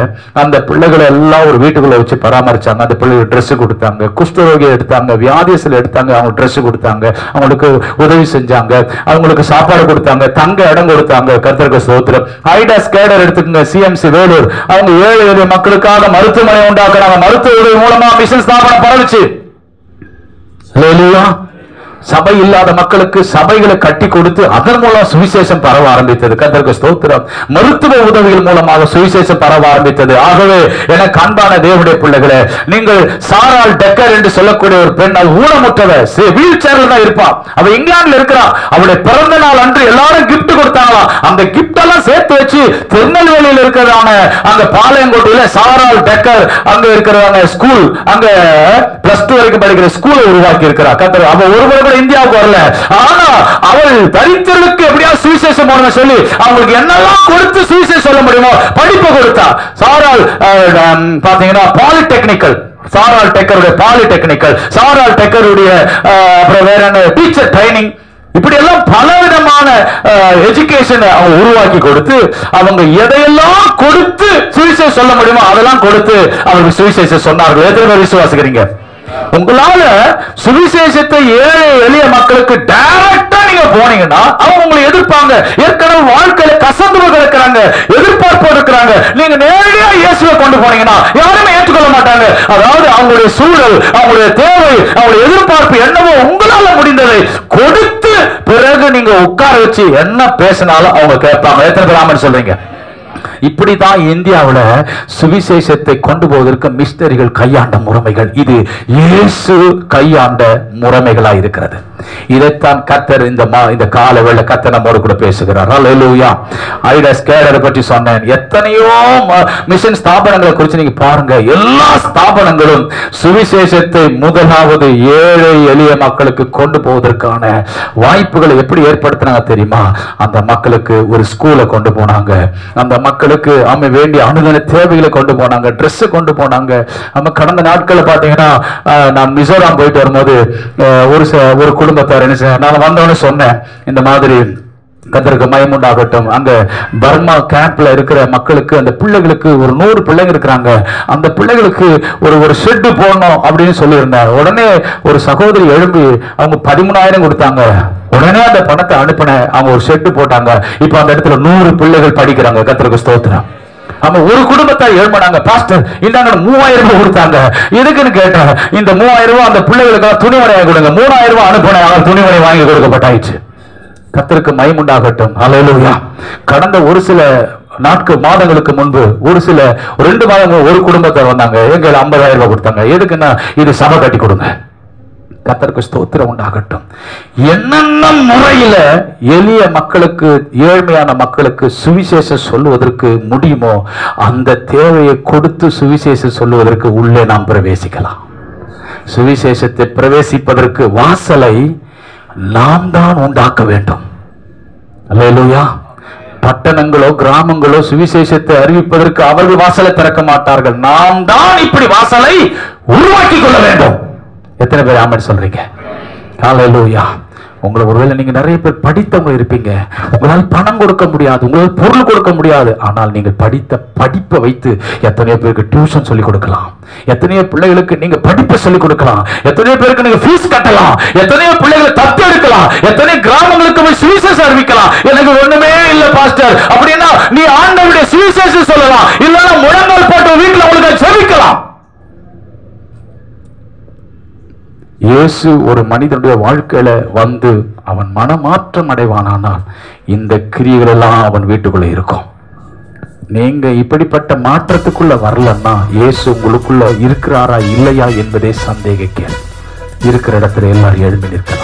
அந்த பிள்ளைகளை எல்லாம் ஒரு வீட்டுக்குள்ள வச்சு பராமரிச்சாங்க. அந்த பிள்ளைகள் ட்ரெஸ் கொடுத்தாங்க, குஷ்டரோகியை எடுத்தாங்க, வியாதியத்தில் எடுத்தாங்க, அவங்க ட்ரெஸ் கொடுத்தாங்க, அவங்களுக்கு உதவி செஞ்சாங்க, அவங்களுக்கு சாப்பாடு கொடுத்தாங்க, தங்க இடம் கொடுத்தாங்க. கர்த்தருக்கு ஸ்தோத்திரம். ஐடாஸ் கேடர் எடுத்துக்கங்க, சிஎம்சி வேலூர், அவங்க ஏழை எளிய மக்களுக்காக மருத்துவமனை உண்டாக்குறாங்க. மருத்துவ உதவி மூலமா மிஷன் ஸ்தாபனம் பரவுச்சு. ஹல்லேலூயா. சபை இல்லாத மக்களுக்கு சபைகளை கட்டி கொடுத்து அதன் மூலம் சுவிசேஷம் பரவ ஆரம்பித்தது. கர்த்தருக்கு ஸ்தோத்திரம். மருத்துவ உதவிகள் மூலமாக சுவிசேஷம் பரவ ஆரம்பித்தது. ஆகவே எனக்கு அன்பான தேவனுடைய பிள்ளைகளே, நீங்கள் சாரால் டெக்கர் என்று சொல்லக்கூடிய ஒரு பெண், அது ஊனமுற்றவர், வீல் சேர்ல தான் இருப்பா. அவ இங்கிலாந்துல இருக்கிறா. அவளுடைய பிறந்த நாள் அன்று எல்லாரும் கிஃப்ட் கொடுத்தாங்களா. அந்த கிஃப்ட் எல்லாம் சேர்த்து வச்சு திருநெல்வேலியில் இருக்கிறதான அந்த பாளையங்கோட்டையில சாரால் டெக்கர் அங்க இருக்கிறதான ஸ்கூல், அங்க +2 வரைக்கும் படிக்கிற ஸ்கூலை உருவாக்கி இருக்கிறார். கர்த்தர் அவ ஒருவர் இந்தியாவுக்கு வரல. ஆனா அவள் தரித்திரருக்கு எப்படியா சுவிசேஷம் போடணும் சொல்லி அவங்களுக்கு என்னெல்லாம் கொடுத்து சுவிசேஷம் சொல்ல முடியுமோ படிப்பு கொடுத்தா. சாரால் பாத்தீங்கன்னா பாலிடெக்னிக்கல், சாரால் டெக்கருடைய பாலிடெக்னிக்கல், சாரால் டெக்கருடைய அப்புறம் வேற என்ன டீச்சர் ட்ரைனிங், இப்படி எல்லாம் பல விதமான எஜுகேஷன் அவங்க உருவாக்கி கொடுத்து அவங்க எதையெல்லாம் கொடுத்து சுவிசேஷம் சொல்ல முடியுமோ அதெல்லாம் கொடுத்து அவங்களுக்கு சுவிசேஷம் சொன்னார்கள். எத்தனை பேர் விசுவாசிக்கிறீங்க? உங்களால சுவிசேஷத்தை ஏழை எளிய மக்களுக்கு டைரக்டா நீங்க போனீங்கன்னா அவங்க உங்களை எதிர்ப்பாங்க. ஏற்கனவே வாழ்க்கையில கசந்து இருக்கிறாங்க, எதிர்பார்ப்பு இருக்கிறாங்க. நீங்க நேரடியா இயேசுவை கொண்டு போனீங்கன்னா யாருமே ஏற்றுக்கொள்ள மாட்டாங்க. அதாவது அவங்களுடைய சூழல், அவங்களுடைய தேவை, அவங்களுடைய எதிர்பார்ப்பு என்னவோ உங்களால முடிந்ததை கொடுத்து பிறகு நீங்க உட்கார வச்சு என்ன பேசினாலும் அவங்க கேட்பாங்க. எத்தனை பேர் ஆமென் சொல்றீங்க? இப்படிதான் இந்தியாவுல சுவிசேஷத்தை கொண்டு போவதற்கு மிஷனரிகள் கையாண்ட முறைமைகள், இது இயேசு கையாண்ட முறைமைகளா இருக்கிறது. இதைத்தான் கர்த்தர் இந்த கால வேளை கர்த்தர் நம்மோடு கூட பேசுகிறார். ஹல்லேலூயா. ஐடாஸ் கேடரை பற்றி சொன்னேன். எத்தனையோ மிஷன் ஸ்தாபனங்களை குறித்து நீங்க பாருங்க. எல்லா ஸ்தாபனங்களும் சுவிசேஷத்தை முதலாவது ஏழை எளிய மக்களுக்கு கொண்டு போவதற்கான வாய்ப்புகளை எப்படி ஏற்படுத்தினாங்க தெரியுமா? அந்த மக்களுக்கு ஒரு ஸ்கூலை கொண்டு போனாங்க, அந்த மக்களுக்கு வேண்டிய அணுகன தேவைகளை கொண்டு போனாங்க, ட்ரெஸ் கொண்டு போனாங்க. நம்ம கடந்த நாட்கள் பாத்தீங்கன்னா நான் மிசோராம் போயிட்டு வரும்போது ஒரு குடும்பத்தார் என்ன செய்ய, நான் வந்தவொடனே சொன்னேன், இந்த மாதிரி கர்த்தருக்கு மகிமையுண்டாகட்டும், அங்க பர்மா கேம்ப்ல இருக்கிற மக்களுக்கு, அந்த பிள்ளைகளுக்கு ஒரு 100 பிள்ளைங்க இருக்கிறாங்க, அந்த பிள்ளைகளுக்கு ஒரு ஷெட் போடணும் அப்படின்னு சொல்லியிருந்தார். உடனே ஒரு சகோதரி எழும்பி அவங்க 13,000 கொடுத்தாங்க. உடனே அந்த பணத்தை அனுப்பின, அவங்க ஒரு ஷெட் போட்டாங்க. இப்ப அந்த இடத்துல 100 பிள்ளைகள் படிக்கிறாங்க. கர்த்தருக்கு ஸ்தோத்திரம். நம்ம ஒரு குடும்பத்தார் எழுப்பினாங்க, பாஸ்டர் இந்தாங்க 3,000 ரூபாய் கொடுத்தாங்க. எதுக்குன்னு கேட்டேன். இந்த 3,000 ரூபாய் அந்த பிள்ளைகளுக்கு துணிமணி வாங்கி கொடுங்க. 3,000 ரூபாய் அனுப்பின, அவர் துணிமணி வாங்கி கொடுக்கப்பட்டாயிடுச்சு. கர்த்தருக்கு மகிமையுண்டாகட்டும். ஹல்லேலூயா. கடந்த ஒரு சில மாதங்களுக்கு முன்பு ஒரு 2 மாதங்கள் ஒரு குடும்பத்தார் வந்தாங்க. எங்க 50,000 ரூபாய் கொடுத்தாங்க. எதுக்குன்னா இது சபை கட்டி கொடுங்க. கர்த்தருக்கு ஸ்தோத்திரம் உண்டாகட்டும். என்னென்ன முறையில எளிய மக்களுக்கு, ஏழ்மையான மக்களுக்கு சுவிசேஷம் சொல்லுவதற்கு முடியுமோ அந்த தேவையை கொடுத்து சுவிசேஷம் சொல்லுவதற்கு உள்ளே நாம் பிரவேசிக்கலாம். சுவிசேஷத்தை பிரவேசிப்பதற்கு வாசலை நாம் தான் உண்டாக்க வேண்டும். அல்லேலூயா. பட்டணங்களோ கிராமங்களோ சுவிசேஷத்தை அறிவிப்பதற்கு அவர்கள் வாசலை திறக்க மாட்டார்கள். நாம் தான் இப்படி வாசலை உருவாக்கி கொள்ள வேண்டும். எத்தனை பேர் ஆமென் சொல்றீங்க? ஹல்லேலூயா. உங்களை ஒருவேளை நீங்க நிறைய பேர் படித்தவங்க இருப்பீங்க, உங்களால் பணம் கொடுக்க முடியாது, உங்களால் பொருள் கொடுக்க முடியாது, ஆனால் நீங்கள் படித்த படிப்பை வைத்து எத்தனையோ பேருக்கு டியூஷன் சொல்லிக் கொடுக்கலாம், எத்தனையோ பிள்ளைகளுக்கு நீங்க படிப்பை சொல்லிக் கொடுக்கலாம், எத்தனையோ பேருக்கு நீங்க ஃபீஸ் கட்டலாம், எத்தனையோ பிள்ளைகளை தத்து எடுக்கலாம், எத்தனையோ கிராமங்களுக்கு போய் சுவிசேஷம் அறிவிக்கலாம். எனக்கு ஒண்ணுமே இல்ல பாஸ்டர் அப்படின்னா நீ ஆண்டவருடைய சுவிசேஷம் சொல்லலாம், இல்லைன்னா முழங்கால் போட்டு வீட்டுல உங்களுக்கு செவிக்கலாம். இயேசு ஒரு மனிதனுடைய வாழ்க்கையில வந்து அவன் மனமாற்றம் அடைவானானால் இந்த கிரியைகள் எல்லாம் அவன் வீட்டுக்குள்ள இருக்கும். நீங்க இப்படிப்பட்ட மாற்றத்துக்குள்ள வரலன்னா இயேசு உங்களுக்குள்ள இருக்கிறாரா இல்லையா என்பதே சந்தேகிக்க. இருக்கிற இடத்துல எல்லாரும் எழும்பி நிற்கலாம்.